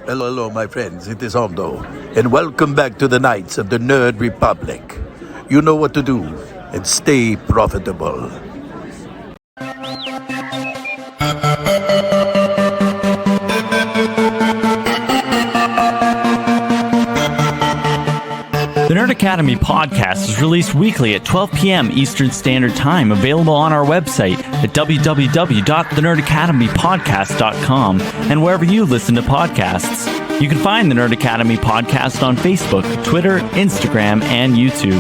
Hello, my friends. It is Hondo, and welcome back to the Knights of the Nerd Republic. You know what to do, and stay profitable. The Nerd Academy podcast is released weekly at 12 p.m. Eastern Standard Time, available on our website at www.thenerdacademypodcast.com and wherever you listen to podcasts. You can find the Nerd Academy podcast on Facebook, Twitter, Instagram, and YouTube.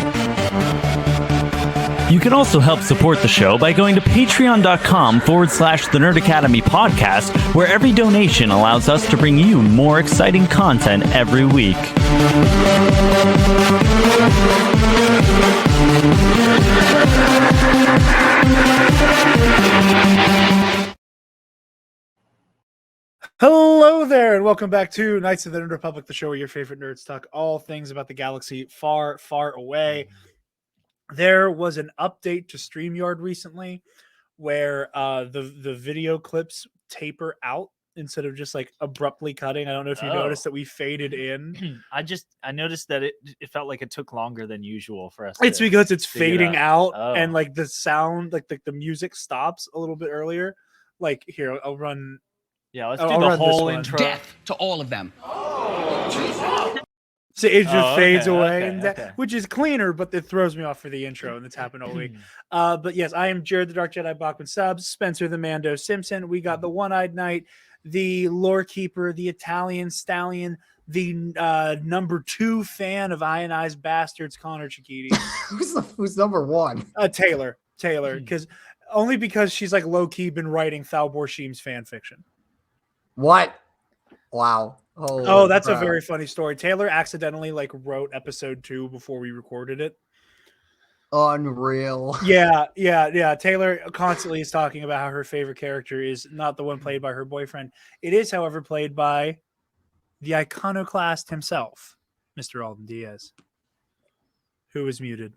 You can also help support the show by going to patreon.com/The Nerd Academy podcast, where every donation allows us to bring you more exciting content every week. Hello there, and welcome back to Knights of the Nerd Republic, the show where your favorite nerds talk all things about the galaxy far, far away. There was an update to StreamYard recently where the video clips taper out instead of just like abruptly cutting. I don't know if you noticed that we faded in. I noticed that it felt like it took longer than usual for us. It's because it's fading out Oh. and like the sound, like the music stops a little bit earlier. Like here, I'll run. Yeah, let's I'll do the run this whole one. intro. Death to all of them. So it just fades away, okay, and that, okay. which is cleaner, but it throws me off for the intro, and it's happened all week. But yes, I am Jared the Dark Jedi Bachman Subs, Spencer the Mando Simpson. We got the One-Eyed Knight, the Lore Keeper, the Italian Stallion, the number 2 fan of Ionized Bastards, Connor Chiquiti. Who's number one? Taylor, because she's like low key been writing Thal Borsheim's fan fiction. What? Wow. Oh, that's a very funny story. Taylor accidentally like wrote episode 2 before we recorded it. Unreal. Yeah. Taylor constantly is talking about how her favorite character is not the one played by her boyfriend. It is, however, played by the iconoclast himself, Mr. Alden Diaz, who is muted.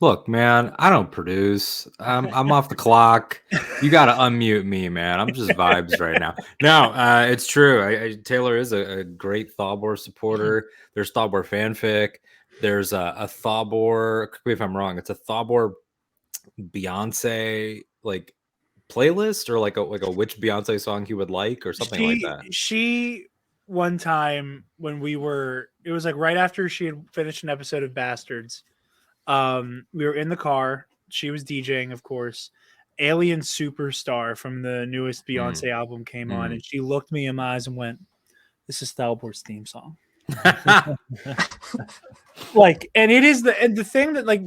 Look, man, I don't produce. I'm off the clock. You got to unmute me, man. I'm just vibes right now. No, it's true. Taylor is a great Thalbor supporter. There's Thalbor fanfic. There's a Thalbor. Correct me if I'm wrong. It's a Thalbor Beyonce like playlist or like a which Beyonce song you would like or something like that. She one time when it was like right after she had finished an episode of Bastards. We were in the car. She was DJing, of course. Alien Superstar from the newest Beyonce album came on, and she looked me in my eyes and went, "This is Thalbor's theme song." Like, and it is the thing that like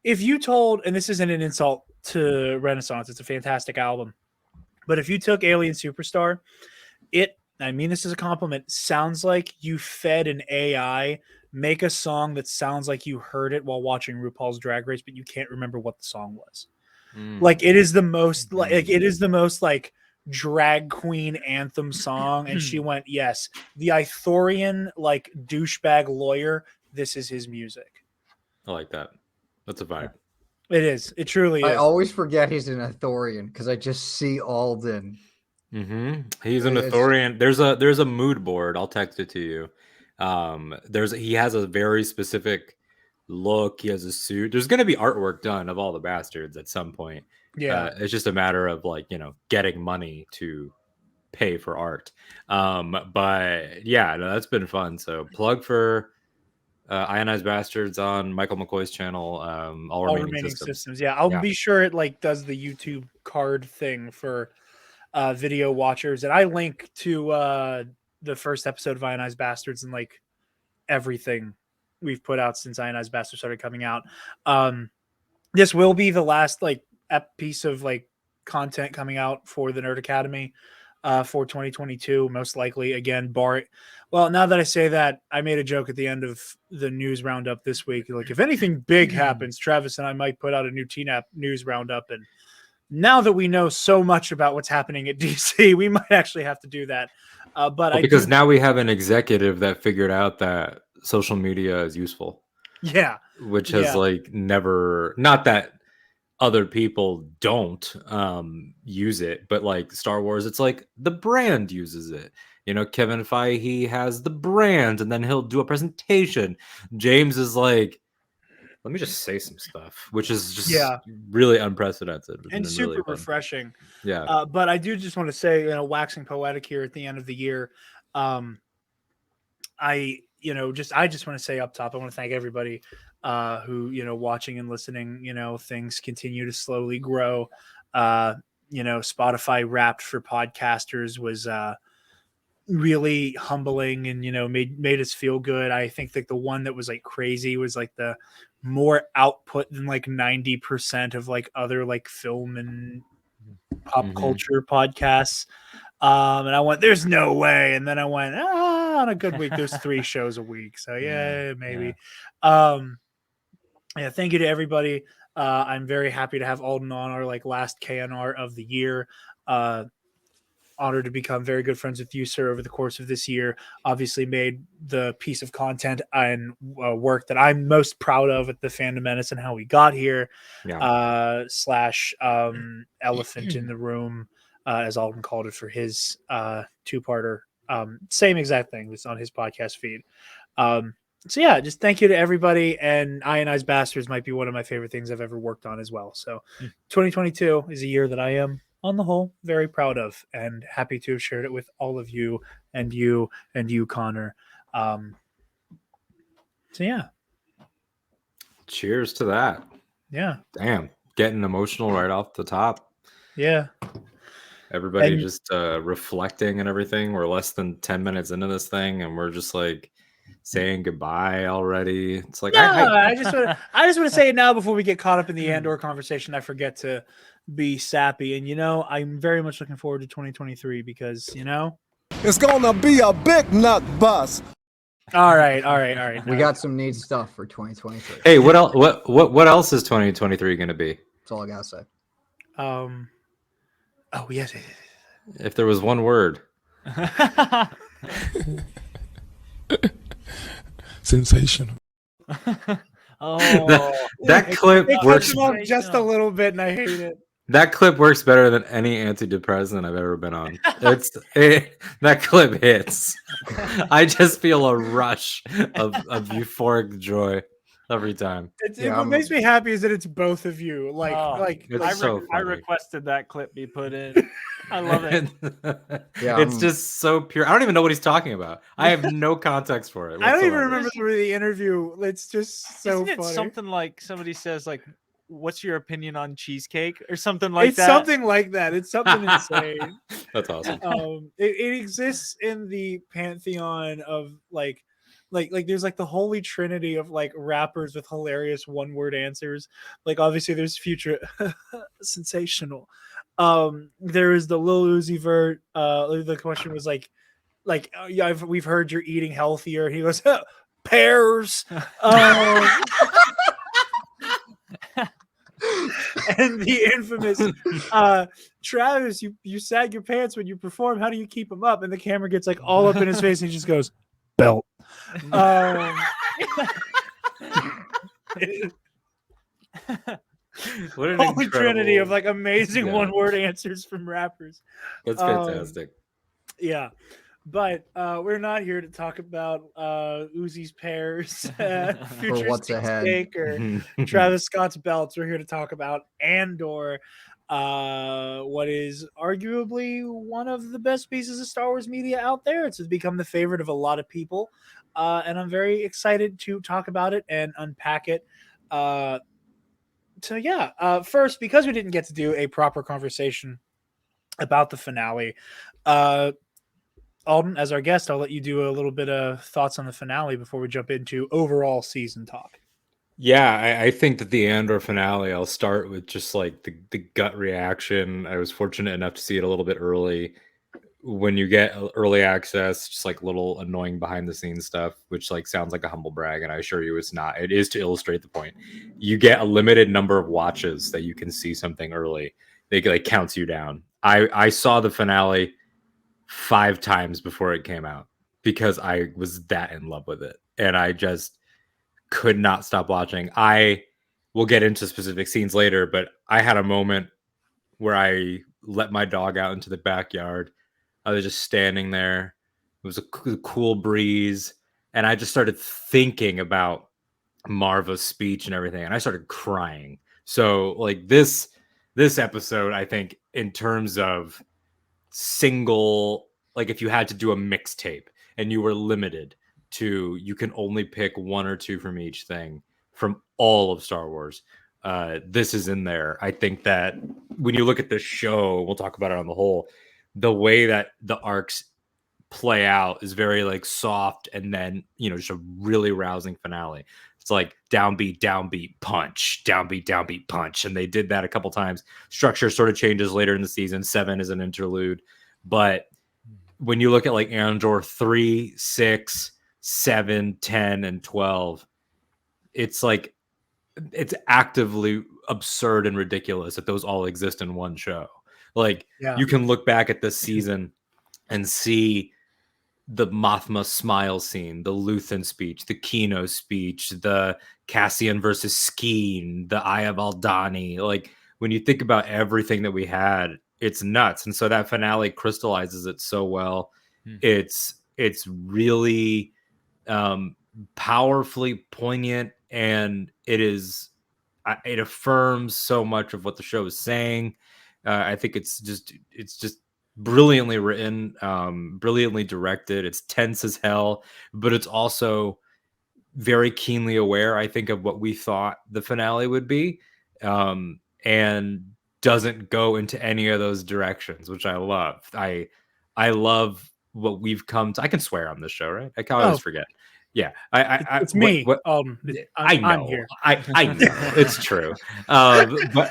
if you told, and this isn't an insult to Renaissance, it's a fantastic album, but if you took Alien Superstar, I mean this is a compliment, sounds like you fed an AI make a song that sounds like you heard it while watching RuPaul's Drag Race, but you can't remember what the song was. Like it is the most like drag queen anthem song, and she went, "Yes, the Ithorian like douchebag lawyer. This is his music." I like that. That's a vibe. It is. It truly is. I always forget he's an Ithorian because I just see Alden. He's an Ithorian. There's a mood board. I'll text it to you. He has a very specific look. He has a suit. There's going to be artwork done of all the bastards at some point. Yeah. It's just a matter of like, getting money to pay for art. But yeah, no, that's been fun. So plug for Ionized Bastards on Michael McCoy's channel. All remaining systems. Yeah. I'll be sure it like does the YouTube card thing for video watchers. And I link to the first episode of Ionized Bastards and like everything we've put out since Ionized Bastards started coming out. This will be the last like piece of like content coming out for the Nerd Academy for 2022, most likely. Again, well, now that I say that, I made a joke at the end of the news roundup this week. Like, if anything big happens, Travis and I might put out a new TNAP news roundup. And now that we know so much about what's happening at DC, we might actually have to do that. Because now we have an executive that figured out that social media is useful. Yeah. Which has like never, not that other people don't use it, but like Star Wars, it's like the brand uses it. You know, Kevin Feige has the brand, and then he'll do a presentation. James is like, let me just say some stuff, which is just really unprecedented and super really fun. refreshing. Yeah. But I do just want to say, waxing poetic here at the end of the year. I just want to say up top, I want to thank everybody who, watching and listening. Things continue to slowly grow. Spotify Wrapped for podcasters was really humbling and, made us feel good. I think that the one that was like crazy was like the more output than like 90% of like other like film and pop culture podcasts. And I went, there's no way. And then I went, on a good week, there's 3 shows a week. So yeah, maybe. Yeah. Thank you to everybody. I'm very happy to have Alden on our like last KNR of the year. Honored to become very good friends with you, sir, over the course of this year. Obviously made the piece of content and work that I'm most proud of at the Fandom Menace and how we got here. Slash elephant in the room, as Alden called it for his 2-parter. Same exact thing was on his podcast feed. So yeah, just thank you to everybody. And Ionized Bastards might be one of my favorite things I've ever worked on as well. So 2022 is a year that I am, on the whole, very proud of and happy to have shared it with all of you, Connor. So yeah. Cheers to that. Yeah. Damn. Getting emotional right off the top. Yeah. Everybody just reflecting and everything. We're less than 10 minutes into this thing and we're just like saying goodbye already. It's like, I just want to say it now before we get caught up in the Andor conversation. I forget to be sappy. And, I'm very much looking forward to 2023 because, it's going to be a big nut bust. All right. We got some neat stuff for 2023. Hey, what else? What else is 2023 going to be? That's all I gotta say. Oh yes. If there was one word. Sensational. That clip works just a little bit, and I hate it. That clip works better than any antidepressant I've ever been on. That clip hits. I just feel a rush of euphoric joy every time. What makes me happy is that it's both of you. I requested that clip be put in. I love it. It's just so pure. I don't even know what he's talking about. I have no context for it whatsoever. I don't even remember the interview. It's just so Isn't it funny. Something like somebody says like, what's your opinion on cheesecake or something like that? It's something like that. It's something insane. That's awesome. It exists in the pantheon of like there's like the holy trinity of like rappers with hilarious 1-word answers. Like obviously there's Future sensational. There is the Lil Uzi Vert. The question was like we've heard you're eating healthier. He goes pears. And the infamous Travis, you sag your pants when you perform. How do you keep them up? And the camera gets like all up in his face, and he just goes belt. What an holy trinity of like amazing 1-word answers from rappers. That's fantastic. Yeah. But we're not here to talk about Uzi's pears, Future what's ahead, or Travis Scott's belts. We're here to talk about Andor, what is arguably one of the best pieces of Star Wars media out there. It's become the favorite of a lot of people, and I'm very excited to talk about it and unpack it. So yeah, first, because we didn't get to do a proper conversation about the finale, Alden, as our guest, I'll let you do a little bit of thoughts on the finale before we jump into overall season talk. Yeah, I think that the Andor finale, I'll start with just like the gut reaction. I was fortunate enough to see it a little bit early. When you get early access, just like little annoying behind the scenes stuff, which like sounds like a humble brag, and I assure you it's not. It is to illustrate the point. You get a limited number of watches that you can see something early. They like counts you down. I saw the finale 5 times before it came out because I was that in love with it, and I just could not stop watching. I we'll get into specific scenes later, but I had a moment where I let my dog out into the backyard. I was just standing there. It was a cool breeze, and I just started thinking about Marva's speech and everything, and I started crying. So like this episode, I think in terms of single, like if you had to do a mixtape and you were limited to, you can only pick one or two from each thing from all of Star Wars, this is in there. I think that when you look at the show, we'll talk about it on the whole, the way that the arcs play out is very like soft, and then just a really rousing finale. It's like downbeat punch, downbeat punch, and they did that a couple times. Structure sort of changes later in the season. 7 is an interlude, but when you look at like Andor 3, 6, 7, 10, and 12, it's like it's actively absurd and ridiculous that those all exist in one show. Like you can look back at this season and see the Mothma smile scene, the Luthen speech, the Kino speech, the Cassian versus Skeen, the Eye of Aldani. Like when you think about everything that we had, it's nuts. And so that finale crystallizes it so well. It's really powerfully poignant, and it affirms so much of what the show is saying. I think it's just brilliantly written, brilliantly directed. It's tense as hell, but it's also very keenly aware, I think, of what we thought the finale would be, and doesn't go into any of those directions, which I love. I love what we've come to. I can swear on this show, right? I can always forget. Yeah, it's me. I know. I'm here. I know it's true. But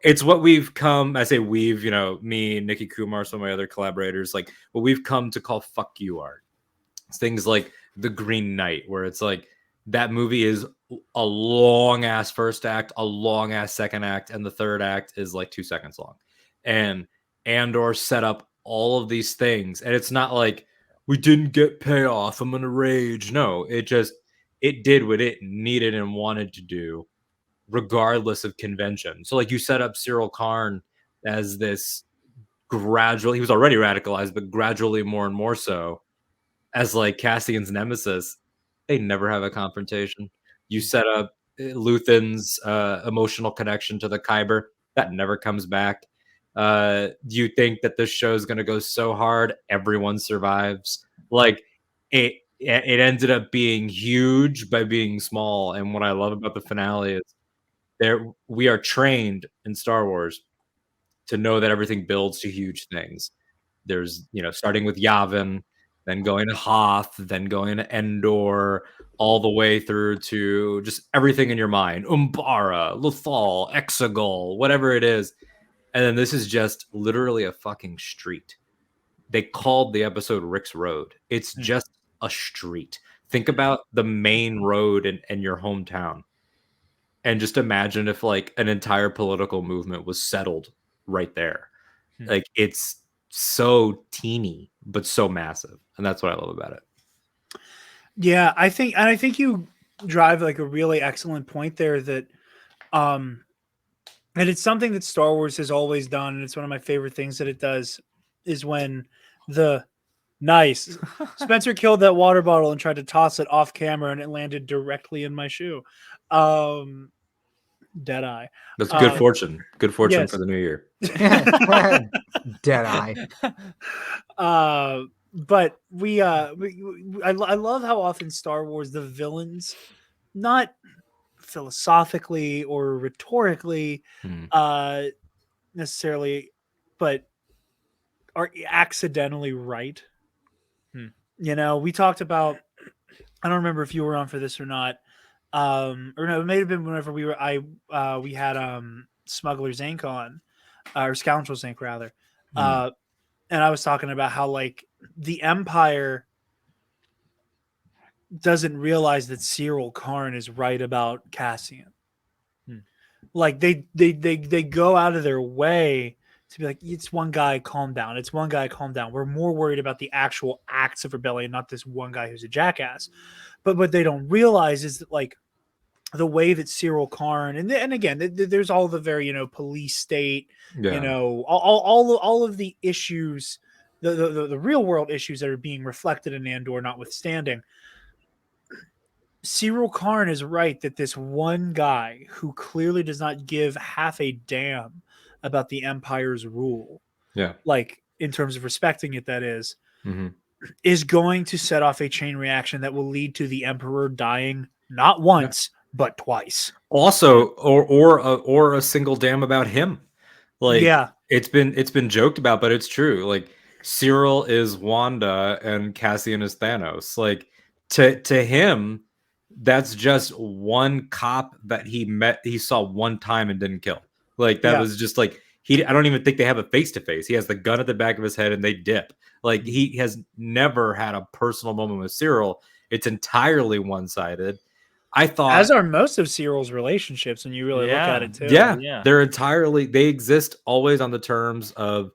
it's what we've come. I say we've, me, Nikki Kumar, some of my other collaborators, like what we've come to call "fuck you" art. It's things like The Green Knight, where it's like that movie is a long ass first act, a long ass second act, and the third act is like 2 seconds long. And Andor set up all of these things, and it's not like we didn't get payoff, I'm gonna rage. No, it did what it needed and wanted to do, regardless of convention. So like you set up Cyril Karn as this gradual, he was already radicalized, but gradually more and more so as like Cassian's nemesis. They never have a confrontation. You set up Luthen's emotional connection to the Kyber, that never comes back. You think that this show is going to go so hard, everyone survives. Like it ended up being huge by being small. And what I love about the finale is we are trained in Star Wars to know that everything builds to huge things. There's, starting with Yavin, then going to Hoth, then going to Endor, all the way through to just everything in your mind. Umbara, Lothal, Exegol, whatever it is. And then this is just literally a fucking street. They called the episode Rick's Road. It's just a street. Think about the main road in your hometown. And just imagine if like an entire political movement was settled right there. Like it's so teeny, but so massive. And that's what I love about it. Yeah, I think you drive like a really excellent point there that and it's something that Star Wars has always done, and it's one of my favorite things that it does is when the nice Spencer killed that water bottle and tried to toss it off camera, and it landed directly in my shoe. Dead eye. That's good fortune. Good fortune yes. for the new year. Dead eye. But I love how often Star Wars, the villains, not philosophically or rhetorically necessarily, but are accidentally right. We talked about, I don't remember if you were on for this or not, or no, it may have been whenever we had Smuggler's Inc. on, or Scoundrel's Inc. rather, and I was talking about how like the Empire doesn't realize that Cyril Karn is right about Cassian. Like they go out of their way to be like, it's one guy, calm down. It's one guy, calm down. We're more worried about the actual acts of rebellion, not this one guy who's a jackass. But what they don't realize is that like the way that Cyril Karn and again, there's all the very police state, Yeah. all of the issues, the real world issues that are being reflected in Andor, notwithstanding. Cyril Karn is right that this one guy who clearly does not give half a damn about the Empire's rule, Yeah. like in terms of respecting it, that hmm is going to set off a chain reaction that will lead to the Emperor dying not once but twice. Also, or a single damn about him. Like Yeah. it's been joked about, but it's true. Like Cyril is Wanda and Cassian is Thanos. Like to him, that's just one cop that he saw one time and didn't kill. Like that Yeah. was just like I don't even think they have a face to face. He has the gun at the back of his head and they dip. Like he has never had a personal moment with Cyril. It's entirely one-sided. I thought, As are most of Cyril's relationships when you really look at it too. yeah, they exist always on the terms of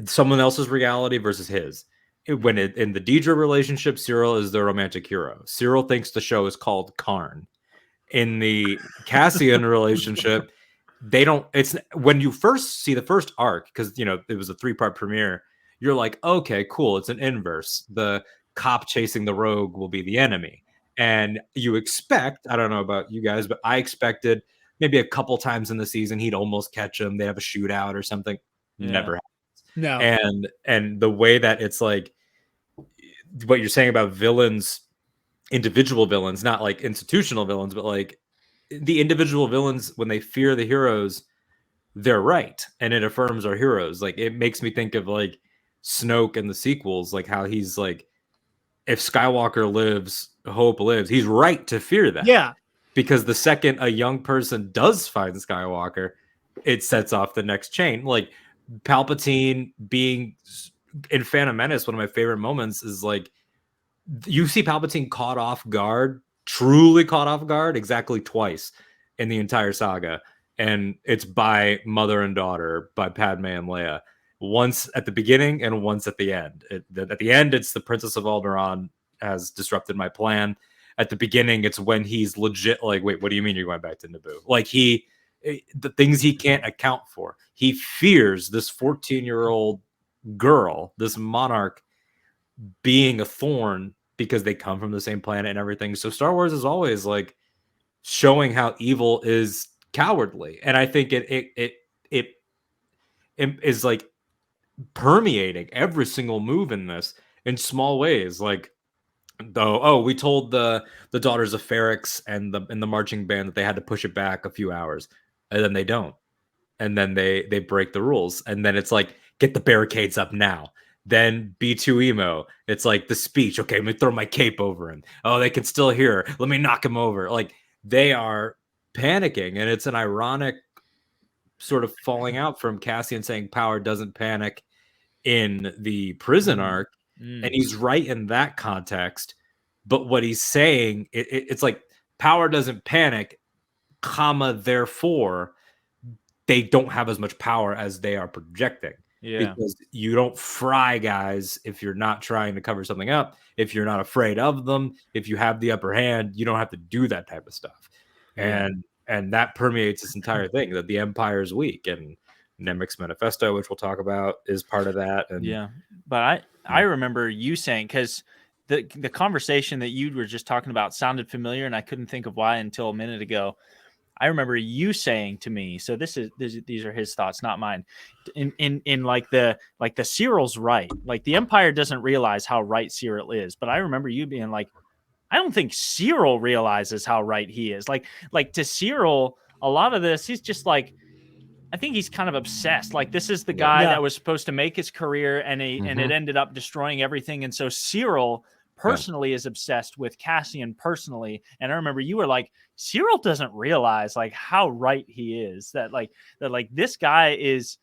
someone else's reality versus his. When in the Deidre relationship, Cyril is the romantic hero. Cyril thinks the show is called Karn. In the Cassian relationship, they don't. It's when you first see the first arc, because it was a 3-part premiere. You're like, okay, cool. It's an inverse. The cop chasing the rogue will be the enemy. And you expect, I don't know about you guys, but I expected maybe a couple times in the season he'd almost catch him. They have a shootout or something. Never happens. No. And the way that it's like what you're saying about villains, individual villains, not like institutional villains, but like the individual villains, when they fear the heroes, they're right. And it affirms our heroes. Like it makes me think of like Snoke in the sequels, like how he's like, if Skywalker lives, hope lives. He's right to fear that. Yeah. Because the second a young person does find Skywalker, it sets off the next chain. Like Palpatine being in Phantom Menace, one of my favorite moments is like you see Palpatine caught off guard, truly caught off guard, exactly twice in the entire saga. And it's by mother and daughter, by Padme and Leia. Once at the beginning and once at the end. At the end, it's the Princess of Alderaan has disrupted my plan. At the beginning, it's when he's legit like, wait, what do you mean you're going back to Naboo? Like the things he can't account for. He fears this 14-year-old girl, this monarch, being a thorn because they come from the same planet and everything. So Star Wars is always like showing how evil is cowardly. And I think it is like permeating every single move in this in small ways. Like we told the daughters of Ferrix and the marching band that they had to push it back a few hours, and then they don't, and then they break the rules, and then it's like, get the barricades up now. Then B2 emo, it's like the speech, okay, let me throw my cape over him. Oh, they can still hear, let me knock him over. Like they are panicking, and it's an ironic sort of falling out from Cassian saying power doesn't panic in the prison arc. And he's right in that context. But what he's saying, it's like power doesn't panic, comma, therefore they don't have as much power as they are projecting. Yeah. Because you don't fry guys if you're not trying to cover something up, if you're not afraid of them, if you have the upper hand, you don't have to do that type of stuff. And that permeates this entire thing, that the Empire is weak. And Nemec's manifesto, which we'll talk about, is part of that. And yeah, but I remember you saying, because the conversation that you were just talking about sounded familiar, and I couldn't think of why until a minute ago. I remember you saying to me, so these are his thoughts, not mine. In like the Cyril's right, like the Empire doesn't realize how right Cyril is, but I remember you being like, I don't think Cyril realizes how right he is. Like to Cyril, a lot of this, he's just like, I think he's kind of obsessed. Like this is the guy that was supposed to make his career, and and it ended up destroying everything. And so Cyril personally is obsessed with Cassian personally. And I remember you were like, Cyril doesn't realize like how right he is, that this guy is,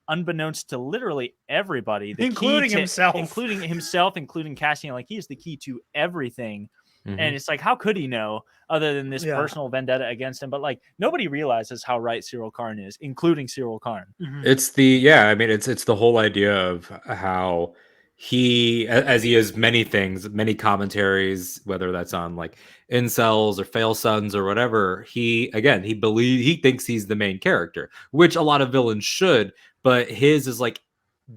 unbeknownst to literally everybody, including himself, including Cassian, like he's the key to everything. And it's like, how could he know other than this personal vendetta against him? But like nobody realizes how right Cyril Karn is, including Cyril Karn. It's the whole idea of how he, as he is many things, many commentaries, whether that's on like incels or fail sons or whatever, he thinks he's the main character, which a lot of villains should, but his is like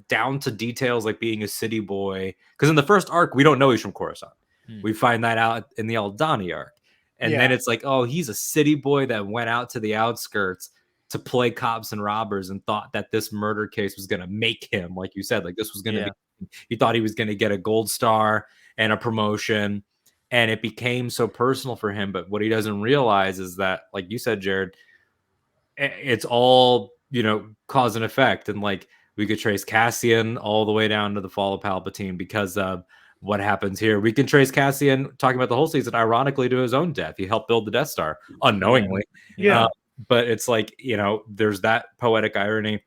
down to details, like being a city boy. Because in the first arc, we don't know he's from Coruscant. We find that out in the Aldani arc. And then it's like, oh, he's a city boy that went out to the outskirts to play cops and robbers and thought that this murder case was going to make him, like you said, like this was going to be, he thought he was going to get a gold star and a promotion. And it became so personal for him. But what he doesn't realize is that, like you said, Jared, it's all, cause and effect. And like we could trace Cassian all the way down to the fall of Palpatine because of what happens here. We can trace Cassian, talking about the whole season, ironically, to his own death. He helped build the Death Star unknowingly. But it's like, there's that poetic irony,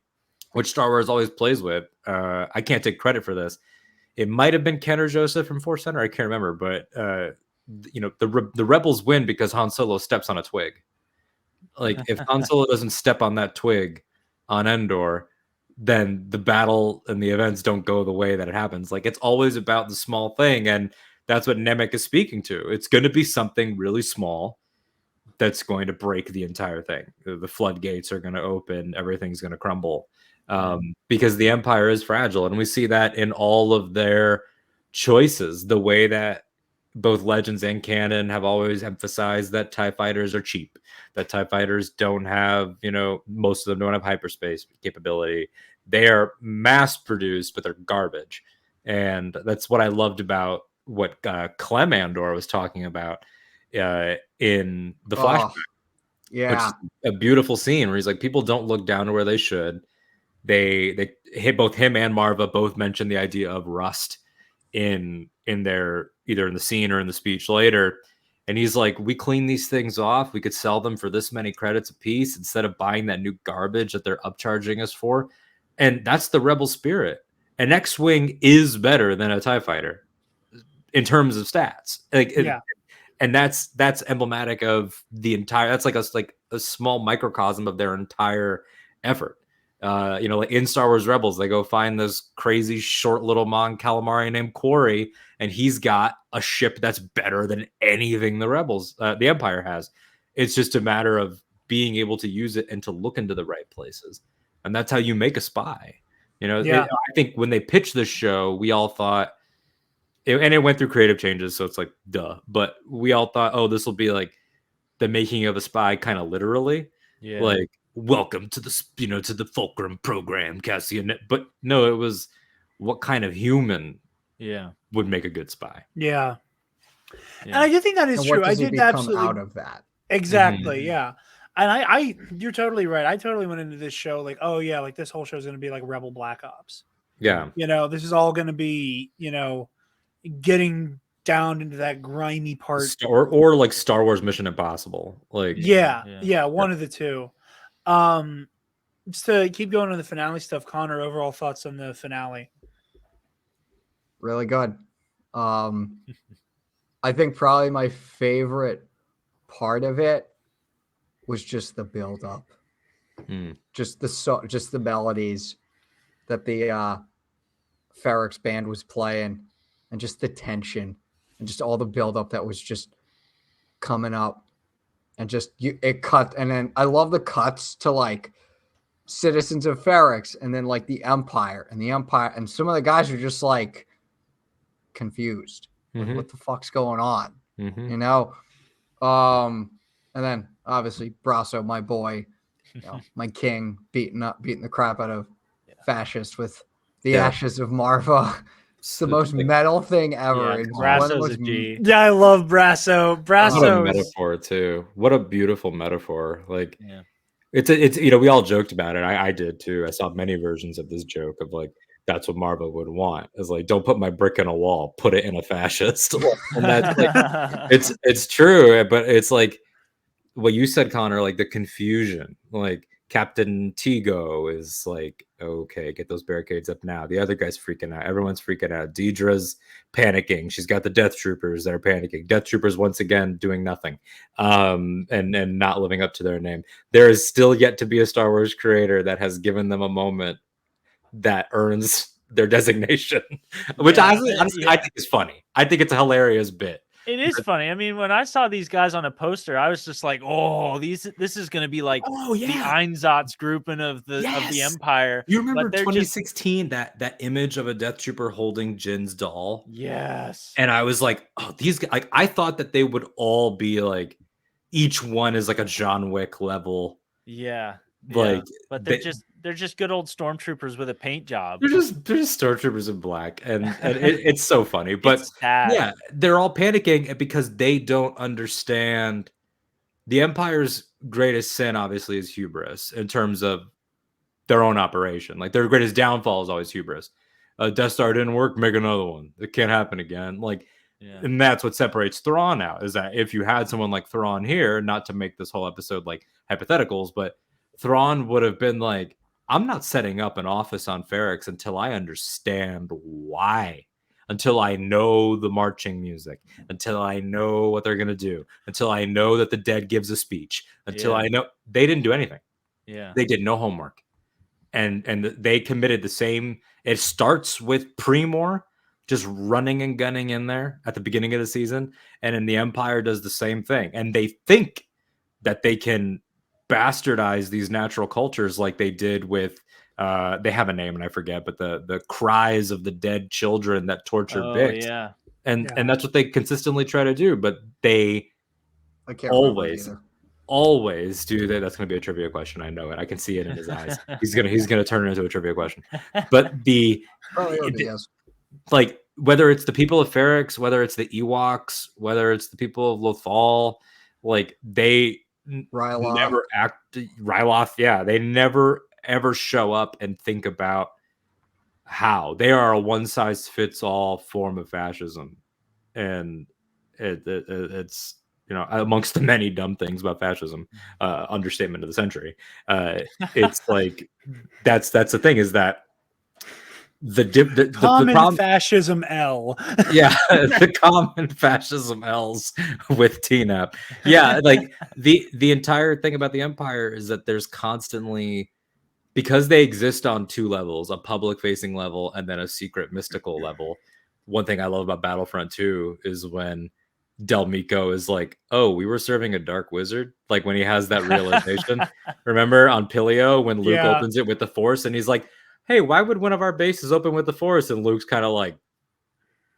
which Star Wars always plays with. I can't take credit for this. It might have been Ken or Joseph from Force Center. I can't remember. But, the Rebels win because Han Solo steps on a twig. Like, if Han Solo doesn't step on that twig on Endor, then the battle and the events don't go the way that it happens. Like, it's always about the small thing. And that's what Nemec is speaking to. It's going to be something really small that's going to break the entire thing. The floodgates are going to open. Everything's going to crumble because the Empire is fragile. And we see that in all of their choices, the way that both Legends and canon have always emphasized that TIE fighters are cheap, that TIE fighters don't have, most of them don't have hyperspace capability. They are mass produced, but they're garbage. And that's what I loved about what Clem Andor was talking about in the flashback. Which is a beautiful scene where he's like, people don't look down to where they should. They hit both him and Marva both mentioned the idea of rust in their, either in the scene or in the speech later. And he's like, we clean these things off. We could sell them for this many credits a piece instead of buying that new garbage that they're upcharging us for. And that's the rebel spirit. An X-Wing is better than a TIE fighter in terms of stats. And that's emblematic of the entire, that's like a small microcosm of their entire effort. Like in Star Wars Rebels, they go find this crazy short little Mon Calamari named Quarry, and he's got a ship that's better than anything the Empire has. It's just a matter of being able to use it and to look into the right places. And that's how you make a spy. I think when they pitched this show, we all thought, and it went through creative changes, so it's like, duh. But we all thought, oh, this will be like the making of a spy, kind of literally. Yeah. Like, welcome to the, to the Fulcrum program, Cassian. But no, it was what kind of human would make a good spy. Yeah. And I do think that is true. I did absolutely out of that. Exactly. Yeah. And you're totally right. I totally went into this show like, oh yeah, like this whole show is going to be like Rebel Black Ops. Yeah. This is all going to be, getting down into that grimy part, or like Star Wars Mission Impossible. Like, one of the two. Just to keep going on the finale stuff, Connor, overall thoughts on the finale? Really good. I think probably my favorite part of it was just the build up. Just the melodies that the Ferrex band was playing, and just the tension and just all the build up that was just coming up, and just it cut. And then I love the cuts to like citizens of Ferrex, and then like the Empire, and some of the guys are just like confused. Like, what the fuck's going on? And then obviously Brasso, my boy, my king, beating the crap out of fascists with the ashes of Marva. It's the most metal thing ever. Brasso's a G. Yeah, I love Brasso. What a metaphor too. What a beautiful metaphor. Like, it's we all joked about it. I did too. I saw many versions of this joke of like, that's what Marva would want. Is like, don't put my brick in a wall, put it in a fascist. And that's like, it's true, but it's like what you said, Connor, like the confusion. Like Captain Tigo is like, okay, get those barricades up now. The other guy's freaking out. Everyone's freaking out. Deidre's panicking. She's got the Death Troopers that are panicking. Death Troopers once again doing nothing, and not living up to their name. There is still yet to be a Star Wars creator that has given them a moment that earns their designation, which Yeah, honestly I think is funny. I think it's a hilarious bit. It is funny. I mean, when I saw these guys on a poster, I was just like, "Oh, this is going to be like Oh the yeah, Einsatz grouping of the yes. Empire." You remember But they're just 2016 that image of a Death Trooper holding Jin's doll, yes, and I was like, oh, these guys, like I thought that they would all be like each one is like a John Wick level, yeah. like But they, they're just good old stormtroopers with a paint job. they're just stormtroopers in black, and it's so funny. But It's sad. yeah, they're all panicking because they don't understand the Empire's greatest sin. Obviously, is hubris in terms of their own operation. Like their greatest downfall is always hubris. Death Star didn't work, make another one. It can't happen again. Like, and that's what separates Thrawn out. Is that if you had someone like Thrawn here, not to make this whole episode like hypotheticals, but Thrawn would have been like, I'm not setting up an office on Ferrix until I understand why, until I know the marching music, until I know what they're going to do, until I know that the dead gives a speech, until I know. They didn't do anything. Yeah. They did no homework. And they committed the same. It starts with Premor just running and gunning in there at the beginning of the season. And then the Empire does the same thing. And they think that they can bastardize these natural cultures like they did with they have a name and I forget, but the cries of the dead children that tortured Bix. Yeah. And that's what they consistently try to do, but they I can't remember it either. Always do that. That's going to be a trivia question. I know it. I can see it in his eyes. He's gonna turn it into a trivia question. But like whether it's the people of Ferrix, whether it's the Ewoks, whether it's the people of Lothal, like they never act Ryloth. Yeah, they never ever show up and think about how they are a one size fits all form of fascism, and it's. You know, amongst the many dumb things about fascism, understatement of the century. It's like that's the thing is that the common fascism L. Yeah, the common fascism L's with TNAP. Yeah, like the entire thing about the Empire is that there's constantly, because they exist on two levels, a public facing level and then a secret mystical level. One thing I love about Battlefront 2 is when Del Mico is like, oh, we were serving a dark wizard. Like when he has that realization. Remember on Pilio when Luke opens it with the Force and he's like, hey, why would one of our bases open with the Force? And Luke's kind of like,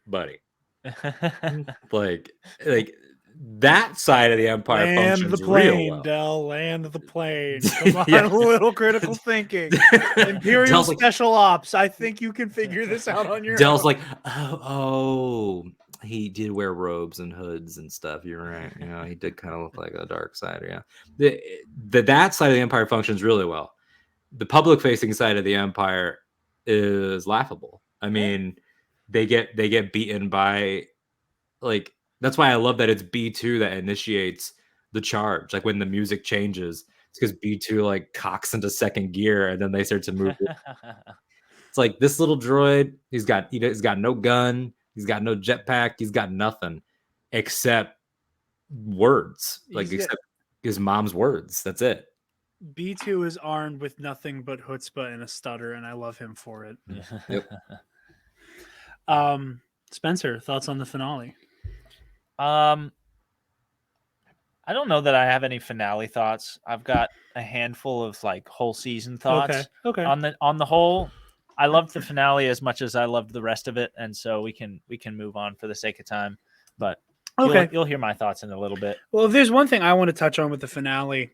buddy. like that side of the Empire Land functions the plane, real well. Del, land the plane. Come on, a little critical thinking. Imperial Del's Special Ops. I think you can figure this out on your Del's own. like, oh, he did wear robes and hoods and stuff. You're right. You know, he did kind of look like a dark side. Yeah. That side of the Empire functions really well. The public facing side of the Empire is laughable. I mean, they get beaten by, like, that's why I love that it's B2 that initiates the charge. Like when the music changes, it's because B2 like cocks into second gear and then they start to move. It's like this little droid, he's got no gun, he's got no jetpack, he's got nothing except words. Except his mom's words. That's it. B2 is armed with nothing but chutzpah and a stutter, and I love him for it. Yep. Spencer, thoughts on the finale? I don't know that I have any finale thoughts. I've got a handful of like whole season thoughts. Okay. On the whole, I loved the finale as much as I loved the rest of it, and so we can move on for the sake of time. But you'll hear my thoughts in a little bit. Well, if there's one thing I want to touch on with the finale,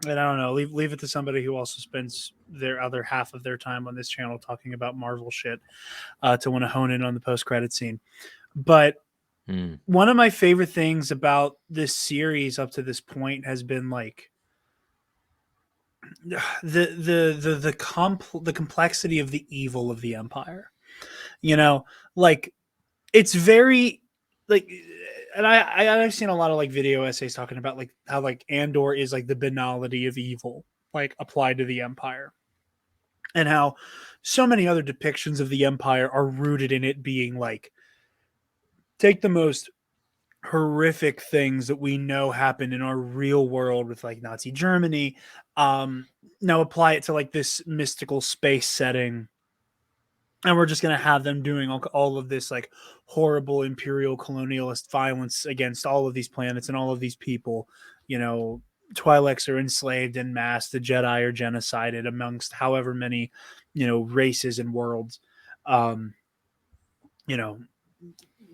and I don't know, leave it to somebody who also spends their other half of their time on this channel talking about Marvel shit to want to hone in on the post-credit scene. But one of my favorite things about this series up to this point has been like the complexity of the evil of the Empire. You know, like it's very like, and I've seen a lot of like video essays talking about like how like Andor is like the banality of evil, like applied to the Empire, and how so many other depictions of the Empire are rooted in it being like, take the most horrific things that we know happen in our real world with like Nazi Germany, now apply it to like this mystical space setting and we're just going to have them doing all of this like horrible imperial colonialist violence against all of these planets and all of these people. You know, Twi'leks are enslaved en masse. The Jedi are genocided amongst however many, you know, races and worlds. You know,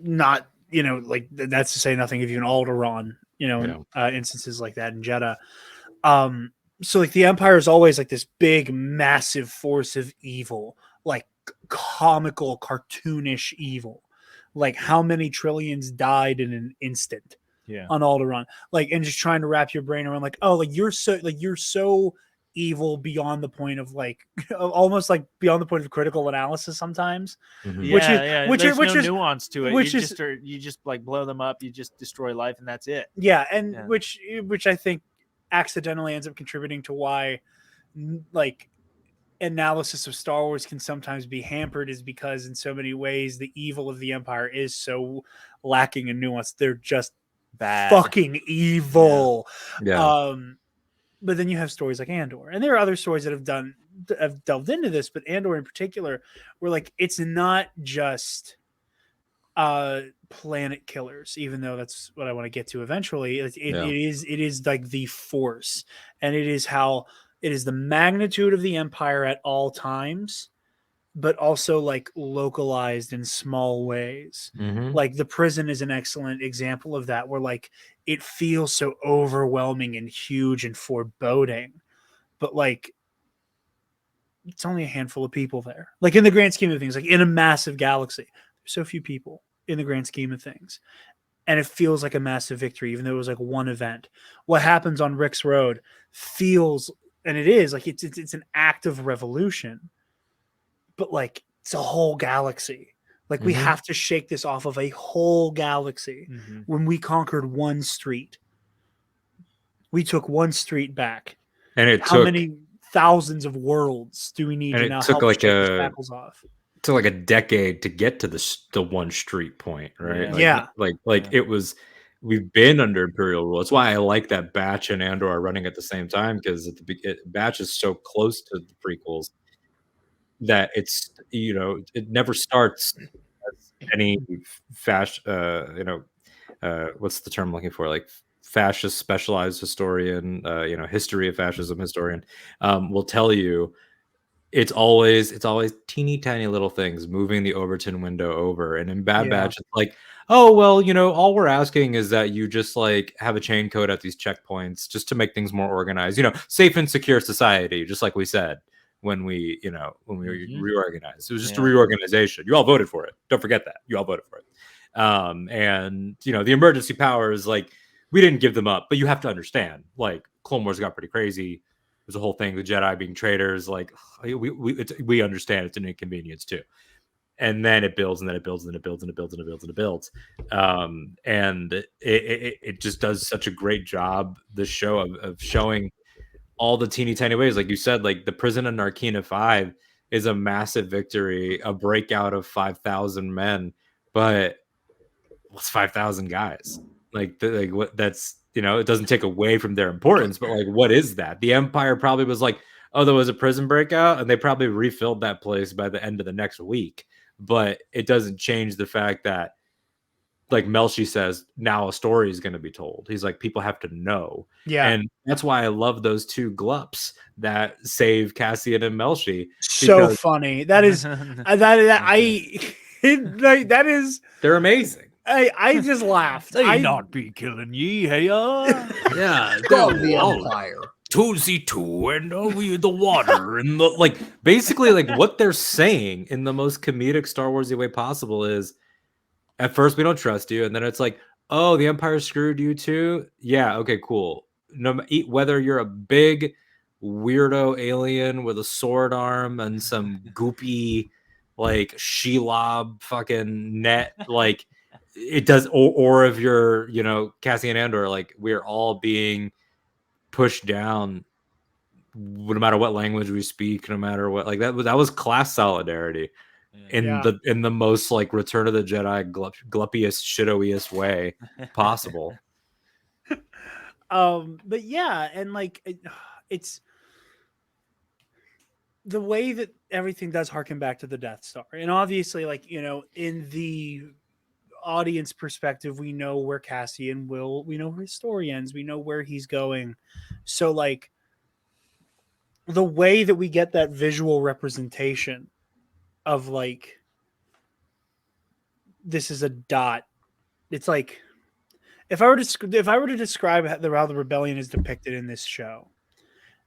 not, you know, like that's to say nothing of even Alderaan, you know, instances like that in Jeddah. So like the Empire is always like this big, massive force of evil, like comical, cartoonish evil. Like how many trillions died in an instant on Alderaan? Like, and just trying to wrap your brain around, like, oh, like you're so evil beyond the point of like almost like beyond the point of critical analysis sometimes. Which There's no nuance to it. Which you just like blow them up, you just destroy life, and that's it. Which I think accidentally ends up contributing to why like analysis of Star Wars can sometimes be hampered, is because in so many ways the evil of the Empire is so lacking in nuance. They're just bad, fucking evil. Yeah. But then you have stories like Andor, and there are other stories that have delved into this, but Andor in particular, where like it's not just planet killers, even though that's what I want to get to eventually. It is like the Force, and it is the magnitude of the Empire at all times, but also like localized in small ways. Like the prison is an excellent example of that, where like it feels so overwhelming and huge and foreboding, but like it's only a handful of people there. Like in the grand scheme of things, like in a massive galaxy, there's so few people in the grand scheme of things. And it feels like a massive victory, even though it was like one event. What happens on Rick's Road feels, and it is like it's an act of revolution, but like it's a whole galaxy. Like we have to shake this off of a whole galaxy. When we conquered one street, we took one street back. And it how many thousands of worlds do we need to now help like shake these shackles off? It took like a decade to get to the one street point, right? It was. We've been under Imperial rule. That's why I like that Batch and Andor are running at the same time, because Batch is so close to the prequels that it's, you know, it never starts as any what's the term I'm looking for, like fascist specialized historian, history of fascism historian will tell you it's always teeny tiny little things, moving the Overton window over. And in Bad Batch, it's like, oh well, you know, all we're asking is that you just like have a chain code at these checkpoints just to make things more organized, you know, safe and secure society, just like we said when we reorganized. It was just a reorganization. You all voted for it. Don't forget that. You all voted for it. And you know, the emergency powers, like, we didn't give them up, but you have to understand, like, Clone Wars got pretty crazy. There's a whole thing, the Jedi being traitors. Like, we understand it's an inconvenience too. And then it builds, and then it builds, and then it builds, and it builds, and it builds, and it builds. And it just does such a great job, this show, of showing all the teeny tiny ways. Like you said, like the prison in Narkina 5 is a massive victory, a breakout of 5,000 men, but what's 5,000 guys? What that's, you know, it doesn't take away from their importance, but like, what is that? The Empire probably was like, oh, there was a prison breakout, and they probably refilled that place by the end of the next week. But it doesn't change the fact that, like Melshi says, now a story is going to be told. He's like, people have to know. Yeah. And that's why I love those two glups that save Cassian and Melshi. So funny. That is, that is, they're amazing. I just laughed. They not be killing ye, hey? Yeah. God, the Empire. 2Z2 and we the water and the, like, basically, like, what they're saying in the most comedic Star Warsy way possible is, at first we don't trust you, and then it's like, oh, the Empire screwed you too. Yeah, okay, cool. No, whether you're a big weirdo alien with a sword arm and some goopy like Shelob fucking net, like it does, or if you're, you know, Cassian Andor, like, we're all being pushed down no matter what language we speak, no matter what, like that was class solidarity in the most like Return of the Jedi gluppiest shittoiest way possible. But yeah, and like it's the way that everything does harken back to the Death Star, and obviously, like, you know, in the audience perspective, we know where Cassian will, we know where his story ends, we know where he's going. So, like, the way that we get that visual representation of, like, this is a dot. It's like, if I were to describe how the rebellion is depicted in this show,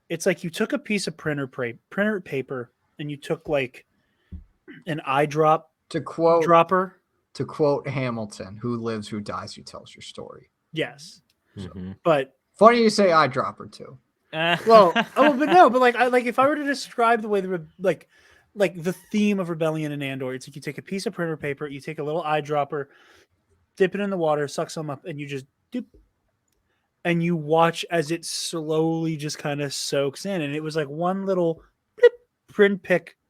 it's like you took a piece of printer paper and you took like an eyedrop To quote dropper. Hamilton, who lives, who dies, who tells your story. Yes, Mhm. but Funny you say eyedropper too. well, but like if I were to describe the way like the theme of rebellion in Andor, it's like you take a piece of printer paper, you take a little eyedropper, dip it in the water, suck some up, and you just dip, and you watch as it slowly just kind of soaks in. And it was like one little blip, print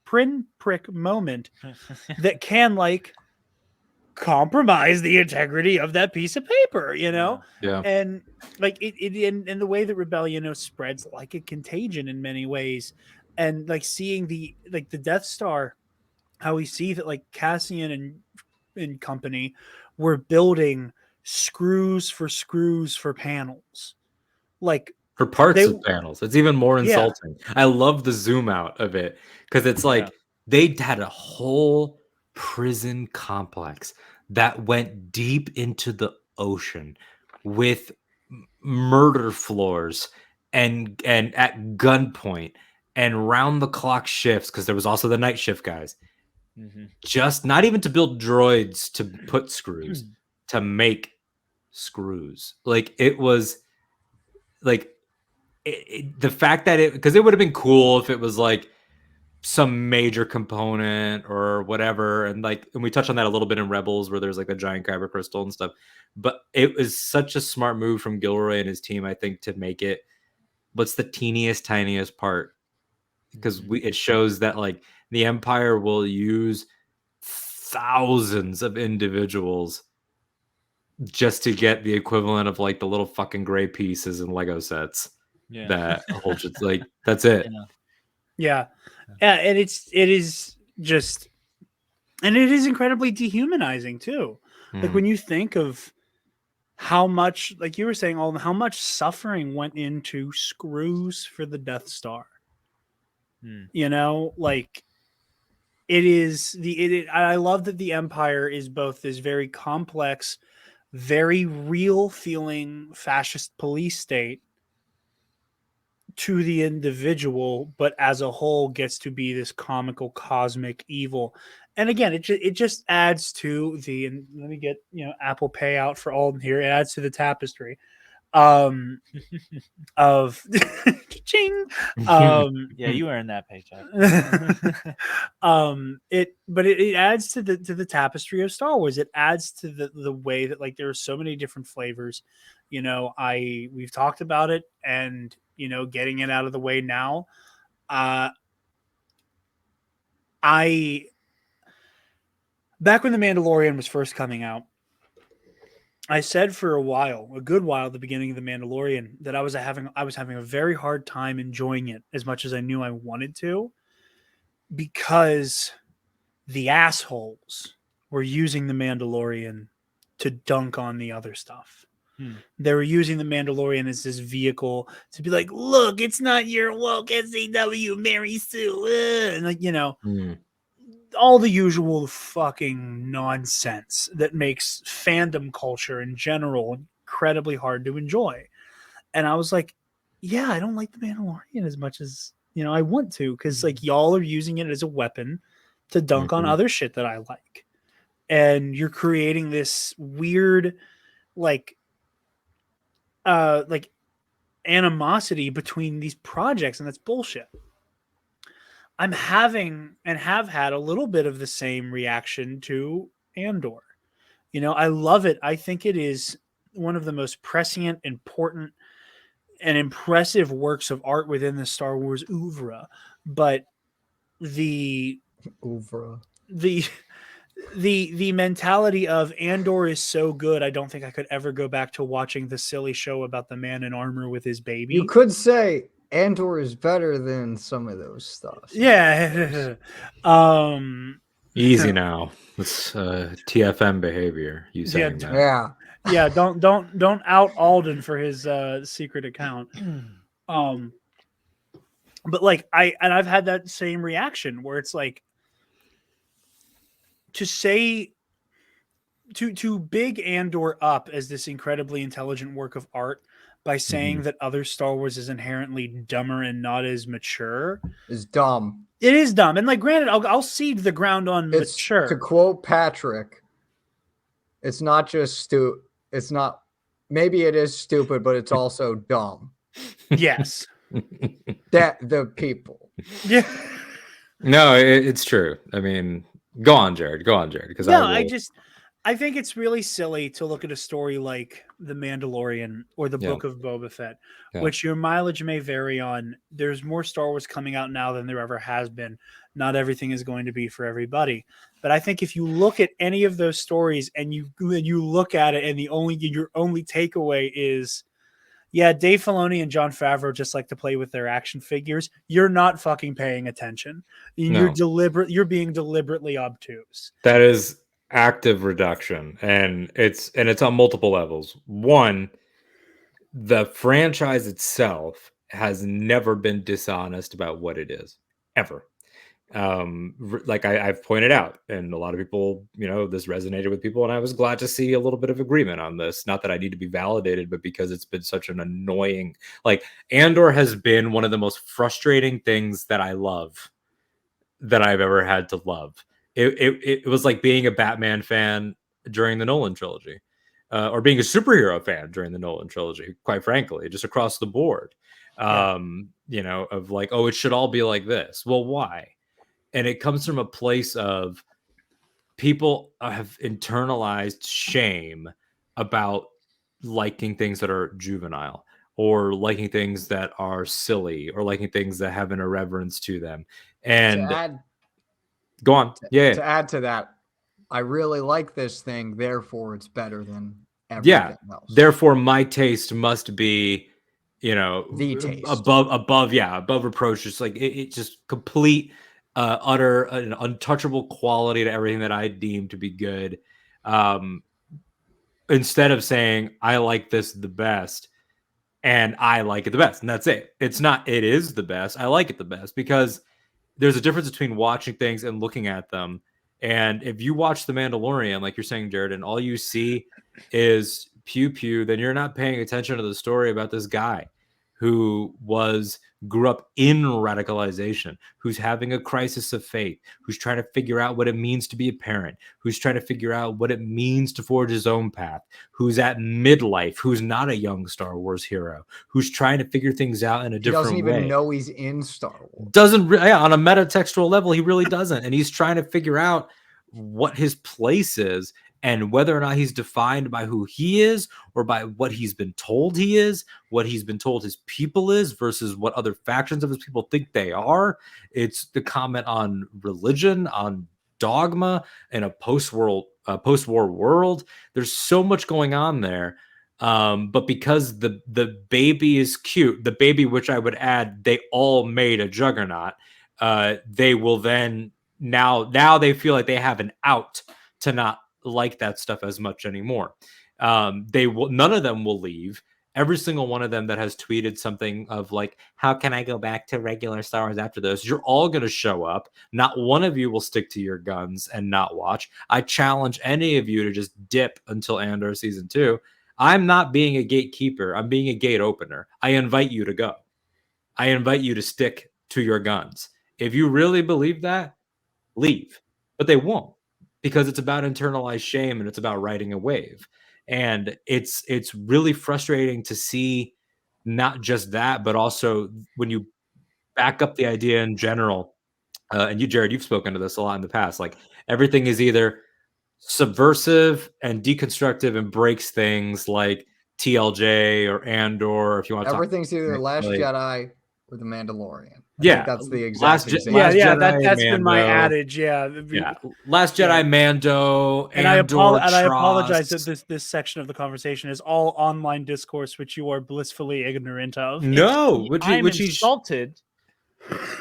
prick moment that can like compromise the integrity of that piece of paper, you know? Yeah. And like in the way that rebellion, you know, spreads like a contagion in many ways. And like seeing the Death Star, how we see that like Cassian and company were building screws for panels. Like For parts they, of panels. It's even more yeah, insulting. I love the zoom out of it because it's like they had a whole prison complex that went deep into the ocean with murder floors and at gunpoint and round the clock shifts because there was also the night shift guys. Just not even to build droids to put screws, to make screws. Like it was like the fact that because it would have been cool if it was like some major component or whatever, and we touched on that a little bit in Rebels where there's like the giant kyber crystal and stuff, but it was such a smart move from Gilroy and his team, I think, to make it what's the tiniest part, because it shows that like the Empire will use thousands of individuals just to get the equivalent of like the little fucking gray pieces in Lego sets that hold it. Like that's it. yeah, and it is just, and it is incredibly dehumanizing too. Like when you think of how much, like you were saying, Alden, how much suffering went into screws for the Death Star. You know, like it is I love that the Empire is both this very complex, very real feeling fascist police state to the individual, but as a whole gets to be this comical cosmic evil. And again, it just adds to the, and let me get, you know, Apple Pay out for Alden here. It adds to the tapestry of ching. Yeah, you earned that paycheck. It adds to the tapestry of Star Wars. It adds to the way that like there are so many different flavors. You know, we've talked about it, and you know, getting it out of the way now. Back when The Mandalorian was first coming out, I said for a good while at the beginning of The Mandalorian, that I was having a very hard time enjoying it as much as I knew I wanted to, because the assholes were using The Mandalorian to dunk on the other stuff. They were using The Mandalorian as this vehicle to be like, look, it's not your woke SAW Mary Sue. And like, you know, all the usual fucking nonsense that makes fandom culture in general incredibly hard to enjoy. And I was like, yeah, I don't like The Mandalorian as much as, you know, I want to, because like y'all are using it as a weapon to dunk on other shit that I like. And you're creating this weird like animosity between these projects, and that's bullshit. I'm having and have had a little bit of the same reaction to Andor. You know, I love it. I think it is one of the most prescient, important, and impressive works of art within the Star Wars oeuvre. But the mentality of Andor is so good, I don't think I could ever go back to watching the silly show about the man in armor with his baby. You could say Andor is better than some of those stuff. Yeah. Easy now. It's TFM behavior. You saying that? Yeah. Yeah, don't out Alden for his secret account. But like I've had that same reaction where it's like to say to big Andor up as this incredibly intelligent work of art by saying that other Star Wars is inherently dumber and not as mature Is dumb. It is dumb. And like granted, I'll cede the ground on It's mature. to quote Patrick, it's not just it's not maybe it is stupid, but it's also dumb. Yes. That the people. Yeah. No, it's true. I mean, go on, Jared. Go on, Jared. Because I think it's really silly to look at a story like The Mandalorian or the Book of Boba Fett, which your mileage may vary on. There's more Star Wars coming out now than there ever has been. Not everything is going to be for everybody. But I think if you look at any of those stories and you look at it and your only takeaway is, yeah, Dave Filoni and Jon Favreau just like to play with their action figures, you're not fucking paying attention. You're being deliberately obtuse. That is active reduction, and it's on multiple levels. One, the franchise itself has never been dishonest about what it is, ever. Like I've pointed out, and a lot of people, this resonated with people, and I was glad to see a little bit of agreement on this. Not that I need to be validated, but because it's been such an annoying, like Andor has been one of the most frustrating things that I love that I've ever had to love. It was like being a Batman fan during the Nolan trilogy, or being a superhero fan during the Nolan trilogy, quite frankly, just across the board. Of like, oh, it should all be like this. Well, why? And it comes from a place of people have internalized shame about liking things that are juvenile, or liking things that are silly, or liking things that have an irreverence to them. And go on. To add to that, I really like this thing, therefore it's better than everything else. Therefore my taste must be, the taste above reproach. Just like it just complete, utter, an untouchable quality to everything that I deem to be good. Instead of saying I like this the best, and I like it the best, and that's it. It's not, it is the best. I like it the best, because there's a difference between watching things and looking at them. And if you watch The Mandalorian, like you're saying, Jared, and all you see is pew pew, then you're not paying attention to the story about this guy who grew up in radicalization, who's having a crisis of faith, who's trying to figure out what it means to be a parent, who's trying to figure out what it means to forge his own path, who's at midlife, who's not a young Star Wars hero, who's trying to figure things out in a different way. He doesn't even know he's in Star Wars. On a metatextual level, he really doesn't. And he's trying to figure out what his place is, and whether or not he's defined by who he is, or by what he's been told he is, what he's been told his people is, versus what other factions of his people think they are. It's the comment on religion, on dogma, in a post-war world. There's so much going on there. But because the baby is cute, the baby, which I would add, they all made a juggernaut, they will then now they feel like they have an out to not like that stuff as much anymore. None of them will leave. Every single one of them that has tweeted something of like, how can I go back to regular Star Wars after this? You're all going to show up. Not one of you will stick to your guns and not watch. I challenge any of you to just dip until Andor season 2. I'm not being a gatekeeper. I'm being a gate opener. I invite you to go. I invite you to stick to your guns. If you really believe that, leave. But they won't, because it's about internalized shame, and it's about riding a wave. And it's really frustrating to see not just that, but also when you back up the idea in general. And you, Jared, you've spoken to this a lot in the past. Like, everything is either subversive and deconstructive and breaks things, like TLJ or Andor. If you want to everything's either Last Jedi or The Mandalorian. think that's the exact example. Last Yeah, Jedi, that's been my Mando. adage. Yeah, Yeah, Last Jedi, Yeah. Mando, and Andor, I apologize that Tross. this section of the conversation is all online discourse, which you are blissfully ignorant of. No, I'm which he's insulted.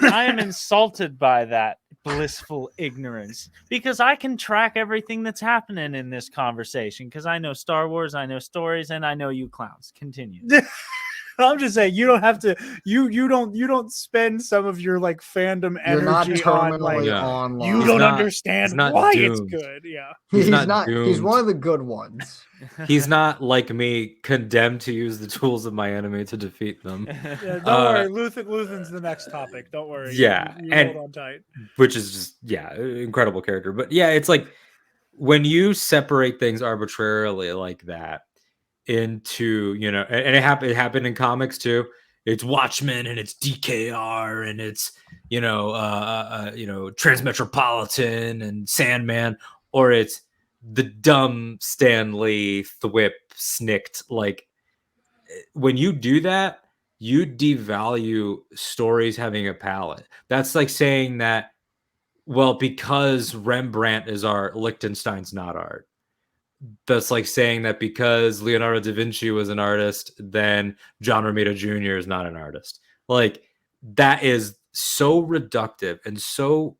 I am insulted by that blissful ignorance because I can track everything that's happening in this conversation because I know Star Wars, I know stories, and I know you clowns. Continue. I'm just saying you don't have to. You don't spend some of your like fandom You're not energy on like terminally No. online. you He's don't not- understand he's not why it's doomed. good. Yeah. He's He's not not. He's doomed. one of the good ones. He's not like me, condemned to use the tools of my enemy to defeat them. Yeah, don't worry. Luthen's the next topic. Don't worry. Yeah, you and- hold on tight. Which is just incredible character. But yeah, it's like when you separate things arbitrarily like that into, and it happened in comics too. It's Watchmen and it's DKR and it's Transmetropolitan and Sandman, or it's the dumb Stan Lee thwip snicked. Like when you do that, you devalue stories having a palette. That's like saying that, well, because Rembrandt is art, Liechtenstein's not art. That's like saying that because Leonardo da Vinci was an artist, then John Romita Jr. is not an artist. Like that is so reductive and so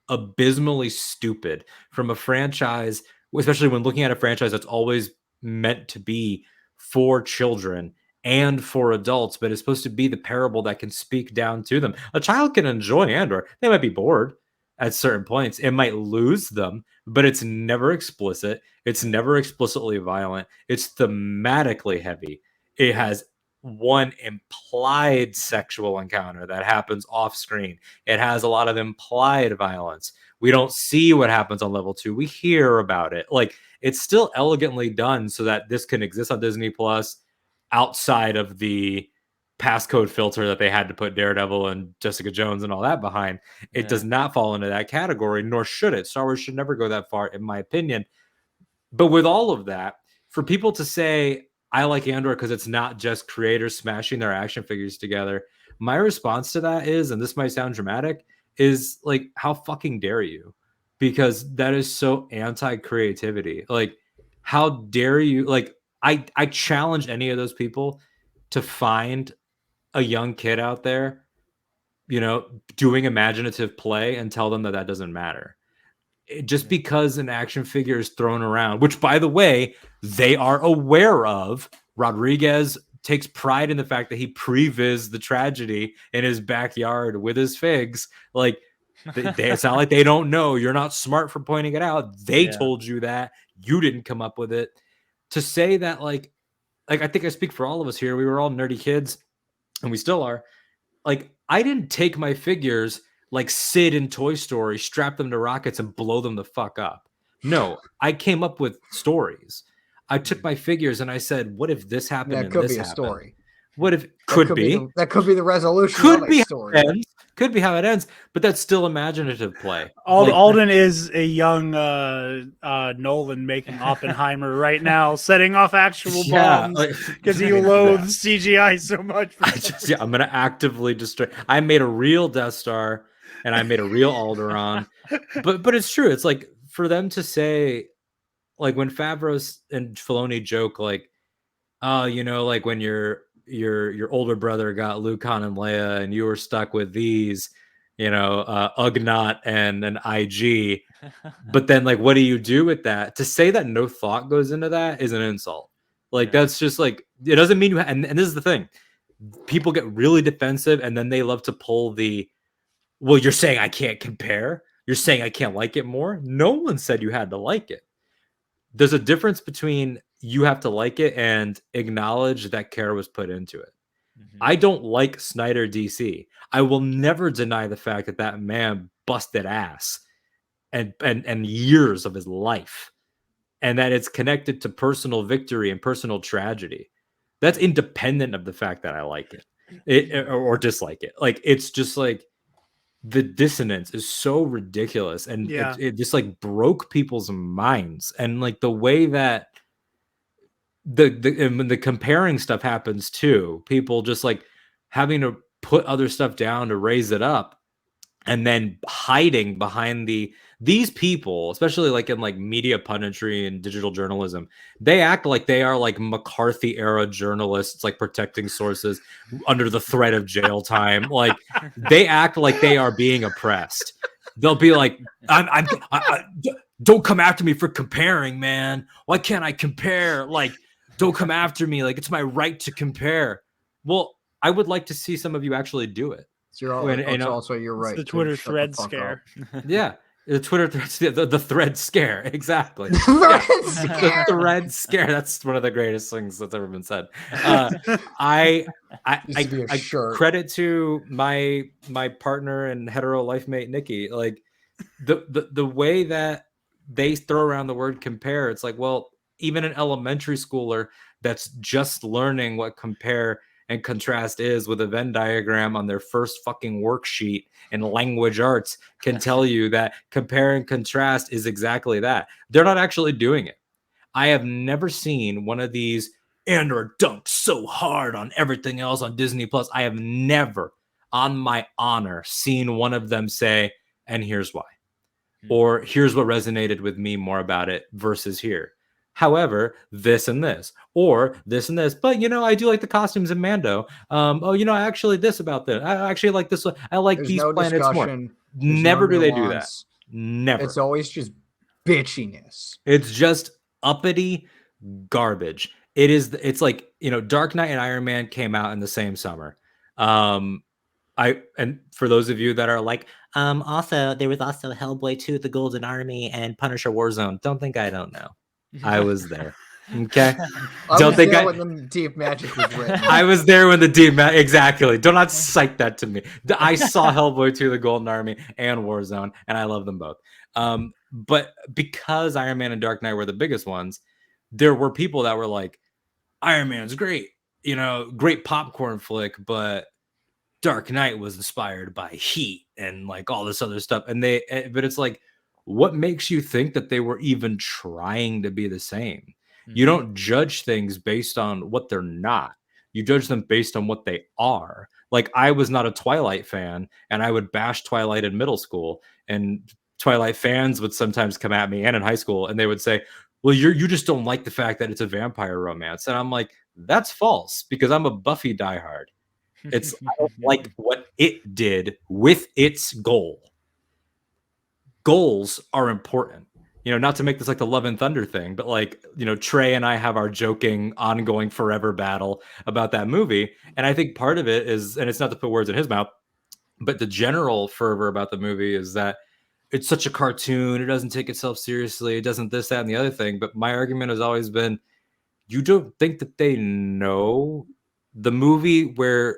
abysmally stupid from a franchise, especially when looking at a franchise that's always meant to be for children and for adults, but it's supposed to be the parable that can speak down to them. A child can enjoy Andor. They might be bored at certain points. It might lose them, but it's never explicit. It's never explicitly violent. It's thematically heavy. It has one implied sexual encounter that happens off screen. It has a lot of implied violence. We don't see what happens on level 2. We hear about it. Like it's still elegantly done so that this can exist on Disney Plus outside of the passcode filter that they had to put Daredevil and Jessica Jones and all that behind. It does not fall into that category, nor should it. Star Wars should never go that far, in my opinion. But with all of that, for people to say, I like Andor because it's not just creators smashing their action figures together, my response to that is, and this might sound dramatic, is like, how fucking dare you? Because that is so anti-creativity. Like, how dare you? Like, I challenge any of those people to find a young kid out there, doing imaginative play and tell them that that doesn't matter. Just because an action figure is thrown around, which by the way, they are aware of. Rodriguez takes pride in the fact that he previs the tragedy in his backyard with his figs. Like it's not like they don't know. You're not smart for pointing it out. They told you that. You didn't come up with it. To say that like I think I speak for all of us here. We were all nerdy kids and we still are. Like I didn't take my figures like Sid in Toy Story, strap them to rockets and blow them the fuck up. No, I came up with stories. I took my figures and I said, what if this happened? That and could this be a happened? story. What if could be? That could be the resolution Could of be a how story. it ends. Could be how it ends, but that's still imaginative play. Alden is a young Nolan making Oppenheimer right now, setting off actual bombs because he loathes CGI so much. I'm gonna actively destroy. I made a real Death Star and I made a real Alderaan, but it's true. It's like for them to say, like when Favreau and Filoni joke, like, oh, like when your older brother got Luke, Han, and Leia, and you were stuck with these, Ugnaught and an IG. But then, like, what do you do with that? To say that no thought goes into that is an insult. Like, that's just like, it doesn't mean you. And this is the thing: people get really defensive, and then they love to pull the, well, you're saying I can't compare. You're saying I can't like it more. No one said you had to like it. There's a difference between you have to like it and acknowledge that care was put into it. I don't like Snyder DC. I will never deny the fact that that man busted ass and years of his life, and that it's connected to personal victory and personal tragedy. That's independent of the fact that I like it or dislike it. Like, it's just like the dissonance is so ridiculous, and it just like broke people's minds. And like the way that the comparing stuff happens too, people just like having to put other stuff down to raise it up, and then hiding behind these people, especially like in like media punditry and digital journalism, they act like they are like McCarthy era journalists, like protecting sources under the threat of jail time. Like they act like they are being oppressed. They'll be like, don't come after me for comparing, man. Why can't I compare? Like, don't come after me. Like, it's my right to compare. Well, I would like to see some of you actually do it. It's also your right. It's the Twitter to shut thread the fuck scare. up. Yeah. The Twitter threads, the thread scare. Exactly. Scare. The thread scare. That's one of the greatest things that's ever been said. I Used to be a shirt. credit to my partner and hetero life mate Nikki. Like the way that they throw around the word compare, it's like, well, even an elementary schooler that's just learning what compare and contrast is with a Venn diagram on their first fucking worksheet in language arts can tell you that compare and contrast is exactly that. They're not actually doing it. I have never seen one of these Andor dunked so hard on everything else on Disney Plus. I have never, on my honor, seen one of them say, and here's why. Or here's what resonated with me more about it versus here. However, this and this, or this and this. But, I do like the costumes in Mando. I actually this about this. I actually like this one. I like There's these no planets discussion. more. Never do they do that. Never. It's always just bitchiness. It's just uppity garbage. It's like, Dark Knight and Iron Man came out in the same summer. And for those of you that are like, also there was also Hellboy 2, The Golden Army, and Punisher Warzone. Don't think I don't know. I was there. Okay. When the Deep Magic was written. I was there when the Deep Magic. Exactly. Do not cite that to me. I saw Hellboy 2, The Golden Army, and Warzone, and I love them both. But because Iron Man and Dark Knight were the biggest ones, there were people that were like, Iron Man's great, great popcorn flick, but Dark Knight was inspired by heat and like all this other stuff. But it's like, what makes you think that they were even trying to be the same? Mm-hmm. You don't judge things based on what they're not. You judge them based on what they are. Like, I was not a Twilight fan, and I would bash Twilight in middle school, and Twilight fans would sometimes come at me, and in high school, and they would say, well, you just don't like the fact that it's a vampire romance. And I'm like, that's false, because I'm a Buffy diehard. I don't like what it did with its goal. Goals are important. Not to make this like the Love and Thunder thing, but like, Trey and I have our joking, ongoing, forever battle about that movie. And I think part of it is, and it's not to put words in his mouth, but the general fervor about the movie is that it's such a cartoon. It doesn't take itself seriously. It doesn't this, that, and the other thing. But my argument has always been, you don't think that they know the movie where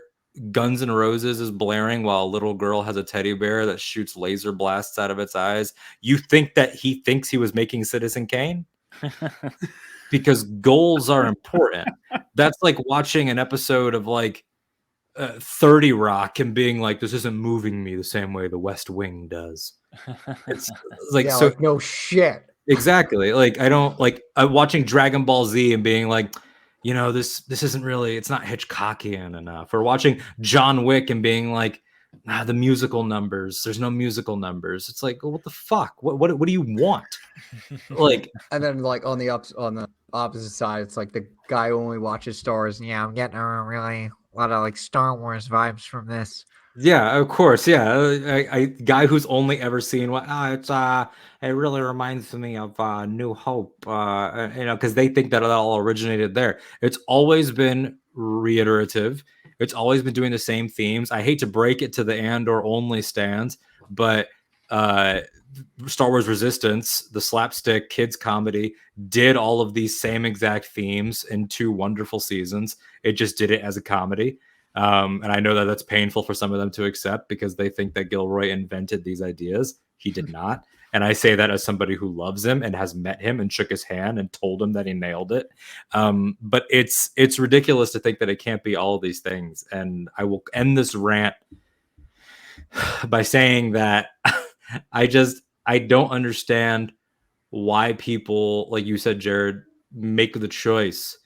Guns N' Roses is blaring while a little girl has a teddy bear that shoots laser blasts out of its eyes? You think that he thinks he was making Citizen Kane? Because goals are important. That's like watching an episode of like 30 Rock and being like, this isn't moving me the same way the West Wing does. It's like, yeah, so like, no shit. Exactly. Like, I don't like watching Dragon Ball Z and being like, this isn't really, it's not Hitchcockian enough. Or watching John Wick and being like, the musical numbers, there's no musical numbers. It's like, well, what the fuck? What do you want? Like, and then like on the opposite side, it's like the guy who only watches Star Wars. Yeah, I'm getting a lot of like Star Wars vibes from this. Yeah, of course. Yeah, a guy who's only ever seen it really reminds me of New Hope. Because they think that it all originated there. It's always been reiterative. It's always been doing the same themes. I hate to break it to the Andor only stands, but Star Wars Resistance, the slapstick kids comedy, did all of these same exact themes in 2 wonderful seasons. It just did it as a comedy. And I know that that's painful for some of them to accept because they think that Gilroy invented these ideas. He did not. And I say that as somebody who loves him and has met him and shook his hand and told him that he nailed it. But it's ridiculous to think that it can't be all of these things. And I will end this rant by saying that I don't understand why people, like you said, Jared, make the choice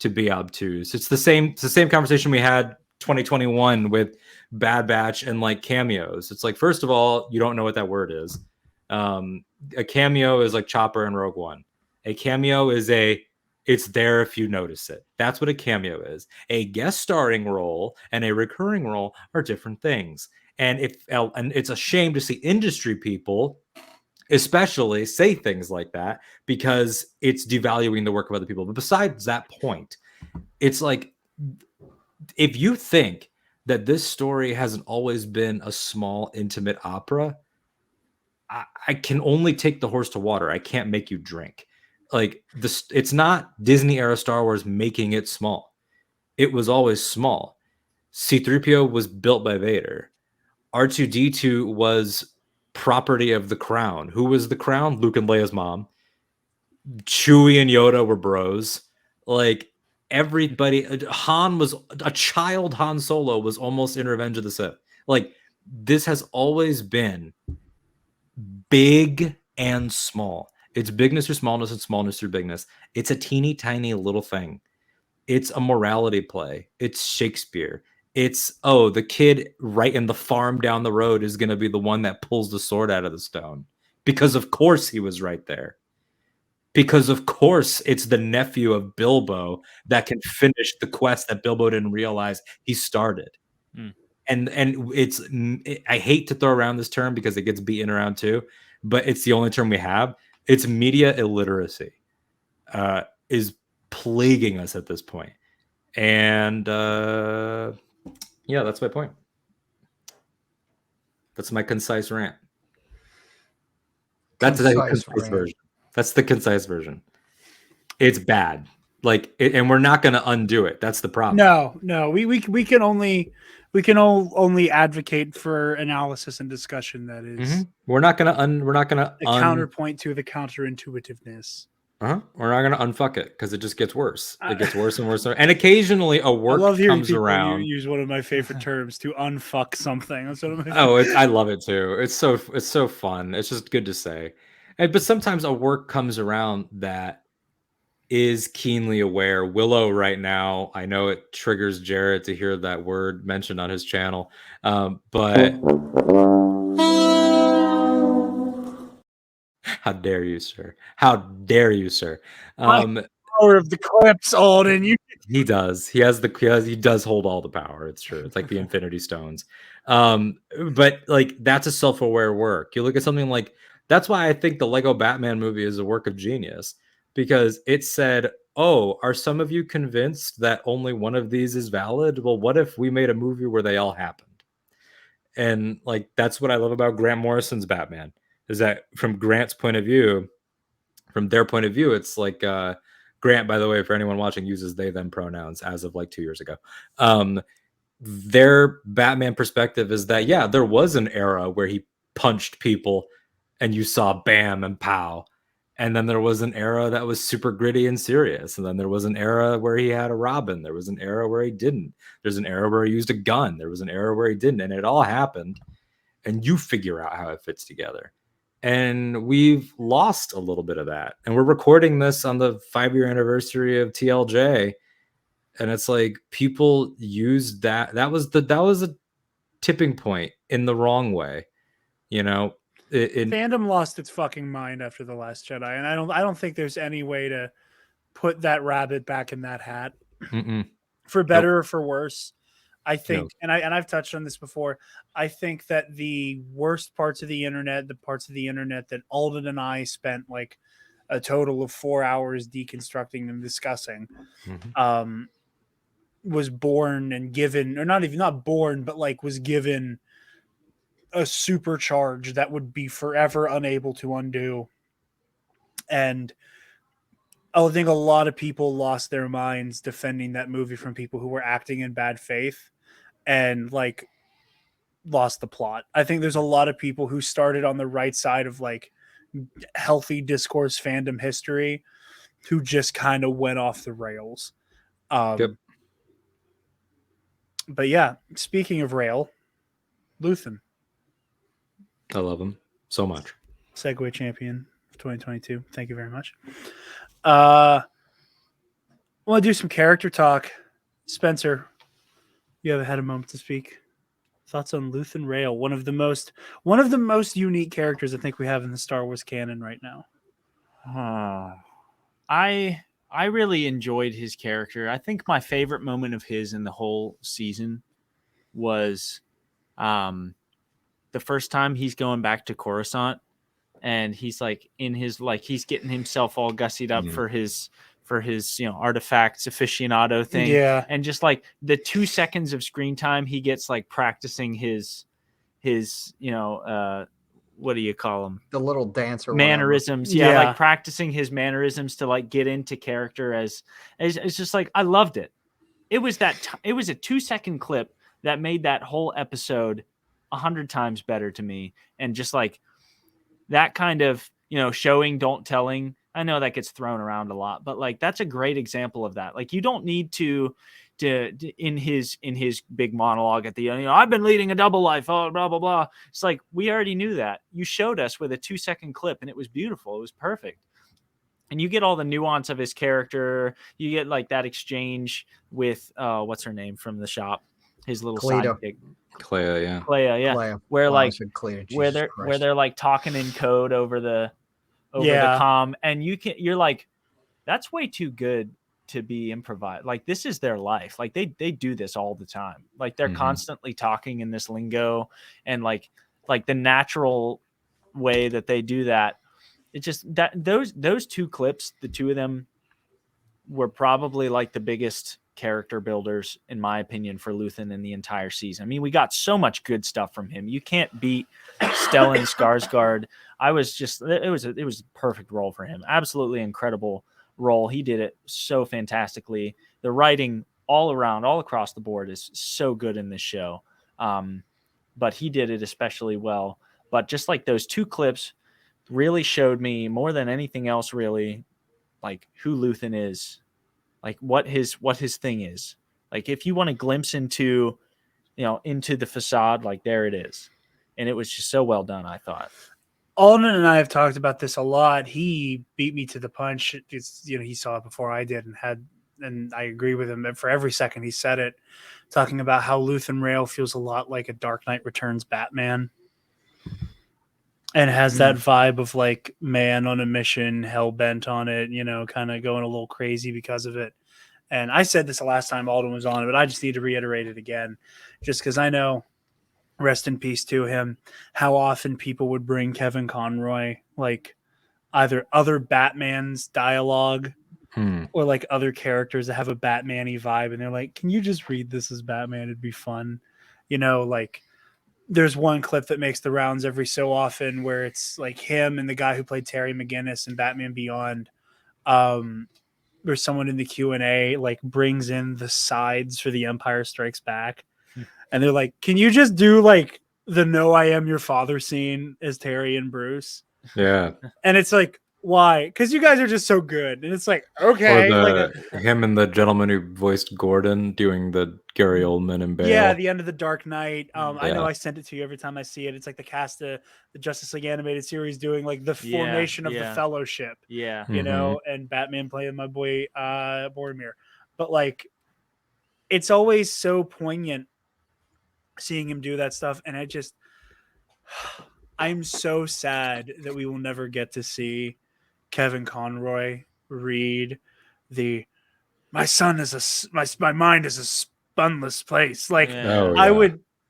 to be obtuse. It's the same conversation we had 2021 with Bad Batch and like cameos. It's like, first of all, you don't know what that word is. A cameo is like Chopper and Rogue One. A cameo is it's there if you notice it. That's what a cameo is. A guest starring role and a recurring role are different things. And it's a shame to see industry people especially say things like that, because it's devaluing the work of other people. But besides that point, it's like, if you think that this story hasn't always been a small, intimate opera, I can only take the horse to water. I can't make you drink. Like this, it's not Disney era Star Wars making it small. It was always small. C-3PO was built by Vader. R2-D2 was property of the Crown. Who was the Crown? Luke and Leia's mom. Chewie and Yoda were bros. Like everybody, Han was a child. Han Solo was almost in Revenge of the Sith. Like this has always been big and small. It's bigness through smallness and smallness through bigness. It's a teeny tiny little thing. It's a morality play. It's Shakespeare. It's, oh, the kid right in the farm down the road is going to be the one that pulls the sword out of the stone. Because of course he was right there. Because of course it's the nephew of Bilbo that can finish the quest that Bilbo didn't realize he started. And it's, I hate to throw around this term because it gets beaten around too, but it's the only term we have. It's media illiteracy is plaguing us at this point. And yeah, that's my point. That's my concise rant. That's the concise version. That's the concise version. It's bad. Like, and we're not going to undo it. That's the problem. No, we can only advocate for analysis and discussion. That is, we're not going to counterpoint to the counterintuitiveness. We're not going to unfuck it because it just gets worse. It gets worse and worse. And occasionally a work comes around. Use one of my favorite terms to unfuck something. That's one of my I love it too. It's so fun. It's just good to say. But sometimes a work comes around that is keenly aware. Willow right now, I know it triggers Jared to hear that word mentioned on his channel, but how dare you, sir? How dare you, sir? Power of the clips, Alden. He does. He does hold all the power. It's true. It's like the Infinity Stones. But like that's a self-aware work. You look at something like, that's why I think the Lego Batman movie is a work of genius, because it said, oh, are some of you convinced that only one of these is valid? Well, what if we made a movie where they all happened? And like that's what I love about Grant Morrison's Batman, is that from Grant's point of view, from their point of view, it's like Grant, by the way, for anyone watching, uses they them pronouns as of like 2 years ago. Their Batman perspective is that, yeah, there was an era where he punched people and you saw bam and pow. And then there was an era that was super gritty and serious. And then there was an era where he had a Robin. There was an era where he didn't. There's an era where he used a gun. There was an era where he didn't. And it all happened. And you figure out how it fits together. And we've lost a little bit of that. And we're recording this on the 5-year anniversary of TLJ. And it's like people used that. That was a tipping point in the wrong way. You know, fandom lost its fucking mind after The Last Jedi, and I don't think there's any way to put that rabbit back in that hat. For better or for worse. I think, and I've touched on this before, I think that the worst parts of the internet, the parts of the internet that Alden and I spent like a total of 4 hours deconstructing and discussing, was born and given, or not born, but like was given a supercharge that would be forever unable to undo. And I think a lot of people lost their minds defending that movie from people who were acting in bad faith and like lost the plot. I think there's a lot of people who started on the right side of like healthy discourse fandom history who just kind of went off the rails. But yeah, speaking of rail, Luthen. I love him so much. Segway champion of 2022. Thank you very much. I want to do some character talk. Spencer, you have had a moment to speak. Thoughts on Luthen Rail, one of the most unique characters I think we have in the Star Wars canon right now. I really enjoyed his character. I think my favorite moment of his in the whole season was the first time he's going back to Coruscant, and he's like in his he's getting himself all gussied up for his artifacts aficionado thing. Yeah. And just like the 2 seconds of screen time he gets like practicing his what do you call them? The little dance or mannerisms. Yeah. Like practicing his mannerisms to like get into character as it's just like, I loved it. It was it was a 2-second clip that made that whole episode 100 times better to me. And just like that kind of, showing, don't telling. I know that gets thrown around a lot, but like, that's a great example of that. Like, you don't need to in his big monologue at the end, I've been leading a double life, oh, blah, blah, blah. It's like, we already knew that. You showed us with a 2-second clip and it was beautiful. It was perfect. And you get all the nuance of his character. You get like that exchange with, what's her name from the shop? His little sidekick. Clea, yeah. Clea. Where Wow, like, I said Clea. where Jesus they're Christ. like talking in code over the Yeah. comm. And you're like, that's way too good to be improvised. Like, this is their life. Like, they do this all the time. Like, they're constantly talking in this lingo, and like the natural way that they do that. It's just that those 2 clips, the 2 of them, were probably like the biggest character builders, in my opinion, for Luthen in the entire season. I mean, we got so much good stuff from him. You can't beat Stellan Skarsgård. It was a perfect role for him. Absolutely incredible role. He did it so fantastically. The writing all across the board is so good in this show. But he did it especially well. But just like those 2 clips really showed me more than anything else, really, like who Luthen is, like what his thing is. Like, if you want a glimpse into the facade, like, there it is. And it was just so well done, I thought. Alden and I have talked about this a lot. He beat me to the punch. He saw it before I did, and I agree with him. And for every second he said it, talking about how Luthen Rail feels a lot like a Dark Knight Returns Batman, and has that vibe of like man on a mission, hell bent on it, kind of going a little crazy because of it. And I said this the last time Alden was on, but I just need to reiterate it again, just because I know, rest in peace to him, how often people would bring Kevin Conroy, like either other Batman's dialogue or like other characters that have a Batman-y vibe. And they're like, can you just read this as Batman? It'd be fun. Like there's one clip that makes the rounds every so often where it's like him and the guy who played Terry McGinnis in Batman Beyond. Where someone in the Q&A like brings in the sides for The Empire Strikes Back. And they're like, can you just do like the "No, I am your father" scene as Terry and Bruce? Yeah. And it's like, why? Because you guys are just so good. And it's like, okay. Or him and the gentleman who voiced Gordon doing the Gary Oldman and Bale. Yeah, the end of The Dark Knight. I know Yeah. I sent it to you every time I see it. It's like the cast of the Justice League animated series doing like the formation of the Fellowship. Yeah. And Batman playing my boy Boromir. But like, it's always so poignant seeing him do that stuff. And I'm so sad that we will never get to see Kevin Conroy read my son is my mind is a spunless place. Like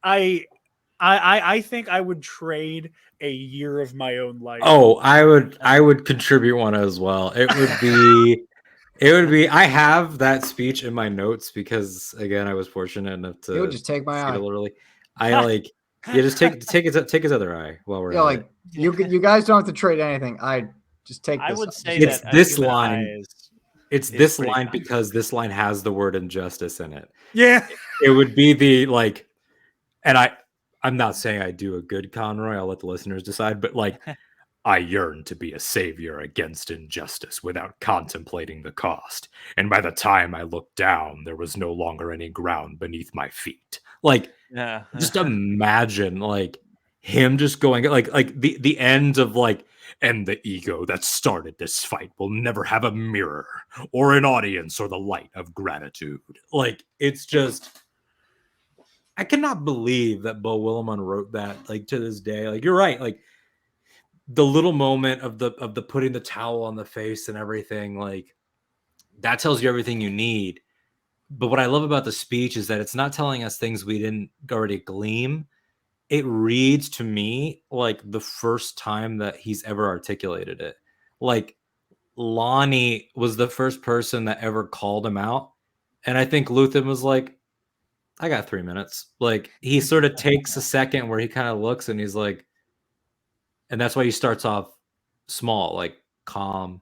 I think I would trade a year of my own life. Oh, I would contribute one as well. It would be I have that speech in my notes because again I was fortunate enough to It would just take my eye. literally. I like just take his other eye while we're at it. You guys don't have to trade anything. I just take this. I would say It's that this human line. eye It's is this pretty line common. because this line has the word injustice in it. Yeah. It would be the like, and I'm not saying I do a good Conroy. I'll let the listeners decide, but like, I yearn to be a savior against injustice without contemplating the cost. And by the time I looked down, there was no longer any ground beneath my feet. Like, Yeah. just imagine like him just going like the end of like, and the ego that started this fight will never have a mirror or an audience or the light of gratitude. Like, it's just I cannot believe that Bo Willimon wrote that. Like to this day, like you're right. Like the little moment of the putting the towel on the face and everything, like that tells you everything you need. But what I love about the speech is that it's not telling us things we didn't already glean. It reads to me like the first time that he's ever articulated it. Like Lonnie was the first person that ever called him out. And I think Luthen was like, I got 3 minutes. Like he sort of takes a second where he kind of looks and he's like, and that's why he starts off small, like calm,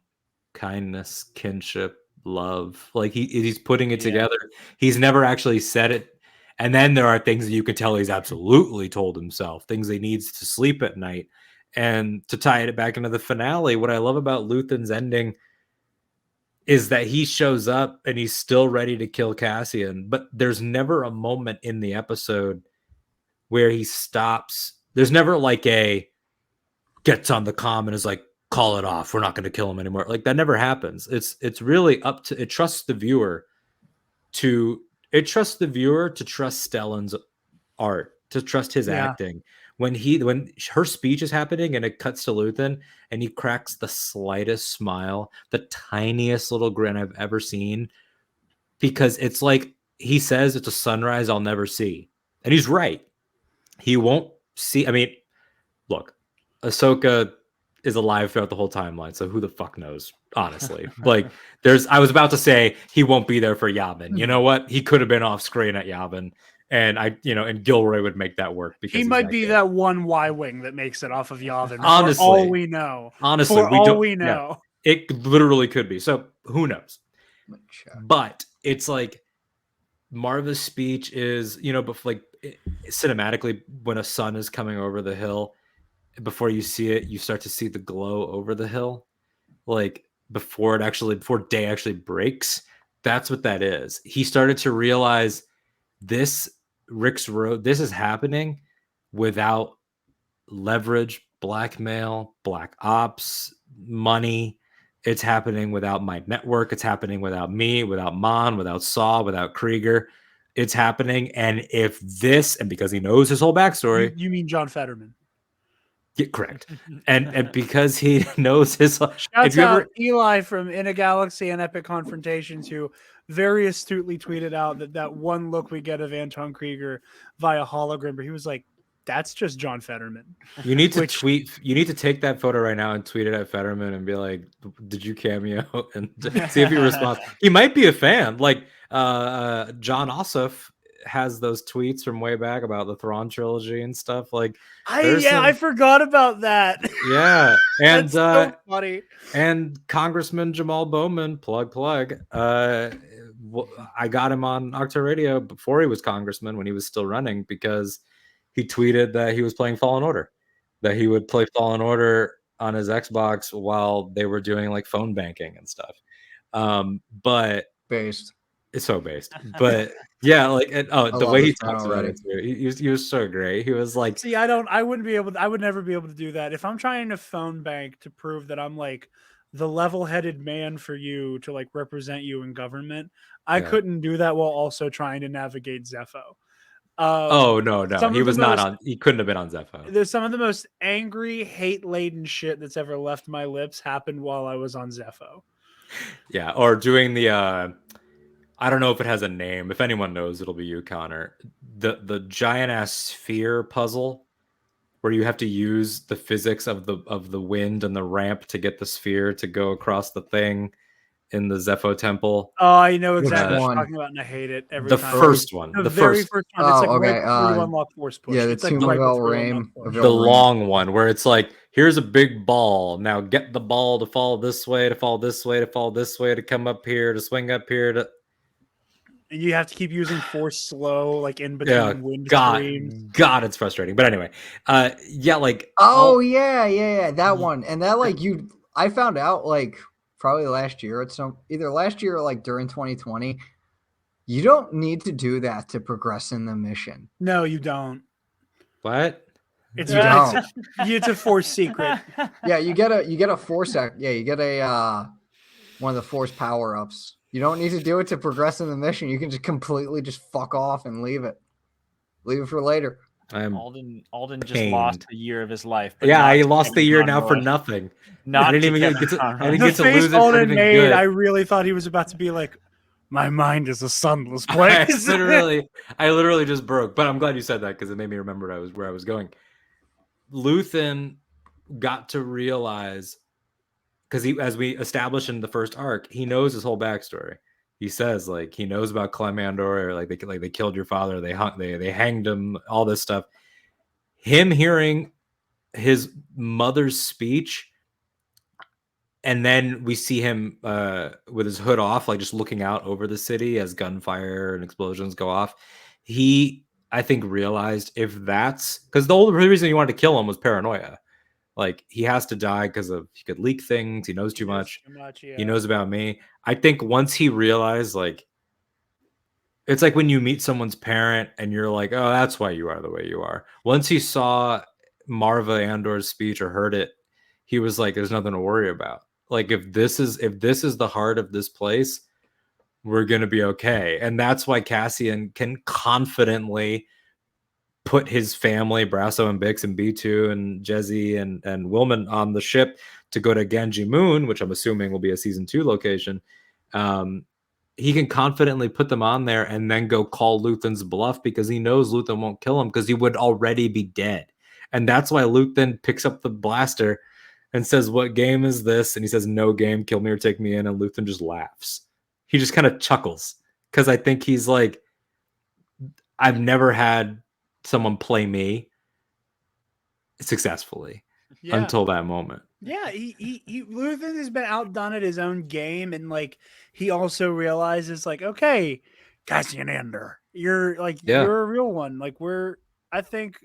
kindness, kinship, love. Like he's putting it together. He's never actually said it. And then there are things that you can tell he's absolutely told himself, things he needs to sleep at night. And to tie it back into the finale, what I love about Luthen's ending is that he shows up and he's still ready to kill Cassian, but there's never a moment in the episode where he stops. There's never like a gets on the comm and is like, call it off. We're not going to kill him anymore. Like that never happens. It's really up to, it trusts the viewer to trust Stellan's art, to trust his acting. When her speech is happening and it cuts to Luthen and he cracks the slightest smile, the tiniest little grin I've ever seen, because it's like he says it's a sunrise I'll never see. And he's right. He won't see. I mean, look, Ahsoka is alive throughout the whole timeline, so who the fuck knows, honestly. Like I was about to say he won't be there for Yavin. You know what? He could have been off screen at Yavin. And and Gilroy would make that work because he might be that one Y-wing that makes it off of Yavin. Honestly, for all we know. Honestly, we know. Yeah, it literally could be. So who knows? But it's like Marva's speech is, but like cinematically, when a sun is coming over the hill, before you see it, you start to see the glow over the hill, like before day actually breaks. That's what that is. He started to realize this Rick's Road, this is happening without leverage, blackmail, black ops, money. It's happening without my network. It's happening without me, without Mon, without Saw, without Krieger. It's happening. And if this, and because he knows his whole backstory. You mean John Fetterman? Yeah, correct. and because he knows his. Shouts out Eli from In a Galaxy and Epic Confrontations, who very astutely tweeted out that one look we get of Anton Krieger via hologram, but he was like, that's just John Fetterman. You need to you need to take that photo right now and tweet it at Fetterman and be like, did you cameo? And see if he responds. He might be a fan. Like John Ossoff has those tweets from way back about the Thrawn trilogy and stuff. Like, I forgot about that. Yeah, and so funny. And Congressman Jamal Bowman, plug. I got him on Octo Radio before he was congressman, when he was still running, because he tweeted that he was playing Fallen Order, that he would play Fallen Order on his Xbox while they were doing like phone banking and stuff. But based. It's so based, but yeah, like the way he talks about it too, he was so great. He was like, see, I would never be able to do that. If I'm trying to phone bank to prove that I'm like the level-headed man for you to like represent you in government, I couldn't do that while also trying to navigate Zepho. Oh no, he was not on. He couldn't have been on Zepho. There's some of the most angry, hate-laden shit that's ever left my lips happened while I was on Zepho. Yeah, or doing the. I don't know if it has a name. If anyone knows, it'll be you, Connor. The giant ass sphere puzzle, where you have to use the physics of the wind and the ramp to get the sphere to go across the thing in the Zepho temple. Oh, I know exactly what you're talking about, and I hate it every time. First one. The very first one. It's like okay. right before you unlock Force Push. Yeah, it's the like Tomb right of before you Elraim. The long one, where it's like, here's a big ball. Now get the ball to fall this way, to fall this way, to fall this way, to come up here, to swing up here, to. And you have to keep using Force slow, like in between wind streams. God, it's frustrating. But anyway, like. That one, and that like I found out like probably last year. It's either last year or like during 2020. You don't need to do that to progress in the mission. No, you don't. What? It's a Force secret. Yeah, you get a Force. You get a one of the Force power ups. You don't need to do it to progress in the mission. You can just completely just fuck off and leave it. Leave it for later. I'm Alden just pained. lost a year of his life. But yeah, not I to lost the Kevin year now for Conroy. nothing. Not I didn't to even Kevin get to. Conroy. I didn't The get to face lose it for Alden anything made, good. I really thought he was about to be like, my mind is a sunless I place. literally just broke. But I'm glad you said that because it made me remember where I was going. Luthen got to realize, because as we established in the first arc, he knows his whole backstory. He says like he knows about Clem Andor, like they killed your father, they hanged him, all this stuff. Him hearing his mother's speech, and then we see him with his hood off, like just looking out over the city as gunfire and explosions go off. He, I think, realized if that's because the only reason he wanted to kill him was paranoia. Like he has to die because he could leak things. He knows too much. Yeah. He knows about me. I think once he realized, like, it's like when you meet someone's parent and you're like, oh, that's why you are the way you are. Once he saw Marva Andor's speech or heard it, he was like, there's nothing to worry about. Like if this is the heart of this place, we're gonna be okay. And that's why Cassian can confidently put his family, Brasso and Bix and B2 and Jezzy and Wilman on the ship to go to Ganji Moon, which I'm assuming will be a season 2 location. He can confidently put them on there and then go call Luthen's bluff because he knows Luthen won't kill him because he would already be dead. And that's why Luthen picks up the blaster and says, what game is this? And he says, no game, kill me or take me in. And Luthen just laughs. He just kind of chuckles because I think he's like, I've never had someone play me successfully until that moment. Yeah, he Luthen has been outdone at his own game, and like he also realizes, like, okay, Cassian Andor, you're like you're a real one. Like I think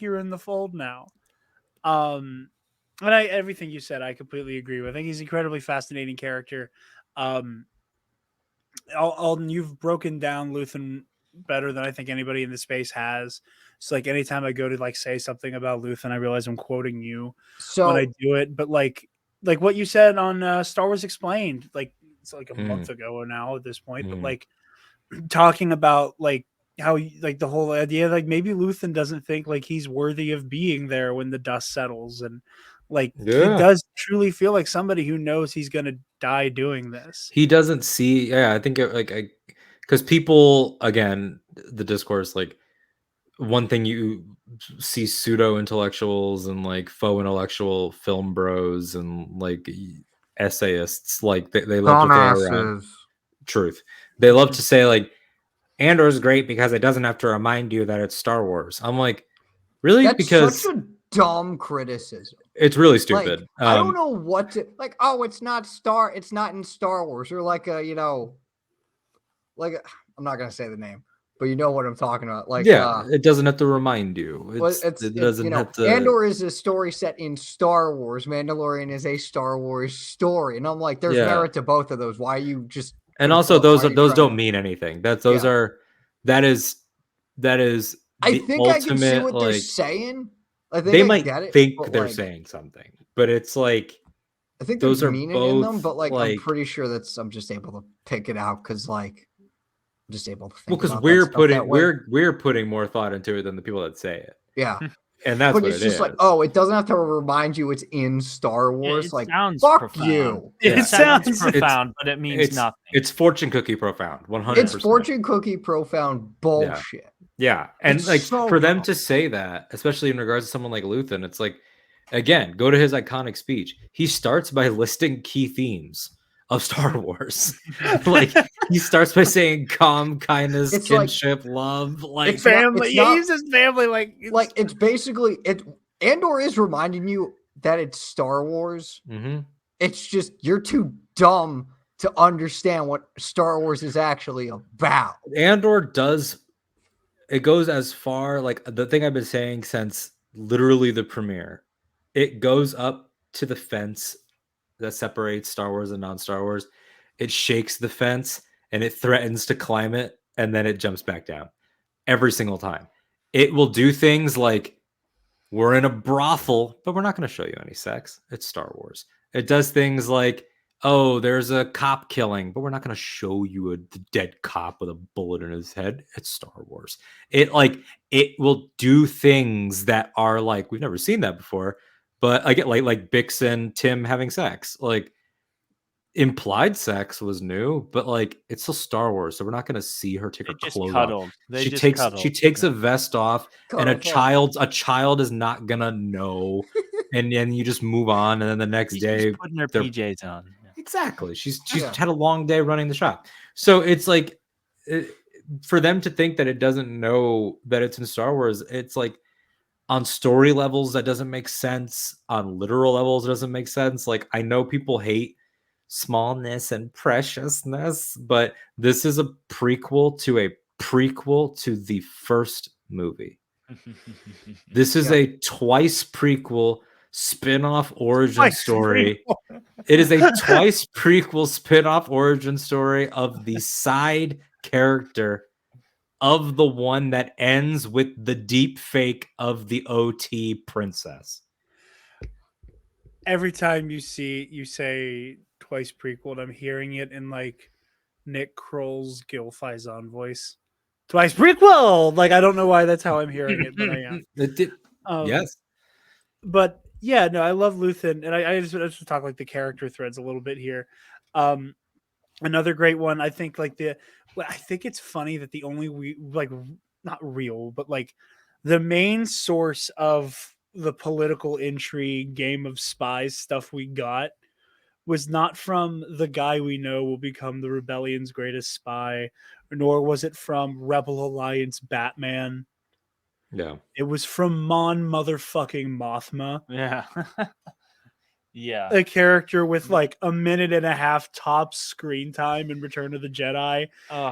you're in the fold now. And everything you said, I completely agree with. I think he's an incredibly fascinating character. Alden, you've broken down Luthen better than I think anybody in the space has. So like anytime I go to like say something about Luthen, I realize I'm quoting you when I do it. But like what you said on Star Wars Explained, like it's like a month ago now at this point, but like talking about like how like the whole idea, like maybe Luthen doesn't think like he's worthy of being there when the dust settles, and like he does truly feel like somebody who knows he's gonna die doing this. He doesn't see, I think because people, again, the discourse, like one thing you see pseudo intellectuals and like faux intellectual film bros and like essayists, like they love to throw around truth. They love to say like Andor is great because it doesn't have to remind you that it's Star Wars. I'm like, really? That's because such a dumb criticism. It's really stupid. Like, I don't know what to like. Oh, it's not in Star Wars, or like I'm not gonna say the name, but you know what I'm talking about. Like, it doesn't have to remind you. It doesn't have to. Andor is a story set in Star Wars. Mandalorian is a Star Wars story, and I'm like, there's merit to both of those. Why are you just? And also, those don't mean anything. That is. I think ultimate, I can see what they're saying. I think they I might get it, think they're saying something, but it's like I think those there's are meaning both in them, but like I'm like pretty sure I'm just able to pick it out because like I'm just able to think. Well, because we're putting more thought into it than the people that say it. Yeah, and that's but what it's just is. like, oh, it doesn't have to remind you it's in Star Wars. It like, sounds fuck profound. you. It sounds profound, but it means nothing. It's fortune cookie profound. 100%. It's fortune cookie profound bullshit. Yeah. And it's like so for them dumb. to say that, especially in regards to someone like Luthen, it's like, again, go to his iconic speech. He starts by listing key themes of Star Wars. Like he starts by saying calm, kindness, It's kinship, love, like It's family. He uses family like it's basically it. Andor is reminding you that it's Star Wars. Mm-hmm. It's just you're too dumb to understand what Star Wars is actually about. Andor does. It goes as far, like the thing I've been saying since literally the premiere. It goes up to the fence that separates Star Wars and non-Star Wars. It shakes the fence and it threatens to climb it, and then it jumps back down every single time. It will do things like, we're in a brothel, but we're not going to show you any sex. It's Star Wars. It does things like, oh, there's a cop killing, but we're not going to show you a dead cop with a bullet in his head. It's Star Wars. It will do things that are like we've never seen that before. But I get like Bix and Tim having sex. Like implied sex was new, but like it's still Star Wars, so we're not going to see her take They her just clothes cuddled. off. They She just takes cuddled. a vest off, and a child is not gonna know, and then you just move on, and then the next She's day just putting her they're PJs on. Yeah. exactly. She's Yeah. had a long day running the shop, so it's like for them to think that it doesn't know that it's in Star Wars, it's like on story levels that doesn't make sense. On literal levels, it doesn't make sense. Like I know people hate smallness and preciousness, but this is a prequel to the first movie. This is Yeah. a twice prequel spin-off origin Twice story. prequel. It is a twice prequel spin-off origin story of the side character of the one that ends with the deep fake of the OT princess. Every time you say twice prequel, and I'm hearing it in like Nick Kroll's Gil Faison voice. Twice prequel. Like I don't know why that's how I'm hearing it, but I am. It did, yes. But yeah, no, I love Luthen, and I just talk like the character threads a little bit here. Another great one, I think, I think it's funny that the only not real, but like the main source of the political intrigue, Game of Spies stuff we got was not from the guy we know will become the rebellion's greatest spy, nor was it from Rebel Alliance Batman. Yeah. It was from Mon motherfucking Mothma. Yeah. Yeah. A character with like a minute and a half top screen time in Return of the Jedi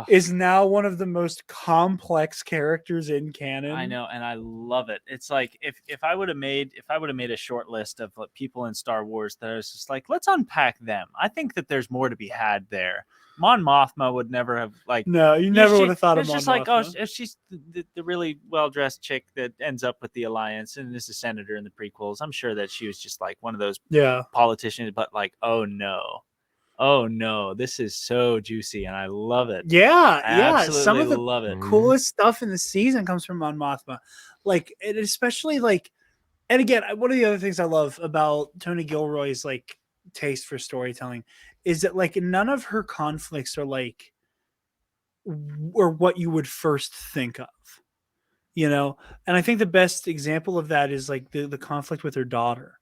is now one of the most complex characters in canon. I know, and I love it. It's like if I would have made a short list of like, people in Star Wars that is just like, let's unpack them. I think that there's more to be had there. Mon Mothma would never have like. No, you never would have thought of it's Mon just like, Mothma. oh, she's the really well dressed chick that ends up with the Alliance and is a senator in the prequels. I'm sure that she was just like one of those politicians, but like, oh no, this is so juicy and I love it. Some of the love it. coolest stuff in the season comes from Mon Mothma, like, and especially like, and again, one of the other things I love about Tony Gilroy's like taste for storytelling is that like none of her conflicts are like or what you would first think of, you know. And I think the best example of that is like the conflict with her daughter,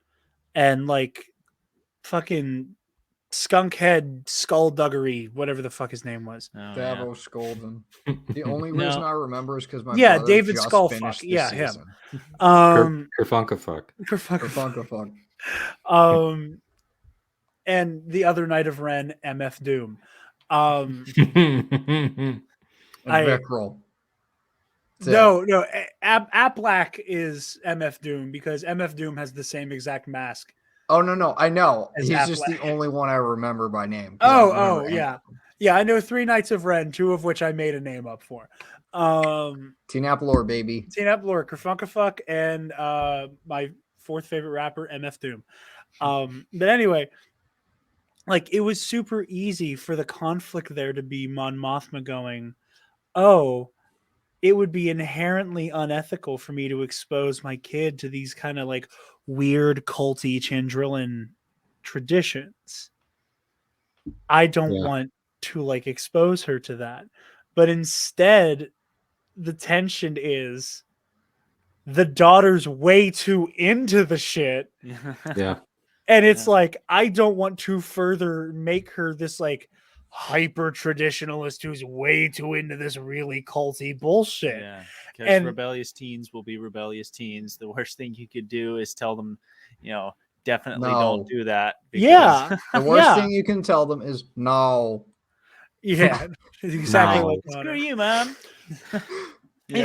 and like fucking skunkhead skullduggery, whatever the fuck his name was. Davo Skolden. The only reason I remember is because my brother David just Skullfuck. finished the Yeah, season. him. Kerfunkafuck. Kerfunkafuck. And the other Knight of Ren, MF Doom. And Vikrul. No, Aplak is MF Doom because MF Doom has the same exact mask. Oh no, I know. As He's Aplak. just the only one I remember by name. Yeah. I know 3 Knights of Ren, 2 of which I made a name up for. Teen Applore, baby. Teen Applore, Kerfunkafuck, and my 4th favorite rapper, MF Doom. But anyway, like it was super easy for the conflict there to be Mon Mothma going, oh, it would be inherently unethical for me to expose my kid to these kind of like weird culty Chandrillan traditions. I don't want to like expose her to that. But instead, the tension is the daughter's way too into the shit. Yeah. And it's like, I don't want to further make her this like hyper traditionalist who's way too into this really culty bullshit. Yeah, because rebellious teens will be rebellious teens. The worst thing you could do is tell them, definitely don't do that. Because, the worst thing you can tell them is no. Yeah, exactly. No. Screw you, man. Yeah.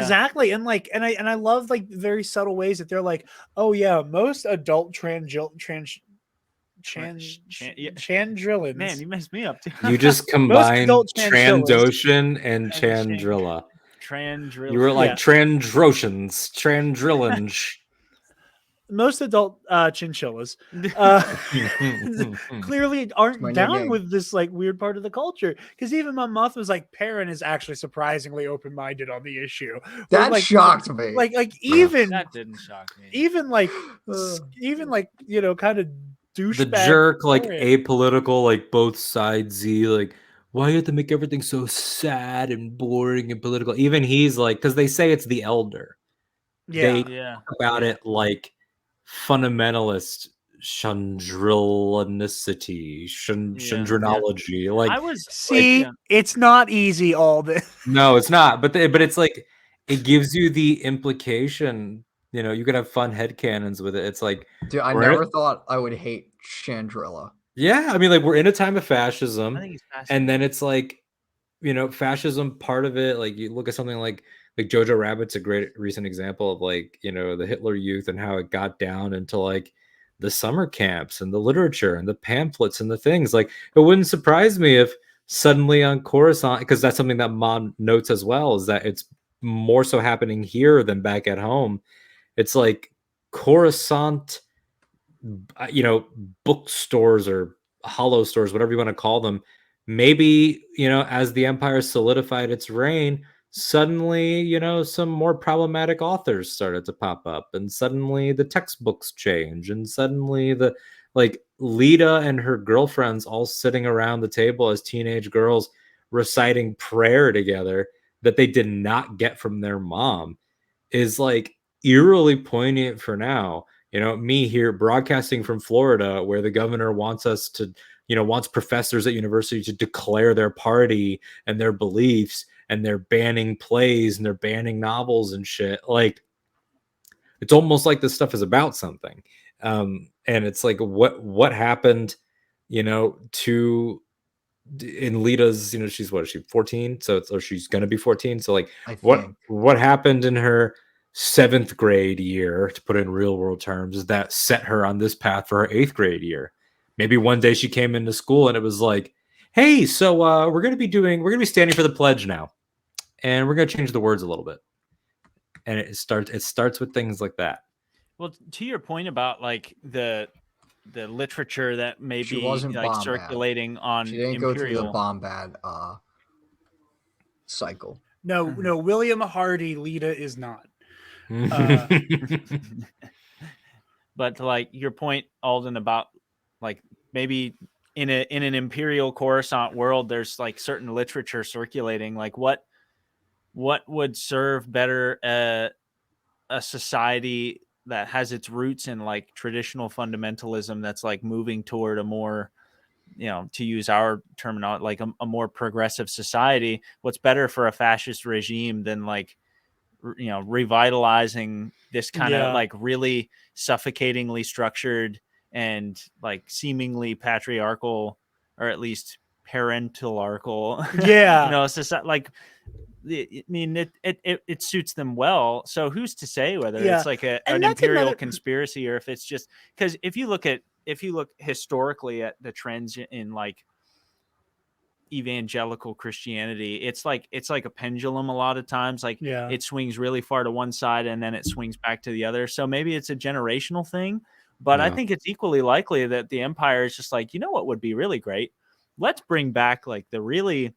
Exactly. And like, and I love like very subtle ways that they're like, oh yeah, most adult Chandrillans. Man, you messed me up too. You just combined Trandoshan and Chandrilla. Trandrilla. You were like Trandroshans, Trandrillange. most adult chinchillas uh, clearly aren't my new down name. with this like weird part of the culture. Because even my moth was like, Perrin is actually surprisingly open minded on the issue. Where, That like, shocked me. like even That didn't shock me. even like you know, kind of The douchebag jerk, like Perrin. apolitical, like both sidesy, like why you have to make everything so sad and boring and political? Even he's like, because they say it's the elder. Yeah. Yeah. Talk about it like fundamentalist chandrilanicity, chandrinology. Like, I was See, yeah. it's not easy, Alden. no, it's not. But it's like it gives you the implication. You know, you could have fun headcanons with it. It's like, Dude, I we're in never a- thought I would hate Chandrilla. yeah, I mean, like we're in a time of I fascism, think he's fascinating. and then it's like, you know, fascism part of it. Like you look at something like Jojo Rabbit's a great recent example of like, you know, the Hitler Youth and how it got down into like the summer camps and the literature and the pamphlets and the things. Like it wouldn't surprise me if suddenly on Coruscant, because that's something that Mon notes as well, is that it's more so happening here than back at home. It's like Coruscant, you know, bookstores or hollow stores, whatever you want to call them. Maybe, you know, as the empire solidified its reign, suddenly, you know, some more problematic authors started to pop up, and suddenly the textbooks change, and suddenly the like Lita and her girlfriends all sitting around the table as teenage girls reciting prayer together that they did not get from their mom is like eerily poignant for now. You know, me here broadcasting from Florida, where the governor wants us to, you know, wants professors at university to declare their party and their beliefs, and they're banning plays and they're banning novels and shit. Like, it's almost like this stuff is about something. And it's like, what happened, you know, to in Lita's, you know, she's what is she 14? So or she's gonna be 14. So like I what think. what happened in her 7th grade year, to put it in real world terms, that set her on this path for her 8th grade year? Maybe one day she came into school and it was like, hey, so we're gonna be standing for the pledge now, and we're gonna change the words a little bit. And it starts with things like that. Well, to your point about like the literature that may She be wasn't like Bombad. circulating on She didn't go through the Imperial. Bombad cycle. No, William Hardy Lita is not. Uh, But like your point, Alden, about like maybe in an Imperial Coruscant world, there's like certain literature circulating. Like what would serve better a society that has its roots in like traditional fundamentalism that's like moving toward a more, you know, to use our terminology, like a more progressive society. What's better for a fascist regime than like, you know, revitalizing this kind of like really suffocatingly structured and like seemingly patriarchal, or at least parental-archal, Yeah. you know, society. Like, I mean, it suits them well. So who's to say whether Yeah. it's like an And that's imperial another- conspiracy, or if it's just because if you look historically at the trends in like evangelical Christianity, it's like a pendulum a lot of times. Like it swings really far to one side and then it swings back to the other. So maybe it's a generational thing, but I Yeah. think it's equally likely that the empire is just like, you know what would be really great? Let's bring back like the really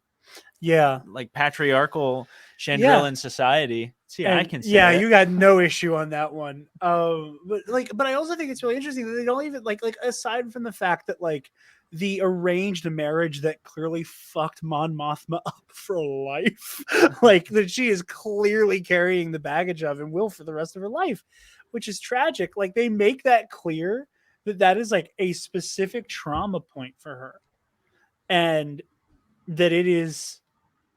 like patriarchal Chandrilan society. See, I can say it. you got no issue on that one. But I also think it's really interesting that they don't even like aside from the fact that like the arranged marriage that clearly fucked Mon Mothma up for life, like that she is clearly carrying the baggage of and will for the rest of her life, which is tragic. Like they make that clear that is like a specific trauma point for her, and that it is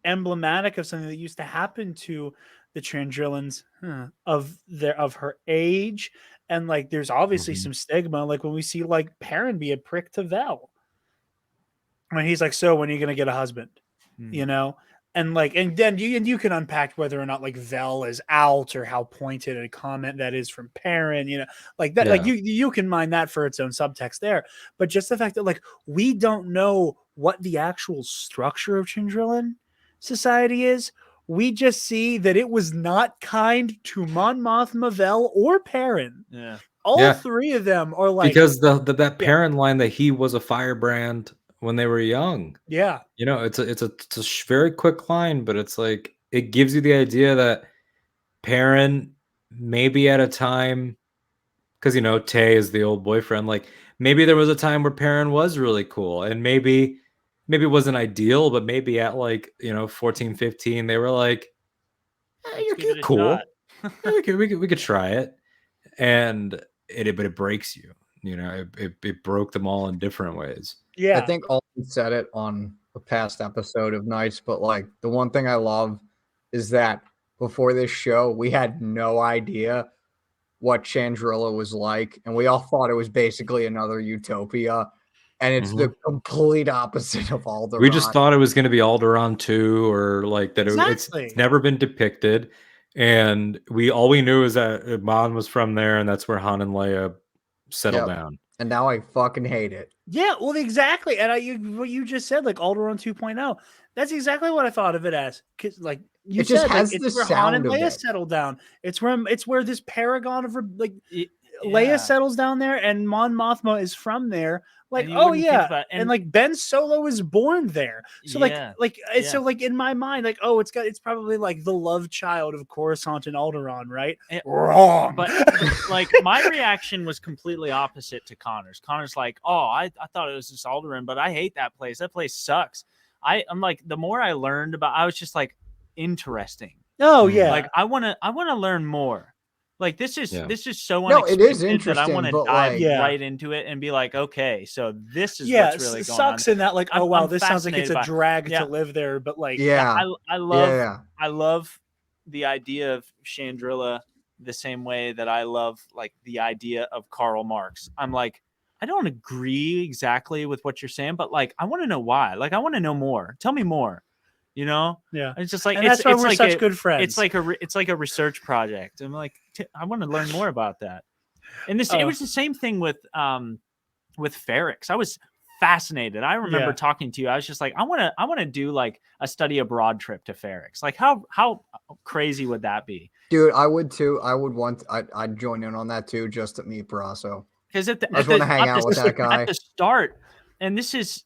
emblematic of something that used to happen to the Chandrillans of her age. And like there's obviously some stigma, like when we see like Perrin be a prick to Vel when he's like, so when are you gonna get a husband, you know? And like, and then you can unpack whether or not like Vel is out or how pointed a comment that is from Perrin, you know, like that. Like you can mine that for its own subtext there. But just the fact that like we don't know what the actual structure of Chandrilan society is. We just see that it was not kind to Mon Mothma, Vel, or Perrin. Yeah. all three of them are like because that parent line that he was a firebrand when they were young. yeah. It's a very quick line, but it's like it gives you the idea that Perrin maybe at a time, because Tay is the old boyfriend, like maybe there was a time where Perrin was really cool, and maybe it wasn't ideal, but maybe at 14, 15, they were like, you're cool. we could try it. But it breaks you. It broke them all in different ways. Yeah. I think Alden said it on a past episode of Nights, but like the one thing I love is that before this show, we had no idea what Chandrilla was like, and we all thought it was basically another utopia, and it's the complete opposite of Alderaan. We just thought it was going to be Alderaan 2, or like that. Exactly. It's never been depicted, and all we knew is that Mon was from there, and that's where Han and Leia settled down. And now I fucking hate it. Yeah, well, exactly. And what you just said, like Alderaan 2.0, that's exactly what I thought of it as. Because, like you It said, just has like, the it's where Han and sound of Leia it. settle down. It's where this paragon of Leia settles down there, and Mon Mothma is from there. Like, oh yeah, and like Ben Solo is born there. So so like in my mind, like, oh, it's probably like the love child of Coruscant and Alderaan, right? Wrong. But like my reaction was completely opposite to Connor's. Connor's like, oh, I thought it was just Alderaan, but I hate that place. That place sucks. I'm like, the more I learned about, I was just like, interesting. Oh yeah, like I want to learn more. Like this is so No, it is unexpected interesting, that I want to but dive like, right into it and be like, okay, so this is what's really it going sucks on. in that, like, oh wow, this sounds like it's a drag to live there, but like, I love the idea of Chandrilla the same way that I love like the idea of Karl Marx. I'm like, I don't agree exactly with what you're saying, but like, I want to know why. Like, I want to know more. Tell me more. Yeah. It's just like, and that's why we're like such good friends. It's like a research project. I'm like, I want to learn more about that. And it was the same thing with Ferrix. I was fascinated. I remember talking to you. I was just like, I want to do like a study abroad trip to Ferrix. Like how crazy would that be? Dude, I would too. I'd join in on that too, just to meet Brasso. Because I just want to hang out with that guy at the start, and this is,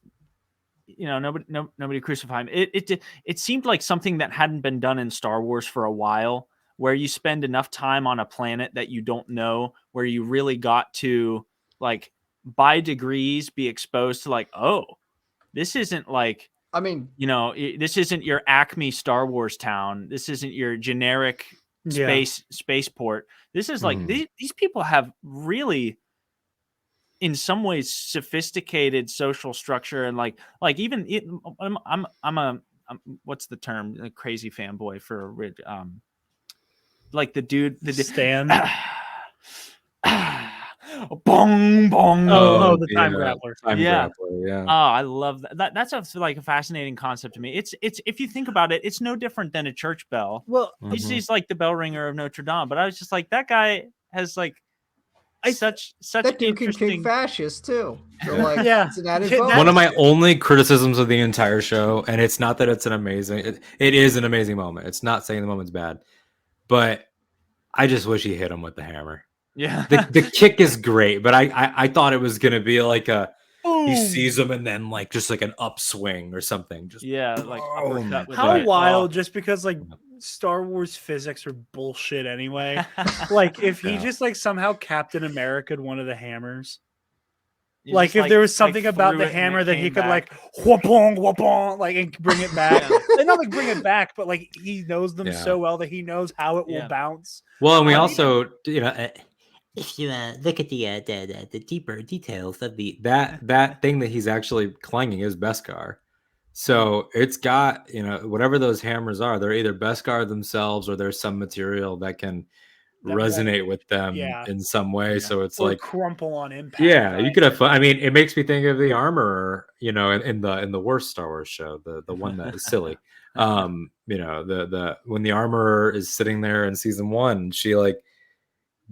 nobody crucify him. It seemed like something that hadn't been done in Star Wars for a while, where you spend enough time on a planet that you don't know, where you really got to like by degrees be exposed to like, oh, this isn't like, this isn't your Acme Star Wars town. This isn't your generic spaceport. This is like these people have really, in some ways, sophisticated social structure, and like even I'm what's the term? A crazy fanboy for like the dude Stan. Bong bong. The time grappler. Grappler, yeah. Oh, I love that. That's like a fascinating concept to me. It's if you think about it, it's no different than a church bell. Well, he's like the bell ringer of Notre Dame. But I was just like, that guy has like such that dude can kick fascists too. So like, it's an added one of my only criticisms of the entire show, and it's not that it's an amazing, it is an amazing moment. It's not saying the moment's bad, but I just wish he hit him with the hammer. Yeah, the kick is great, but I thought it was gonna be like he sees him and then like just like an upswing or something. Just like how wild! Just because like Star Wars physics are bullshit anyway. Like if he just like somehow Captain America'd one of the hammers. Like if there was something about the hammer that he could like whoopong whoopong like and bring it back. And not like bring it back, but like he knows them so well that he knows how it will bounce. Well, and we also if you look at the deeper details of that thing that he's actually clanging is Beskar. So it's got, whatever those hammers are, they're either Beskar themselves or there's some material that can resonate with them in some way. So it's like crumple on impact. Yeah, right? You could have fun. I mean, it makes me think of the Armorer, in the worst Star Wars show, the one that is silly. The when the Armorer is sitting there in season 1, she like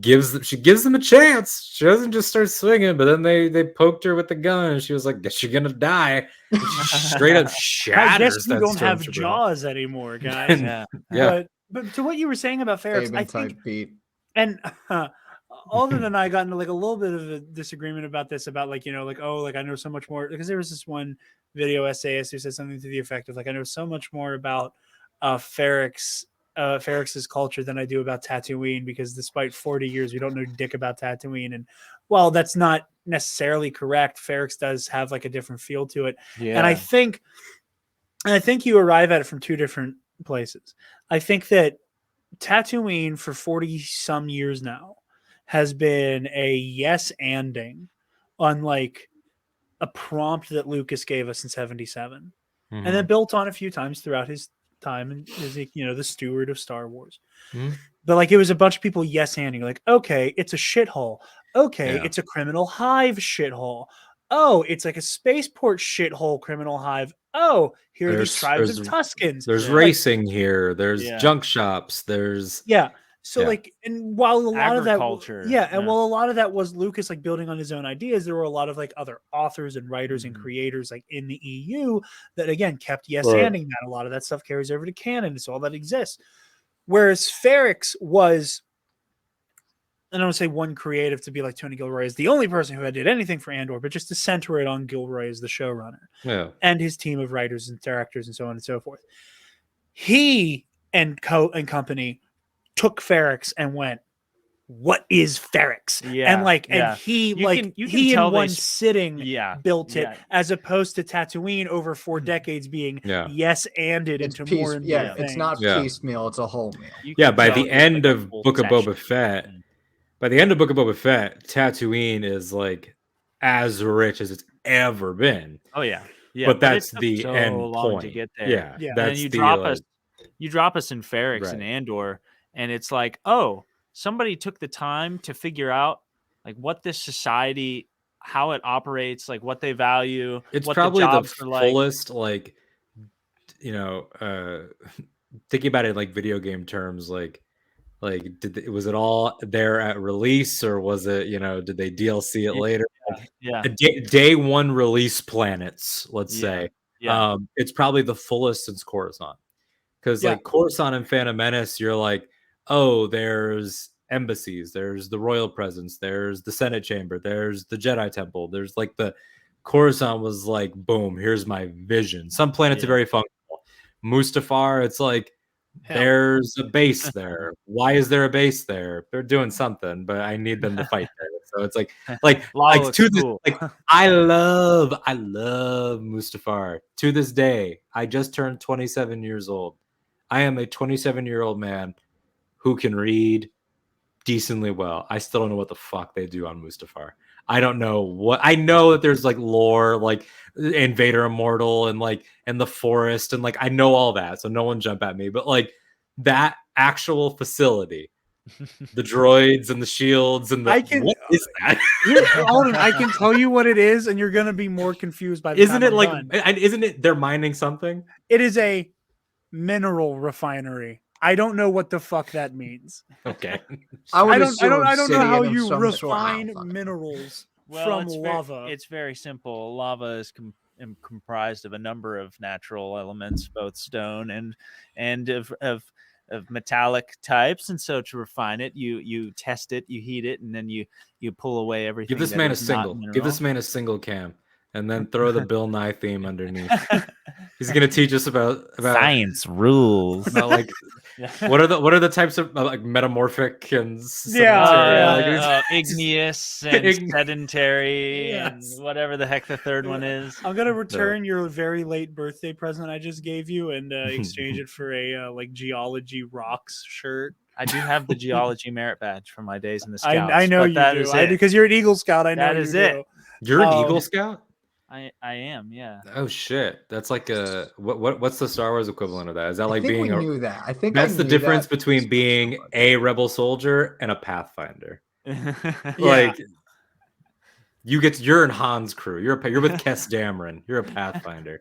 gives them a chance. She doesn't just start swinging, but then they poked her with the gun and she was like, guess you're gonna die. And she straight up shatters. I guess you don't have jaws anymore, guys. Yeah. But to what you were saying about Ferrix, I think beat. And Alden and I got into like a little bit of a disagreement about this, about like, I know so much more, because there was this one video essayist who said something to the effect of like, I know so much more about Ferrex's culture than I do about Tatooine, because despite 40 years, we don't know dick about Tatooine. And while that's not necessarily correct, Ferrex does have like a different feel to it. Yeah. And I think you arrive at it from two different places. I think that Tatooine for 40 some years now has been a yes-anding on like a prompt that Lucas gave us in 77, and then built on a few times throughout his time as the steward of Star Wars. But like, it was a bunch of people yes-anding, like, okay, it's a shithole. Okay, Yeah. it's a criminal hive shithole. Oh, it's like a spaceport shithole criminal hive. Oh, here are these tribes of Tuskens. There's Yeah. racing here. There's Yeah. junk shops. There's Yeah. So Yeah. like, and while a lot of that, Agriculture. and while a lot of that was Lucas like building on his own ideas, there were a lot of like other authors and writers and creators like in the EU that again kept yes-anding that. A lot of that stuff carries over to canon. It's all that exists. Whereas Ferrex was, and I don't say one creative to be like Tony Gilroy is the only person who did anything for Andor, but just to center it on Gilroy as the showrunner and his team of writers and directors and so on and so forth. He and company took Ferrex and went, what is Ferrex? Yeah, And like, yeah. and he You like can he tell in they one sitting built it, yeah. as opposed to Tatooine over 4 decades being yes-anded It's into more and more it's things. not piecemeal, it's a whole meal. You Yeah, can by tell the it's end like a of full Book of session. Boba Fett, Tatooine is like as rich as it's ever been. Oh yeah. Yeah. But that's it took the so end long point. to get there. Yeah. Yeah. And then That's you the drop like, us in Ferrex and Right. Andor, and it's like, oh, somebody took the time to figure out like what this society, how it operates, like what they value, it's what probably the the jobs are like. fullest thinking about it like video game terms, like was it all there at release, or was it, did they DLC it later? Yeah. Day one release planets, let's say. Yeah. It's probably the fullest since Coruscant, because Yeah. like Coruscant and Phantom Menace, you're like, oh, there's embassies, there's the royal presence, there's the Senate chamber, there's the Jedi temple, there's like the Coruscant was like, boom, here's my vision. Some planets are very functional. Mustafar, it's like, there's a base there. Why is there a base there? They're doing something, but I need them to fight there. So it's like Lava to looks this, cool. like I love Mustafar. To this day, I just turned 27 years old. I am a 27-year-old man who can read decently well. I still don't know what the fuck they do on Mustafar. I don't know what. I know that there's like lore, like Invader Immortal and the forest, and like I know all that, so no one jump at me. But like that actual facility, the droids and the shields and what is that? Alden, I can tell you what it is, and you're gonna be more confused by the Isn't time it I'm like? done. Isn't it they're mining something? It is a mineral refinery. I don't know what the fuck that means. Okay. I don't know how obsidian of you some sort. refine minerals from lava. It's very simple. Lava is comprised of a number of natural elements, both stone and of metallic types. And so to refine it, you test it, you heat it, and then you pull away everything. Give this man a single. Give this man a single cam, and then throw the Bill Nye theme underneath. He's gonna teach us about science rules. About like what are the types of like metamorphic and igneous and sedentary and whatever the heck the third one is. I'm gonna return your very late birthday present I just gave you and exchange it for a like geology rocks shirt. I do have the geology merit badge from my days in the Scouts. I know you do. Because you're an Eagle Scout. I know that is it. You're an Eagle Scout? I am, yeah. Oh shit, that's like a what's the Star Wars equivalent of that? Is that like being knew that? I think that's the difference between being a rebel soldier and a Pathfinder. Like you're in Han's crew. You're with Kes Dameron. You're a Pathfinder.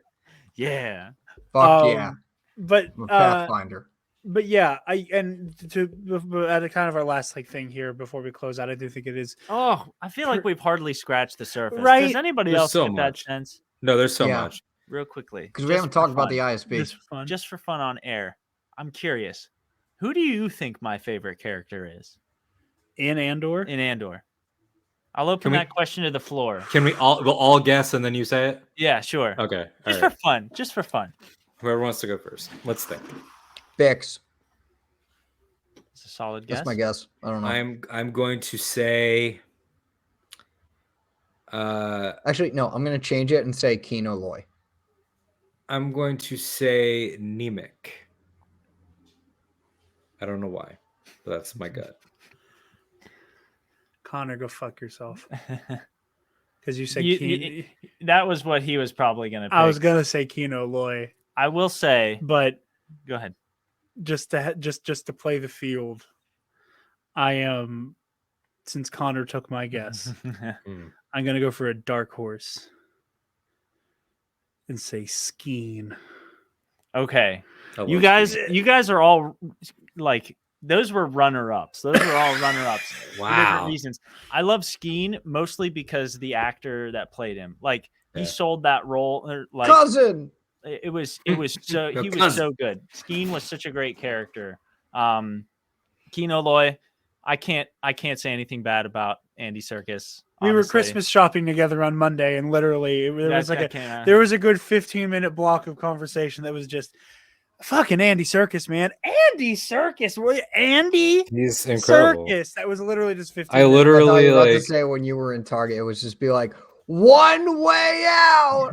Yeah. Fuck yeah. But I'm a Pathfinder. But yeah, at a kind of our last like thing here before we close out, I do think it is. Oh, I feel like we've hardly scratched the surface. Right? Does anybody else get that sense? No, there's so much. Real quickly, because we haven't talked about the ISB. Just for fun on air, I'm curious. Who do you think my favorite character is? In Andor? In Andor. I'll open that question to the floor. Can we'll all guess and then you say it? Yeah, sure. Okay. Just for fun. Just for fun. Whoever wants to go first. Let's think. Bix. It's a solid guess. That's my guess. I don't know. I'm going to say. Actually, no. I'm going to change it and say Kino Loy. I'm going to say Nemec. I don't know why, but that's my gut. Connor, go fuck yourself. Because you said that was what he was probably going to pick. I was going to say Kino Loy. I will say, but go ahead. Just to play the field, I am, since Connor took my guess, I'm going to go for a dark horse and say Skeen. Okay. You guys are all like, those were runner-ups. Those were all runner-ups. Wow. For different reasons. I love Skeen mostly because the actor that played him, like he sold that role. Like cousin. It was so he was so good. Skeen was such a great character. Kino Loy, I can't say anything bad about Andy Serkis. We were Christmas shopping together on Monday, and literally there was a good 15-minute block of conversation that was just fucking Andy Serkis, man. Andy Serkis, Andy. He's incredible. Serkis. That was literally just 15. I literally about to say when you were in Target, it was just be like, one way out.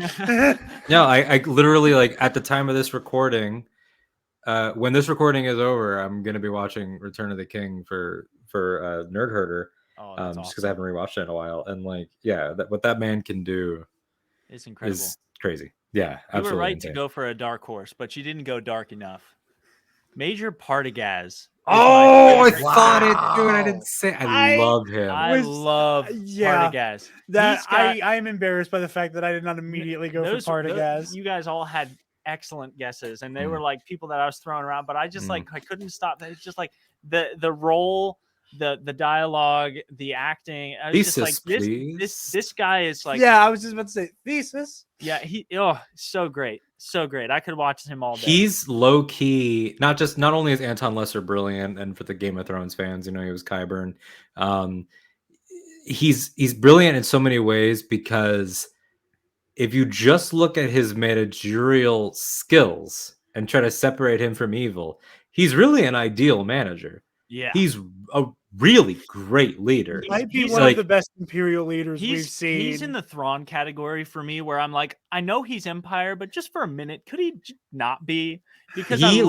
No, I literally, like, at the time of this recording, when this recording is over, I'm gonna be watching Return of the King for Nerd Herder. Just because I haven't rewatched it in a while, and like, yeah, what that man can do is incredible. Is crazy. Yeah, absolutely. You were right insane. to go for a dark horse, but you didn't go dark enough. Major Partagaz. Oh, I thought it, dude. I didn't say. I love him. I love Partagaz. That I am embarrassed by the fact that I did not immediately go for Partagaz. You guys all had excellent guesses, and they were like people that I was throwing around, but I just like I couldn't stop. It's just like the role, the dialogue, the acting. I was Thesis, just like this guy is like, yeah, I was just about to say Thesis. Yeah, so great. So great. I could watch him all day. He's low key, not only is Anton Lesser brilliant, and for the Game of Thrones fans, he was Qyburn. He's brilliant in so many ways, because if you just look at his managerial skills and try to separate him from evil, he's really an ideal manager. Yeah. He's a really great leader. He might be one of the best Imperial leaders we've seen. He's in the Thrawn category for me, where I'm like, I know he's Empire, but just for a minute, could he not be? Because he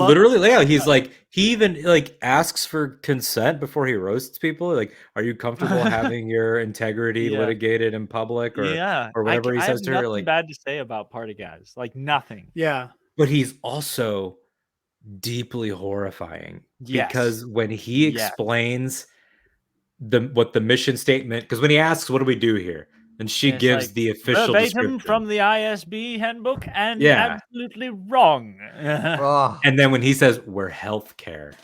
he's like, he even like asks for consent before he roasts people. Like, are you comfortable having your integrity litigated in public, or whatever he says to her? Like, bad to say about Partagaz, like nothing. Yeah, but he's also deeply horrifying, because when he explains what the mission statement, because when he asks, what do we do here, and she gives like, the official description from the ISB handbook, and absolutely wrong. And then when he says we're healthcare,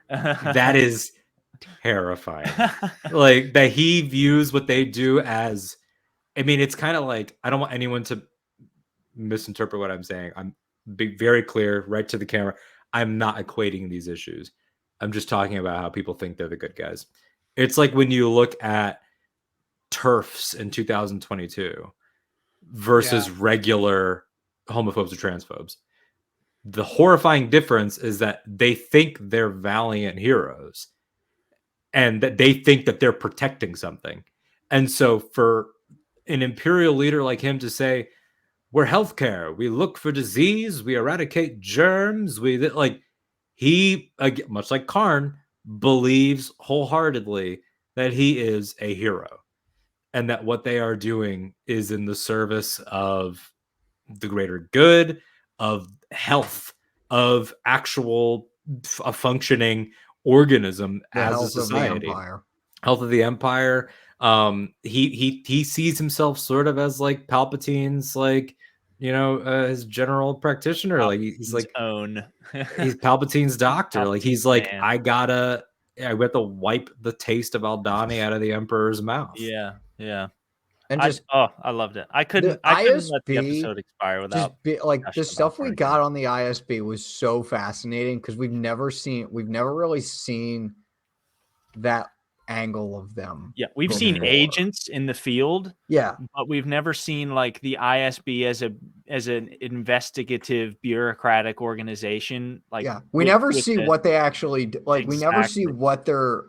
that is terrifying. Like, that he views what they do as, I mean, it's kind of like, I don't want anyone to misinterpret what I'm saying. I'm being very clear right to the camera. I'm not equating these issues. I'm just talking about how people think they're the good guys. It's like when you look at TERFs in 2022 versus regular homophobes or transphobes. The horrifying difference is that they think they're valiant heroes, and that they think that they're protecting something. And so for an Imperial leader like him to say, we're healthcare, we look for disease, we eradicate germs, he, much like Karn, believes wholeheartedly that he is a hero, and that what they are doing is in the service of the greater good, of health, of actual a functioning organism as a society. Health of the Empire. He sees himself sort of as like Palpatine's, like, his general practitioner. Palpatine's, like he's like he's Palpatine's doctor. Palpatine's, like he's like, man. I got to wipe the taste of Aldani out of the Emperor's mouth. Yeah. And I loved it. I couldn't let the episode expire without the stuff we got on the ISB was so fascinating, because we've never really seen that angle of them. Yeah, we've seen before. agents in the field, Yeah, but we've never seen like the ISB as an investigative bureaucratic organization. Like, yeah. We never with see the, what they actually do. Like, we never see Exactly. what they're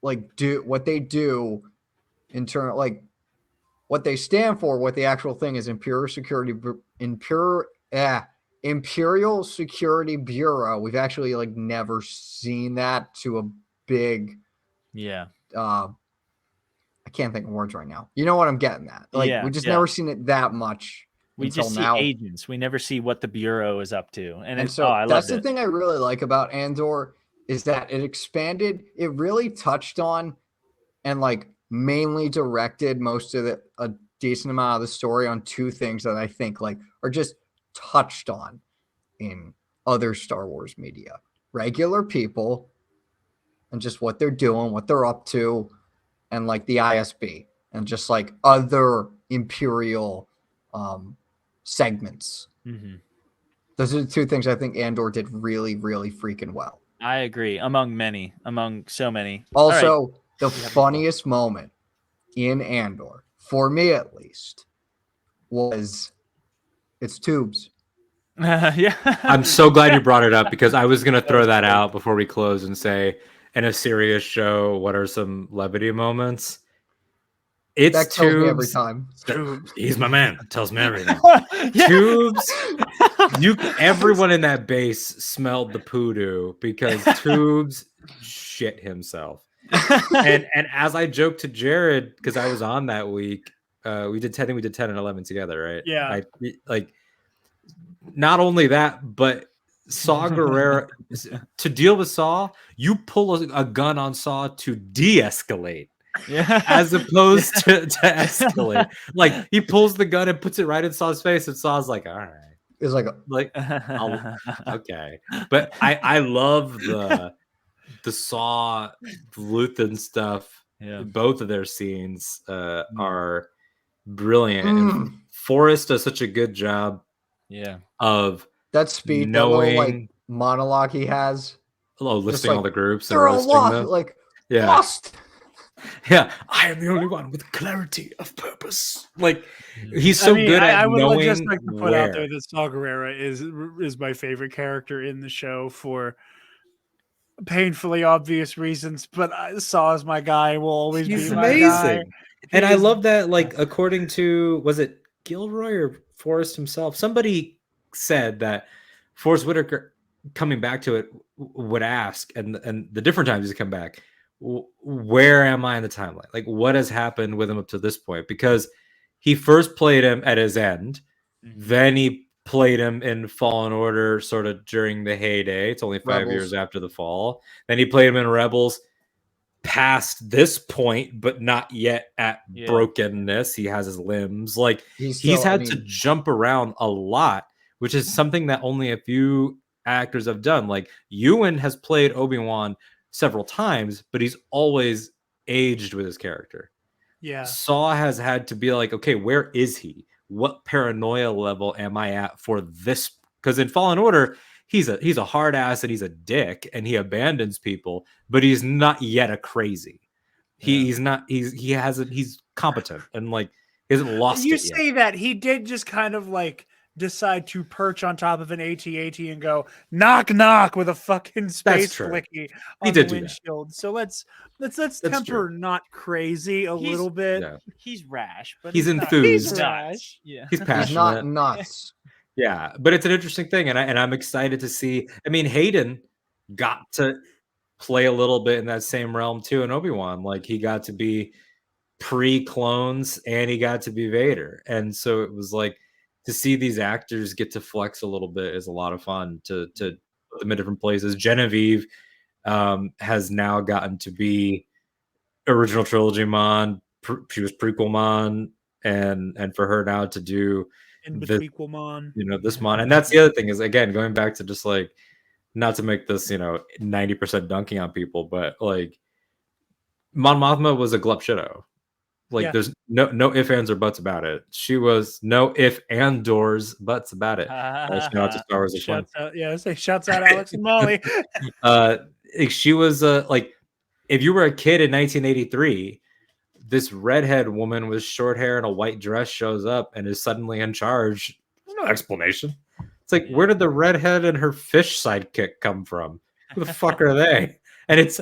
like what they do in turn, like what they stand for. What the actual thing is, Imperial Security Bureau. We've actually like never seen that to a big. yeah, I can't think of words right now. You know what I'm getting at? Like, Yeah, we just yeah. never seen it that much we until just see now. agents. We never see what the bureau is up to, and it's, so I that's loved the it. thing I really like about Andor is that it expanded. It really touched on and like mainly directed most of a decent amount of the story on two things that I think like are just touched on in other Star Wars media: regular people and just what they're doing, what they're up to, and like the ISB and just like other Imperial segments. Mm-hmm. Those are the two things I think Andor did really, really freaking well. I agree. Among so many. Also, the funniest moment in Andor, for me at least, was it's Tubes. Yeah. I'm so glad you brought it up because I was gonna throw that out before we close and say, in a serious show, what are some levity moments? It's That kills me every Tubes. time. He's my man. Tells me everything. Yeah. Tubes. Everyone in that base smelled the poodoo because Tubes shit himself. And as I joked to Jared, because I was on that week, we did 10 and 11 together, right? Yeah. Not only that, but Saw Gerrera, to deal with Saw, you pull a gun on Saw to de-escalate. Yeah. As opposed to escalate. Like, he pulls the gun and puts it right in Saw's face, and Saw's like, all right. It's like okay. But I love the Saw Luthen stuff. Yeah. Both of their scenes are brilliant. And Forrest does such a good job of that speed, that little like monologue he has. Listing like, all the groups. They're all lost. Them. Like, yeah. Lost. Yeah, I am the only one with clarity of purpose. Like, he's so good at I would knowing just like to put where. out there that Saw Gerrera is my favorite character in the show for painfully obvious reasons. But Saw is my guy. Will always He's be my amazing. guy. And I love that. Like, according to, was it Gilroy or Forrest himself? Somebody said that Forrest Whitaker, coming back to it, would ask, and the different times he's come back, where am I in the timeline? Like, what has happened with him up to this point? Because he first played him at his end, then he played him in Fallen Order sort of during the heyday. It's only 5 years after the fall. Then he played him in Rebels past this point, but not yet at brokenness. He has his limbs. Like, he's had to jump around a lot, which is something that only a few actors have done. Like, Ewan has played Obi-Wan several times, but he's always aged with his character. Yeah. Saw has had to be like, okay, where is he? What paranoia level am I at for this? Because in Fallen Order, he's a hard ass and he's a dick and he abandons people, but he's not yet a crazy. He's competent and like he hasn't lost you it yet. say that he did just kind of like decide to perch on top of an AT-AT and go knock knock with a fucking space flicky on the windshield. So let's temper not crazy a little bit. Yeah. He's rash, but he's enthused. He's rash. Yeah. He's passionate. He's not nuts. Yeah, but it's an interesting thing, and I'm excited to see. I mean, Hayden got to play a little bit in that same realm too in Obi-Wan. Like, he got to be pre-clones and he got to be Vader, and so it was like, to see these actors get to flex a little bit is a lot of fun to put them in different places. Genevieve has now gotten to be original trilogy Mon. She was prequel Mon, and for her now to do this Mon. And that's the other thing is, again, going back to just like, not to make this 90% dunking on people, but like, Mon Mothma was a glup shitto. Like, there's no ifs, ands, or buts about it. She was no if and doors buts about it. Shout out to Star Wars. Shouts out Alex and Molly. She was like, if you were a kid in 1983, this redhead woman with short hair and a white dress shows up and is suddenly in charge. There's no explanation. It's like, where did the redhead and her fish sidekick come from? Who the fuck are they? And it's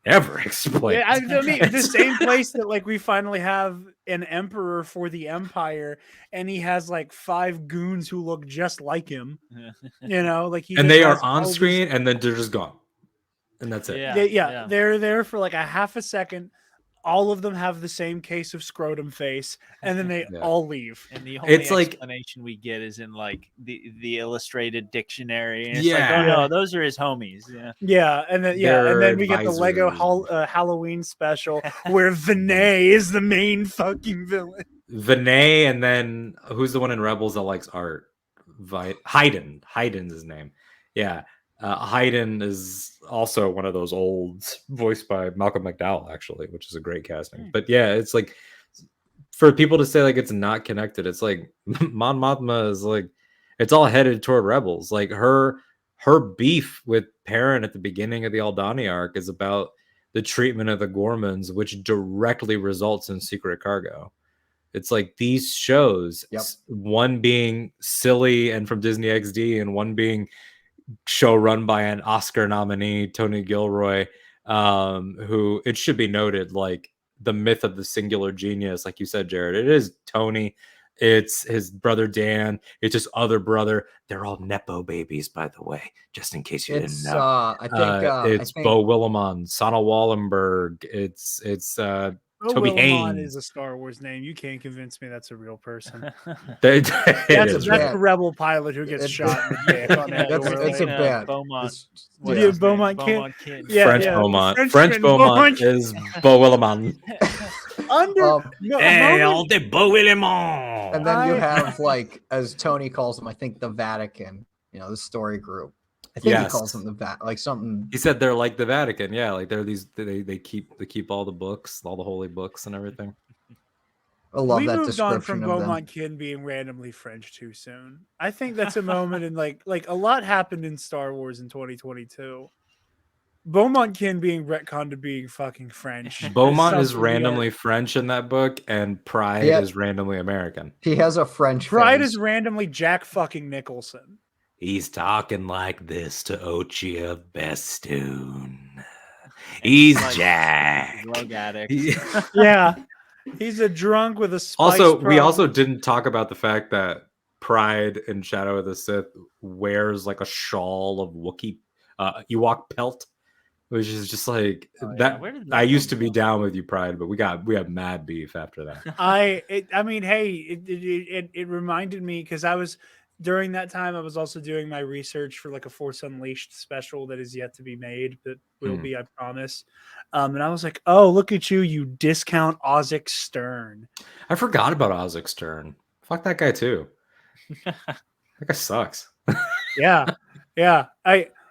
never explained. Yeah, I mean, the same place that like we finally have an emperor for the empire, and he has like 5 goons who look just like him. You know, like he And just they are has on all screen, and then they're just gone, and that's it. Yeah, they're there for like a half a second. All of them have the same case of scrotum face, and then they all leave. And the only It's like- explanation we get is in like the illustrated dictionary. And it's Yeah. like, oh Yeah. no, those are his homies. Yeah. Yeah, and then Their we get the Lego Halloween special where Vinay is the main fucking villain. Vinay, and then who's the one in Rebels that likes art? Hayden. Hayden's his name. Yeah. Hayden is also one of those olds, voiced by Malcolm McDowell, actually, which is a great casting. But yeah, it's like, for people to say like it's not connected, it's like Mon Mothma is like, it's all headed toward Rebels. Like her beef with Perrin at the beginning of the Aldani arc is about the treatment of the Gormans, which directly results in Secret Cargo. It's like these shows, one being silly and from Disney XD, and one being show run by an Oscar nominee, Tony Gilroy, who, it should be noted, like the myth of the singular genius, like you said, Jared, it is Tony, it's his brother Dan, it's his other brother. They're all Nepo babies, by the way, just in case you didn't know. It's Bo Willimon, Sana Wallenberg, it's Toby Haynes is a Star Wars name. You can't convince me that's a real person. that's a rebel pilot who gets shot in the dick on Andor. It's a bad. Beaumont. Beaumont kid. French Beaumont. French Beaumont is Bo Willimon. Hey, all the Bo Willimon. And then you have, like, as Tony calls them, I think the Vatican. You know, the story group. I think he calls them like something. He said they're like the Vatican. Yeah, like they're these. They keep all the books, all the holy books, and everything. I love that moved description on from of Beaumont Kin being randomly French too soon. I think that's a moment in like a lot happened in Star Wars in 2022. Beaumont Kin being retconned to being fucking French. Beaumont is randomly French in that book, and Pride is randomly American. He has a French. Pride is randomly Jack fucking Nicholson. He's talking like this to Ochi of Bestoon. He's like Jack. Drug addict. Yeah. He's a drunk with a spice we also didn't talk about the fact that Pride in Shadow of the Sith wears like a shawl of Wookiee Ewok pelt, which is just like that. I used to be down with you, Pride, but we have mad beef after that. It reminded me, because I was during that time I was also doing my research for like a Force Unleashed special that is yet to be made, but will be, I promise. And I was like, oh, look at you discount Ozzik Stern. I forgot about Ozzik Stern. Fuck that guy too. That guy sucks. Yeah.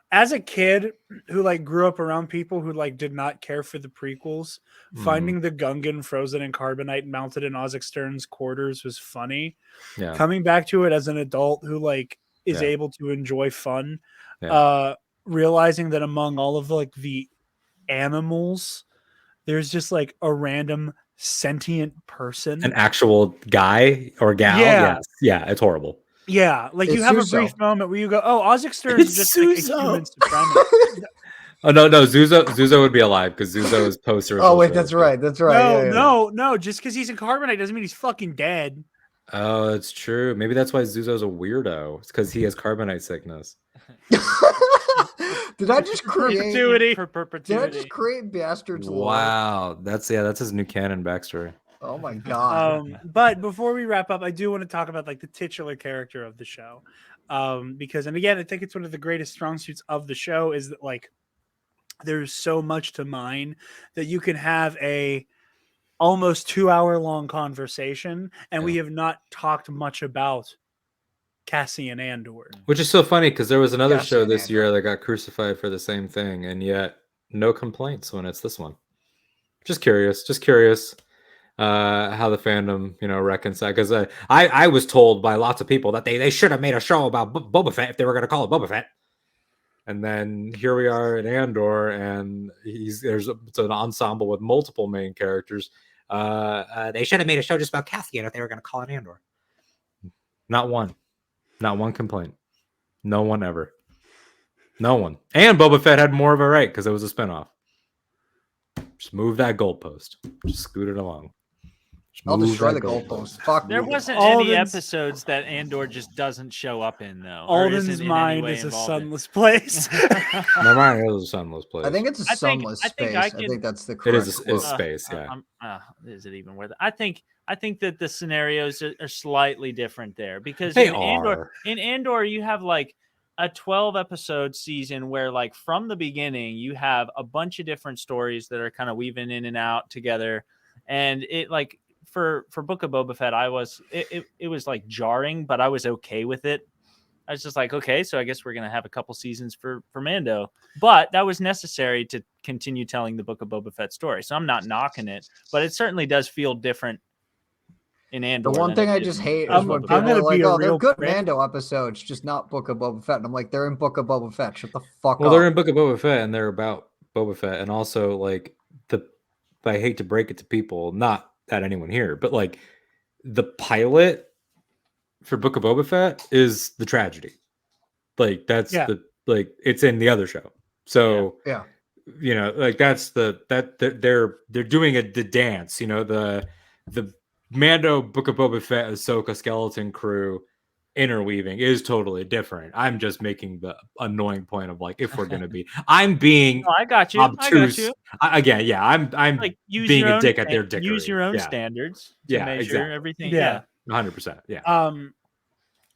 As a kid who like grew up around people who like did not care for the prequels, finding the Gungan frozen in carbonite mounted in Ozzik Stern's quarters was funny. Yeah. Coming back to it as an adult who like is able to enjoy fun, realizing that among all of like the animals, there's just like a random sentient person, an actual guy or gal. Yeah, it's horrible. Yeah, like you have a brief moment where you go, "Oh, Ozzik Stern is just like a human supremacist." Oh no, Zuzo would be alive because Zuzo is poster. Oh wait, that's right. No. Just because he's in carbonite doesn't mean he's fucking dead. Oh, that's true. Maybe that's why Zuzo's a weirdo. It's because he has carbonite sickness. Did I just create perpetuity? Did I just create Bastard's lore? Wow, that's his new canon backstory. Oh my god. But before we wrap up, I do want to talk about like the titular character of the show. Because, and again, I think it's one of the greatest strong suits of the show is that like there's so much to mine that you can have a almost 2-hour long conversation, and we have not talked much about Cassian Andor. Which is so funny because there was another show this year that got crucified for the same thing, and yet no complaints when it's this one. Just curious how the fandom, reconcile, because I was told by lots of people that they should have made a show about Boba Fett if they were going to call it Boba Fett. And then here we are in Andor, and it's an ensemble with multiple main characters. They should have made a show just about Cassian if they were going to call it Andor. Not one complaint. No one ever. No one. And Boba Fett had more of a right because it was a spinoff. Just move that goalpost. Just scoot it along. I'll destroy the goalpost. Fuck. There you. wasn't Alden's- any episodes that Andor just doesn't show up in, though. Alden's mind is a sunless place. My mind is a sunless place. I think it's a sunless space. I think that's the correct. It is quote. space. Yeah. Is it even worth it? I think that the scenarios are slightly different there because They in Andor you have like a 12 episode season where like from the beginning you have a bunch of different stories that are kind of weaving in and out together, and it like for Book of Boba Fett it was like jarring, but I was okay with it. I was just like, okay, so I guess we're gonna have a couple seasons for Mando, but that was necessary to continue telling the Book of Boba Fett story. So I'm not knocking it, but it certainly does feel different in Andor. The one thing I just hate is when people are like, "Oh, they're good Mando episodes, just not Book of Boba Fett." And I'm like, "They're in Book of Boba Fett. Shut the fuck up." Well, they're in Book of Boba Fett, and they're about Boba Fett, and also like I hate to break it to people, not at anyone here, but like the pilot for Book of Boba Fett is the tragedy. Like that's it's in the other show. So yeah. You know, like that's they're doing the dance, you know, the Mando Book of Boba Fett Ahsoka skeleton crew interweaving is totally different. I'm just making the annoying point of like, if we're gonna be, I'm being I got you. obtuse. I'm like being a dick at their dickery. Use your own standards to measure everything. Yeah. 100%. Yeah.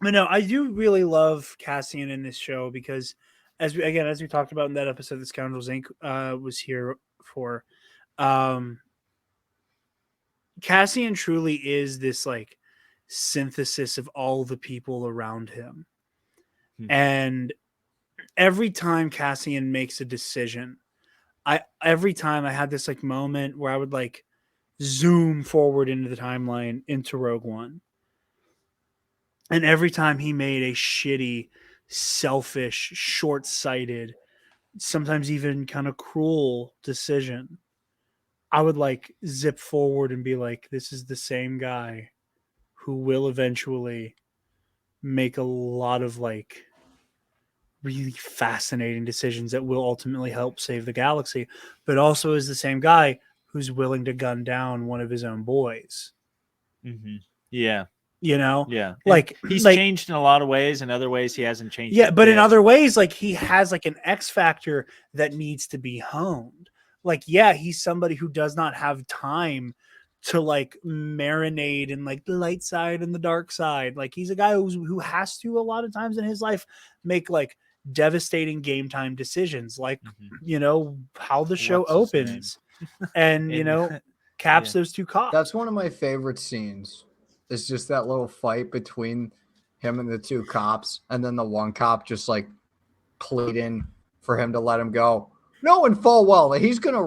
But no, I do really love Cassian in this show because as we talked about in that episode that Scoundrels Inc. Was here for, Cassian truly is this like synthesis of all the people around him. And every time Cassian makes a decision, every time I had this like moment where I would like zoom forward into the timeline into Rogue One. And every time he made a shitty, selfish, short-sighted, sometimes even kind of cruel decision, I would like zip forward and be like, this is the same guy who will eventually make a lot of like really fascinating decisions that will ultimately help save the galaxy, but also is the same guy who's willing to gun down one of his own boys. Mm-hmm. Yeah. You know? Yeah. Like he's like, changed in a lot of ways. In other ways, he hasn't changed. Yeah, but in other ways, like he has like an X factor that needs to be honed. Like, yeah, he's somebody who does not have time to like marinate in like the light side and the dark side. Like he's a guy who has to a lot of times in his life make like devastating game time decisions, like you know how the show opens, and you know caps those two cops. That's one of my favorite scenes. It's just that little fight between him and the two cops, and then the one cop just like pleading for him to let him go, knowing full well that he's gonna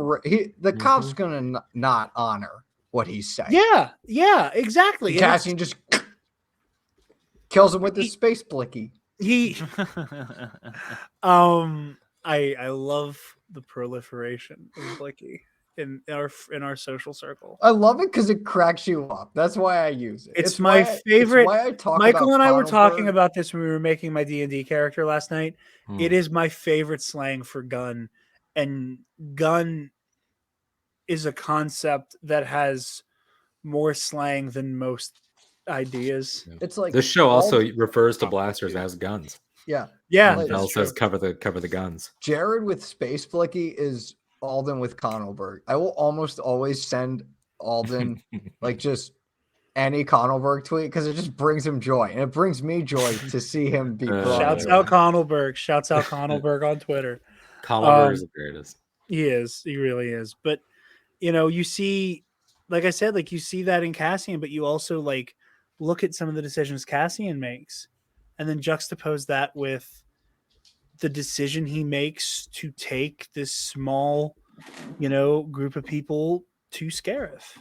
the cop's gonna not honor what he's saying. Yeah, exactly. Cassian just kills him with his space blicky. I love the proliferation of blicky in our social circle. I love it because it cracks you up. That's why I use it. It's my favorite. It's why I talk Michael about and I were talking Cronenberg. about this when we were making my D&D character last night. It is my favorite slang for gun, and gun is a concept that has more slang than most ideas. It's like this show also refers to blasters as guns. Yeah. It also says cover the guns. Jared with Space Blicky is Alden with Connellberg. I will almost always send Alden like just any Connellberg tweet because it just brings him joy, and it brings me joy to see him be. Shouts out Connellberg. Shouts out Connellberg on Twitter. Connellberg is the greatest. He is. He really is. But you know, you see, like I said, like you see that in Cassian, but you also like look at some of the decisions Cassian makes, and then juxtapose that with the decision he makes to take this small, you know, group of people to Scarif,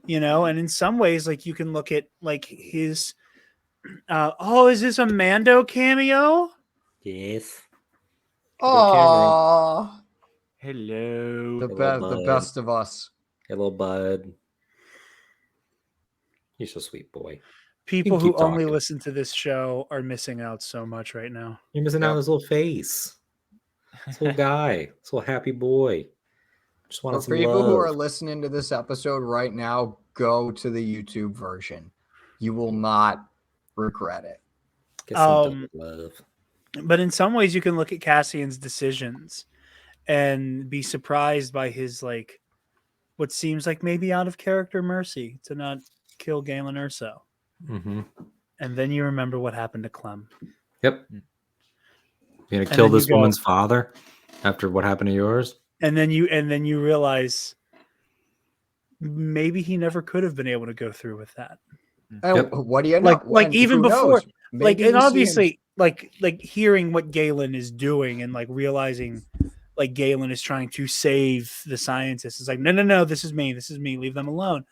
you know, and in some ways, like you can look at like his, is this a Mando cameo? Yes. Oh, Hello. the best of us. Hey, little bud. You're so sweet, boy. People keep who only talking. listen to this show are missing out so much right now. You're missing out on this little face. This little guy. This little happy boy. Just wanted For some people who love. are listening to this episode right now, go to the YouTube version. You will not regret it. Get some double love. But in some ways, you can look at Cassian's decisions and be surprised by his like what seems like maybe out of character mercy to not kill Galen Erso. Mm-hmm. And then you remember what happened to Clem. Yep. You're gonna kill this woman's father after what happened to yours? And then you realize maybe he never could have been able to go through with that. Yep. What do you know? Like even before, like, and obviously, like hearing what Galen is doing and like realizing like Galen is trying to save the scientists. It's like, no, this is me, leave them alone.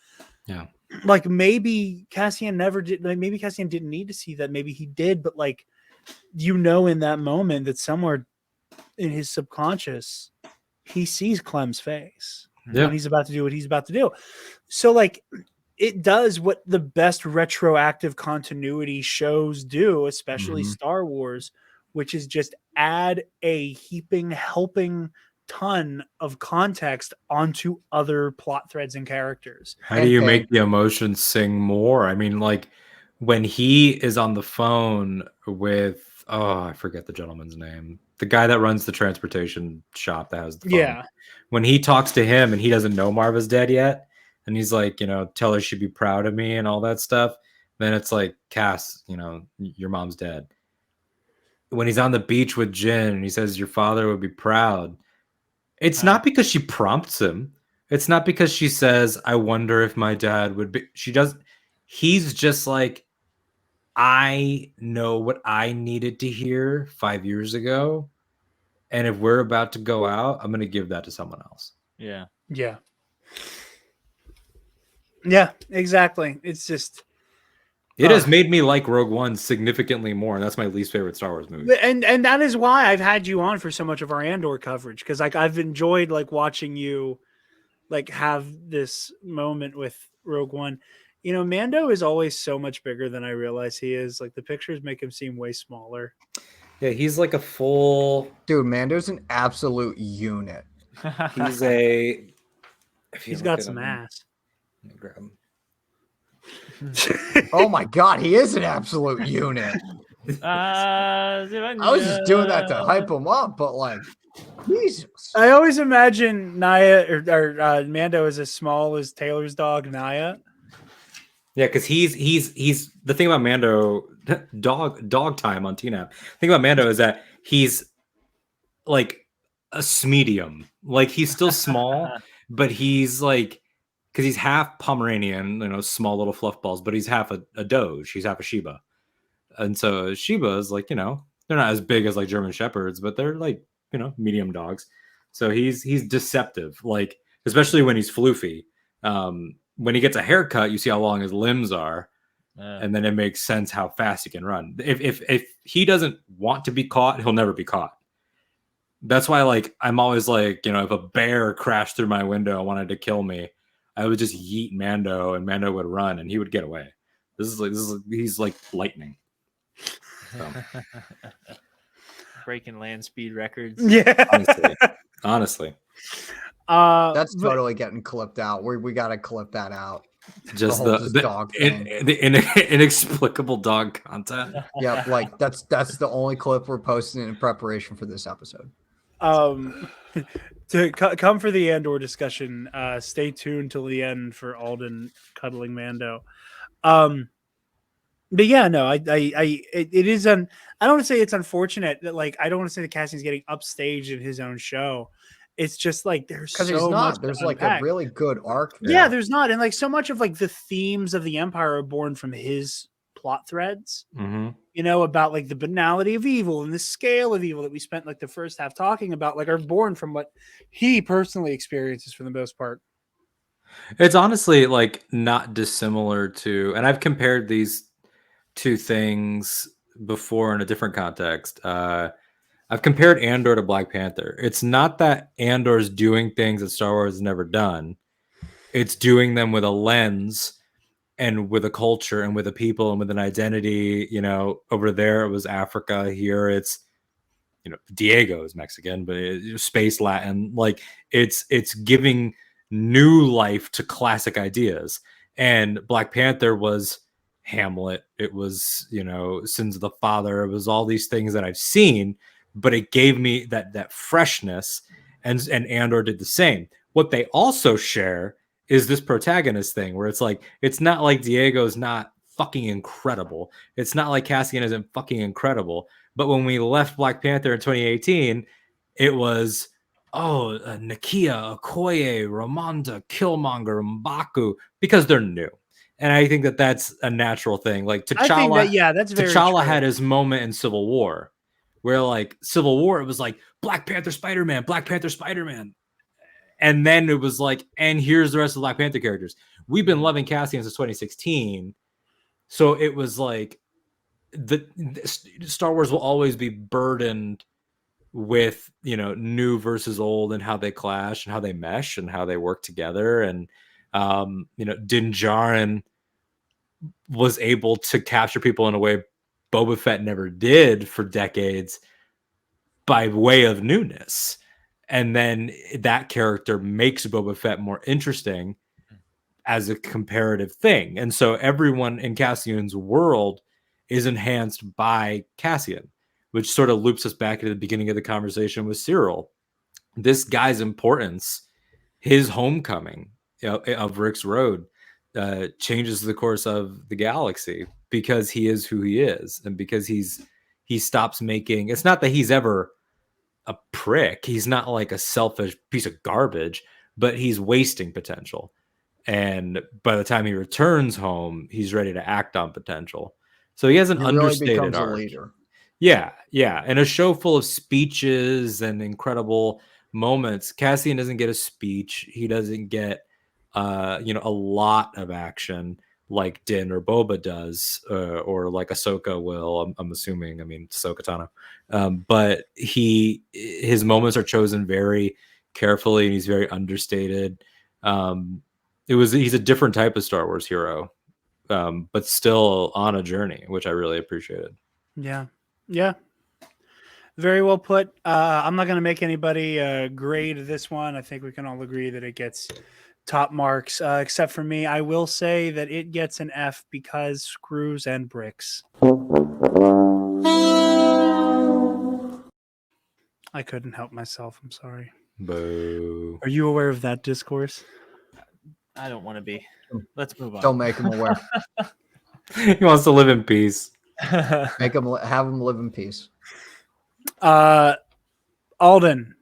Yeah. Like maybe Cassian never did. Like maybe Cassian didn't need to see that. Maybe he did, but like, in that moment that somewhere in his subconscious, he sees Clem's face when he's about to do what he's about to do. So like, it does what the best retroactive continuity shows do, especially Star Wars, which is just add a helping ton of context onto other plot threads and characters. How do you make the emotions sing more? I mean, like when he is on the phone with, I forget the gentleman's name, the guy that runs the transportation shop that has the phone. Yeah. When he talks to him and he doesn't know Marva's dead yet, and he's like, tell her she'd be proud of me and all that stuff. Then it's like, Cass, your mom's dead. When he's on the beach with Jin and he says, your father would be proud. It's not because she prompts him. It's not because she says, I wonder if my dad would be. He's just like, I know what I needed to hear 5 years ago. And if we're about to go out, I'm going to give that to someone else. Yeah. Yeah. Yeah, exactly. It's just it has made me like Rogue One significantly more, and that's my least favorite Star Wars movie. And that is why I've had you on for so much of our Andor coverage, because like I've enjoyed like watching you like have this moment with Rogue One. Mando is always so much bigger than I realize he is. Like the pictures make him seem way smaller. Yeah, he's like a full dude. Mando's an absolute unit. He's got some ass. Grab him. Oh my god, he is an absolute unit. I was just doing that to hype him up, but like, Jesus. I always imagine Naya or Mando is as small as Taylor's dog Naya. Yeah, because he's the thing about Mando, dog time on TNAP. The thing about Mando is that he's like a medium. Like he's still small, but he's like, because he's half Pomeranian, small little fluff balls, but he's half a Doge. He's half a Shiba. And so Shiba is like, they're not as big as like German Shepherds, but they're like, medium dogs. So he's deceptive, like, especially when he's floofy. When he gets a haircut, you see how long his limbs are. And then it makes sense how fast he can run. If he doesn't want to be caught, he'll never be caught. That's why, like, I'm always like, if a bear crashed through my window and wanted to kill me, I would just yeet Mando, and Mando would run, and he would get away. He's like lightning. So. Breaking land speed records. Yeah, honestly. That's totally getting clipped out. We got to clip that out. Just the dog inexplicable dog content. Yeah, like that's the only clip we're posting in preparation for this episode. To come for the Andor discussion, stay tuned till the end for Alden cuddling Mando. But yeah, no, it is I don't want to say it's unfortunate that like I don't want to say the casting's getting upstaged in his own show. It's just like there's so much. There's like a really good arc there. Yeah, there's not, and like so much of like the themes of the Empire are born from his plot threads. About like the banality of evil and the scale of evil that we spent like the first half talking about, like are born from what he personally experiences for the most part. It's honestly like not dissimilar to, and I've compared these two things before in a different context. I've compared Andor to Black Panther. It's not that Andor's doing things that Star Wars has never done. It's doing them with a lens and with a culture and with a people and with an identity. You know, over there it was Africa. Here it's, you know, Diego is Mexican, but space Latin. Like it's giving new life to classic ideas. And Black Panther was Hamlet. It was, you know, Sins of the Father. It was all these things that I've seen, but it gave me that freshness. And Andor did the same. What they also share is this protagonist thing where it's like, it's not like Diego's not fucking incredible. It's not like Cassian isn't fucking incredible. But when we left Black Panther in 2018, it was, Nakia, Okoye, Ramonda, Killmonger, M'Baku, because they're new. And I think that that's a natural thing. Like T'Challa, that's very T'Challa true. had his moment in Civil War, where like Civil War, it was like Black Panther, Spider-Man, Black Panther, Spider-Man. And then it was like, and here's the rest of the Black Panther characters. We've been loving Cassian since 2016. So it was like, the Star Wars will always be burdened with, you know, new versus old and how they clash and how they mesh and how they work together. And you know, Din Djarin was able to capture people in a way Boba Fett never did for decades by way of newness. And then that character makes Boba Fett more interesting as a comparative thing. And so everyone in Cassian's world is enhanced by Cassian, which sort of loops us back to the beginning of the conversation with Cyril. This guy's importance, his homecoming, you know, of Rick's Road, changes the course of the galaxy because he is who he is, and because he stops making. It's not that he's ever a prick. He's not like a selfish piece of garbage, but he's wasting potential. And by the time he returns home, he's ready to act on potential. So he has an understated becomes arc. a leader. Yeah, yeah. And a show full of speeches and incredible moments. Cassian doesn't get a speech. He doesn't get you know, a lot of action like Din or Boba does, or like Ahsoka will. I'm assuming. I mean, Ahsoka Tano. But his moments are chosen very carefully, and he's very understated. He's a different type of Star Wars hero, but still on a journey, which I really appreciated. Yeah. Very well put. I'm not going to make anybody grade this one. I think we can all agree that it gets top marks, except for me. I will say that it gets an F because screws and bricks. I couldn't help myself. I'm sorry. Boo. Are you aware of that discourse? I don't want to be. Let's move on. Don't make him aware. He wants to live in peace. Have him live in peace. Alden.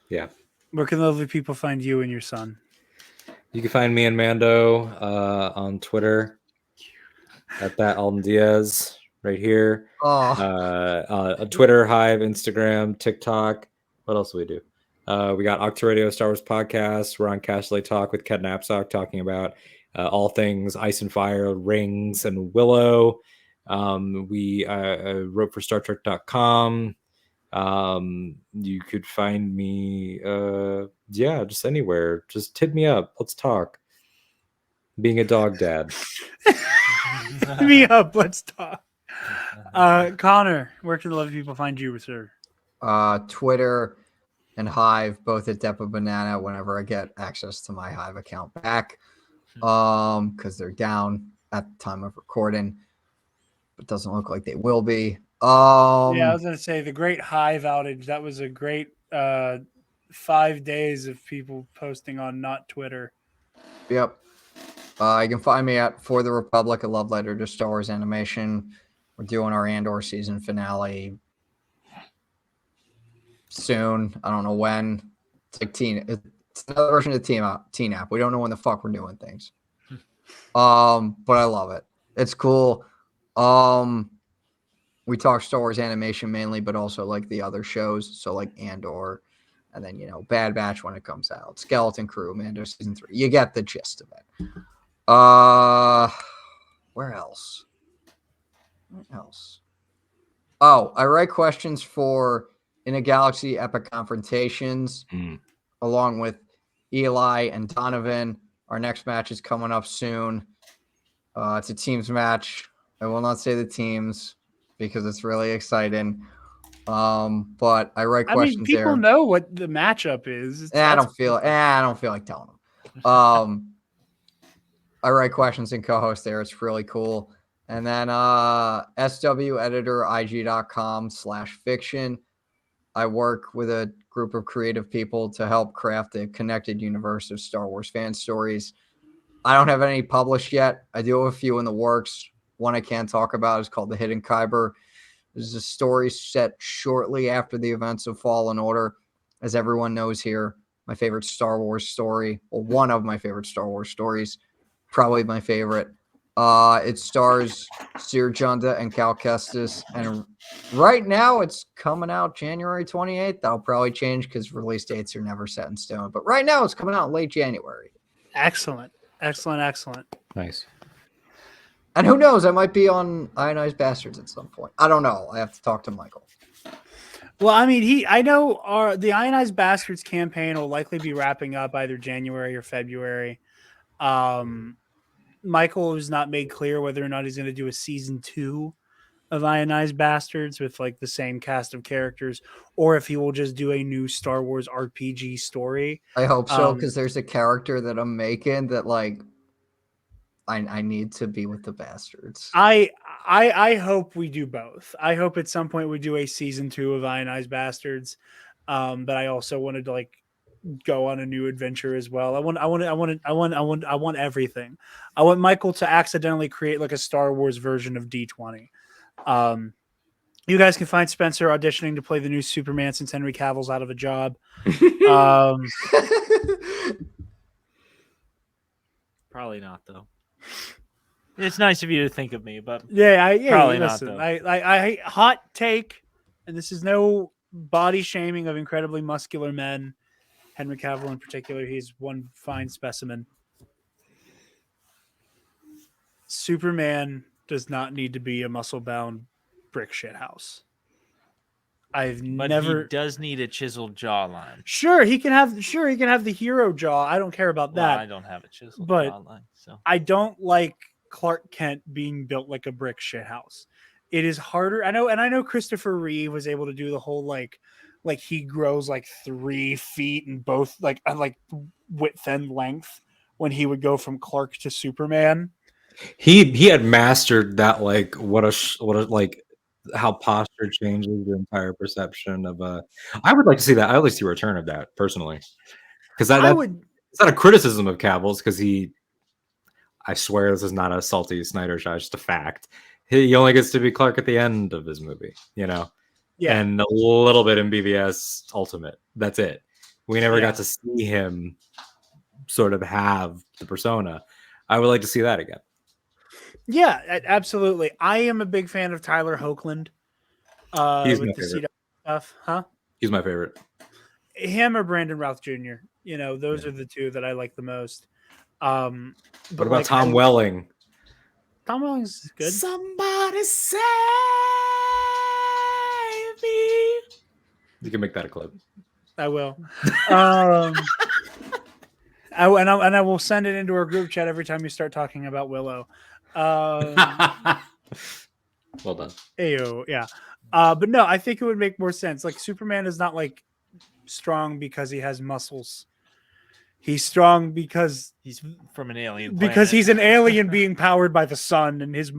Yeah. Where can lovely people find you and your son? You can find me and Mando on Twitter at that Alden Diaz right here. Twitter, Hive, Instagram, TikTok. What else do we do? We got Octa Radio Star Wars podcast. We're on Cashley Talk with Ken Knapsack talking about all things Ice and Fire, Rings, and Willow. We wrote for StarTrek.com. You could find me just anywhere. Just hit me up. Let's talk. Being a dog dad. Hit me up. Let's talk. Connor, where can the lovely people find you, sir? Twitter and Hive, both at Depa Banana whenever I get access to my Hive account back. Because they're down at the time of recording. But doesn't look like they will be. Yeah, I was gonna say the great Hive outage. That was a great 5 days of people posting on not Twitter. Yep. You can find me at For the Republic, a love letter to Star Wars animation. We're doing our Andor season finale soon. I don't know when. It's like it's another version of the Teen app. We don't know when the fuck we're doing things. But I love it. It's cool. We talk Star Wars animation mainly, but also like the other shows. So like Andor, and then, you know, Bad Batch when it comes out, Skeleton Crew, Mando season 3. You get the gist of it. Where else? Oh, I write questions for In a Galaxy Epic Confrontations, along with Eli and Donovan. Our next match is coming up soon. It's a teams match. I will not say the teams because it's really exciting. But I write questions people there. know what the matchup is. I don't feel like telling them. I write questions and co-host there. It's really cool. And then SW editor IG.com/fiction. I work with a group of creative people to help craft a connected universe of Star Wars fan stories. I don't have any published yet. I do have a few in the works. One I can't talk about is called The Hidden Kyber. This is a story set shortly after the events of Fallen Order. As everyone knows here, my favorite Star Wars story, or one of my favorite Star Wars stories, probably my favorite. It stars Seer Junda and Cal Kestis, and right now it's coming out January 28th. That'll probably change because release dates are never set in stone. But right now it's coming out in late January. Excellent. Nice. And who knows? I might be on Ionized Bastards at some point. I don't know. I have to talk to Michael. Well, I mean, I know the Ionized Bastards campaign will likely be wrapping up either January or February. Michael has not made clear whether or not he's going to do a season 2 of Ionized Bastards with like the same cast of characters, or if he will just do a new Star Wars RPG story. I hope so, because there's a character that I'm making that like I need to be with the bastards. I hope we do both. I hope at some point we do a season 2 of Ionized Bastards. But I also wanted to like go on a new adventure as well. I want everything. I want Michael to accidentally create like a Star Wars version of D20. You guys can find Spencer auditioning to play the new Superman since Henry Cavill's out of a job. Probably not though. It's nice of you to think of me, but probably listen, not. I hot take, and this is no body shaming of incredibly muscular men. Henry Cavill in particular, he's one fine specimen. Superman does not need to be a muscle-bound brick shit house. He does need a chiseled jawline. Sure, he can have the hero jaw. I don't care about that. I don't have a chiseled but jawline, so I don't like Clark Kent being built like a brick shit house. It is harder. I know Christopher Reeve was able to do the whole like he grows like 3 feet in both like width and length when he would go from Clark to Superman. He had mastered that like what a like how posture changes the entire perception of I would like to see that. I would like to see a return of that personally, because it's not a criticism of Cavill's, because I swear this is not a salty Snyder shot, it's just a fact. He only gets to be Clark at the end of his movie, yeah, and a little bit in BVS Ultimate. That's it. We never got to see him sort of have the persona. I would like to see that again. Yeah, absolutely. I am a big fan of Tyler Hoechlin. He's with my the favorite. CW stuff, huh? He's my favorite. Him or Brandon Routh Jr. Those are the two that I like the most. What about Tom Welling? Tom Welling's good. Somebody save me. You can make that a clip. I will. I will send it into our group chat every time you start talking about Willow. Well done. Ayo, yeah. But no, I think it would make more sense. Like Superman is not like strong because he has muscles. He's strong because he's from an alien planet. Because he's an alien being powered by the sun, and his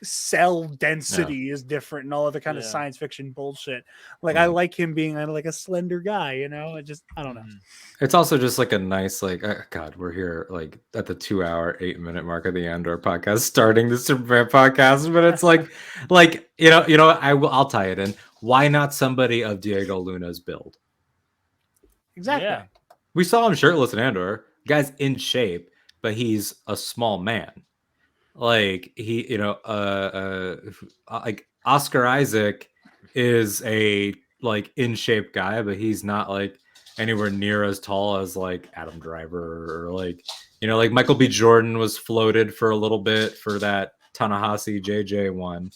cell density is different and all other kind of science fiction bullshit. Like I like him being like a slender guy, I don't know. It's also just like a nice God, we're here like at the 2-hour 8-minute mark of the Andor podcast, starting the Superman podcast, but it's I'll tie it in. Why not somebody of Diego Luna's build? Exactly. Yeah. We saw him shirtless in Andor. Guy's in shape, but he's a small man. Like he, like Oscar Isaac is a like in shape guy, but he's not like anywhere near as tall as like Adam Driver or like Michael B. Jordan was floated for a little bit for that Ta-Nehisi JJ one,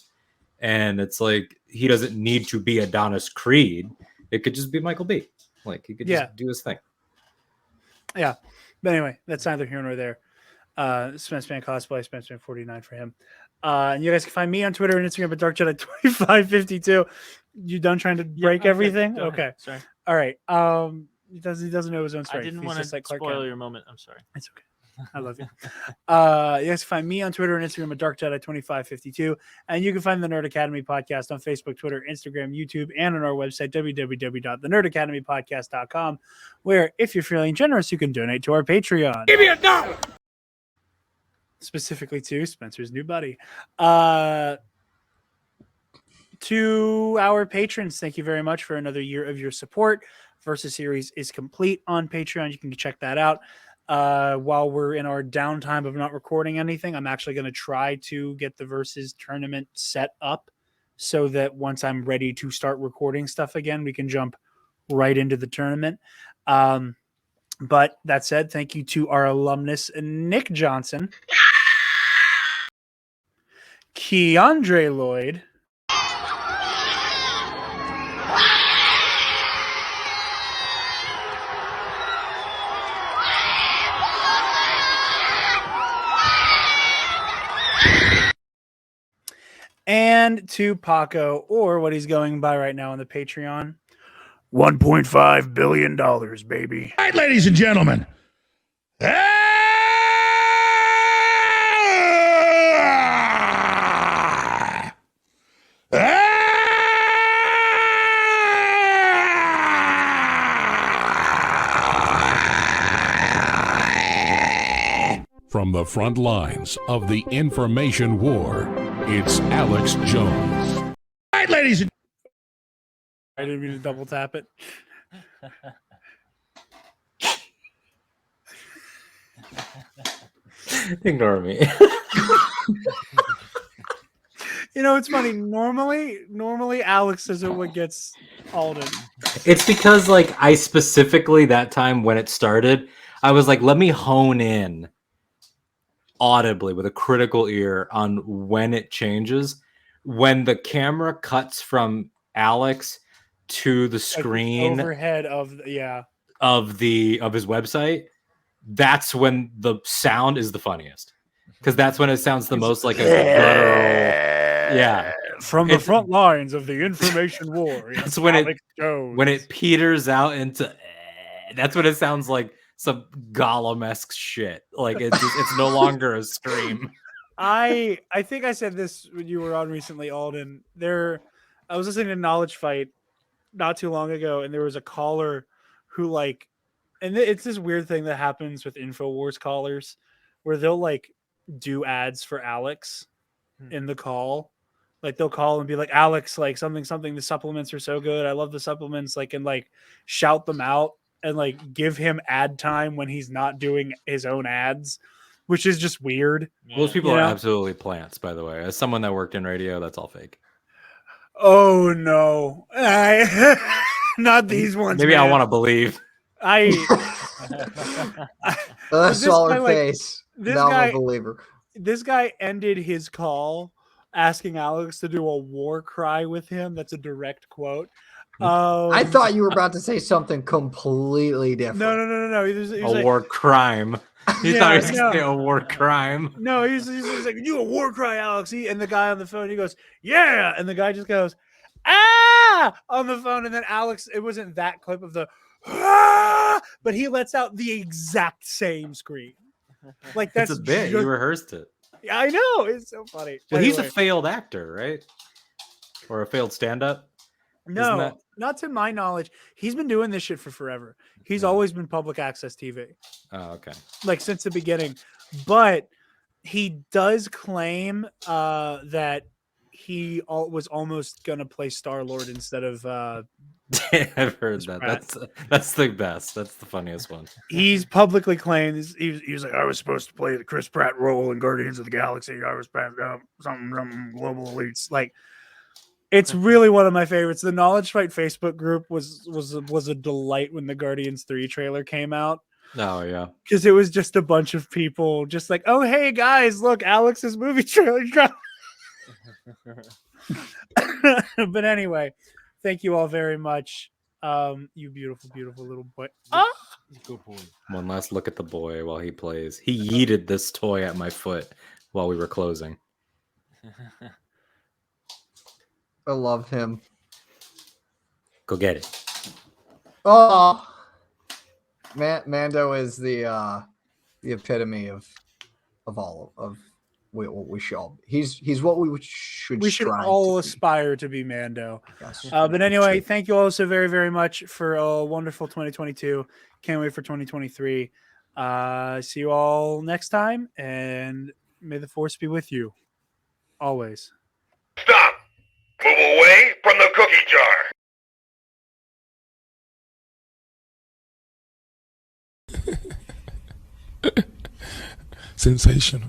And it's like he doesn't need to be Adonis Creed. It could just be Michael B. Like he could just do his thing. Yeah. But anyway, that's neither here nor there. Spenceman Cosplay, Spenceman 49 for him. And you guys can find me on Twitter and Instagram at DarkJedi2552. You done trying to break everything? Okay. Sorry. All right. He doesn't know his own story. I didn't He's want to just like Clark spoil Kent. your moment. I'm sorry. It's okay. I love you. You guys can find me on Twitter and Instagram at DarkJedi2552. And you can find the Nerd Academy podcast on Facebook, Twitter, Instagram, YouTube, and on our website, www.thenerdacademypodcast.com, where if you're feeling generous, you can donate to our Patreon. Give me $1. Specifically to Spencer's new buddy. To our patrons, thank you very much for another year of your support. Versus series is complete on Patreon. You can check that out. While we're in our downtime of not recording anything, I'm actually going to try to get the Versus tournament set up so that once I'm ready to start recording stuff again, we can jump right into the tournament. But that said, thank you to our alumnus, Nick Johnson, Keandre Lloyd, and to Paco, or what he's going by right now on the Patreon, $1.5 billion, baby. All right, ladies and gentlemen. From the front lines of the information war, it's Alex Jones. All right, ladies and I didn't mean to double tap it. Ignore me. You know, it's funny. Normally Alex is what gets Alden. It's because like I specifically that time when it started, I was like, let me hone in audibly with a critical ear on when it changes. When the camera cuts from Alex to the screen overhead of his website, that's when the sound is the funniest. Because that's when it sounds the most like a guttural. Yeah. From the front lines of the information war. That's when it peters out into that's when it sounds like some Gollum-esque shit. Like it's no longer a scream. I think I said this when you were on recently, Alden. I was listening to Knowledge Fight not too long ago, and there was a caller who and it's this weird thing that happens with InfoWars callers where they'll do ads for Alex in the call. Like they'll call and be like, Alex, like something, the supplements are so good. I love the supplements, and shout them out and give him ad time when he's not doing his own ads, which is just weird. Those people are absolutely plants, by the way. As someone that worked in radio, that's all fake. Oh no. Not these ones. Maybe man. I want to believe. Saw her face. Now I'm a believer. This guy ended his call asking Alex to do a war cry with him. That's a direct quote. I thought you were about to say something completely different. No. He was a war crime. He thought he was going to say a war crime. No, he's like, do a war cry, Alex. And the guy on the phone, he goes, yeah. And the guy just goes, ah, on the phone. And then Alex, it wasn't that clip of the, ah, but he lets out the exact same scream. Like that's a bit. You rehearsed it. Yeah, I know. It's so funny. Well, anyway. He's a failed actor, right? Or a failed stand-up? No, not to my knowledge. He's been doing this shit for forever. He's always been public access TV. Oh, okay. Since the beginning. But he does claim that he was almost going to play Star-Lord instead of I've heard that. Pratt. That's the best. That's the funniest one. He's publicly claimed he was like, I was supposed to play the Chris Pratt role in Guardians of the Galaxy. I was some global elites. It's really one of my favorites. The Knowledge Fight Facebook group was a delight when the Guardians 3 trailer came out. Oh yeah, because it was just a bunch of people just like, oh hey guys, look, Alex's movie trailer dropped. But anyway, thank you all very much. You beautiful, beautiful little boy. Good boy. One last look at the boy while he plays. He yeeted this toy at my foot while we were closing. I love him. Go get it. Oh, Mando is the epitome of all of what we should. He's what we should. We should strive all to be. aspire to be Mando. Yes. But anyway, thank you all so very, very much for a wonderful 2022. Can't wait for 2023. See you all next time, and may the force be with you always. Stop! Move away from the cookie jar! Sensational.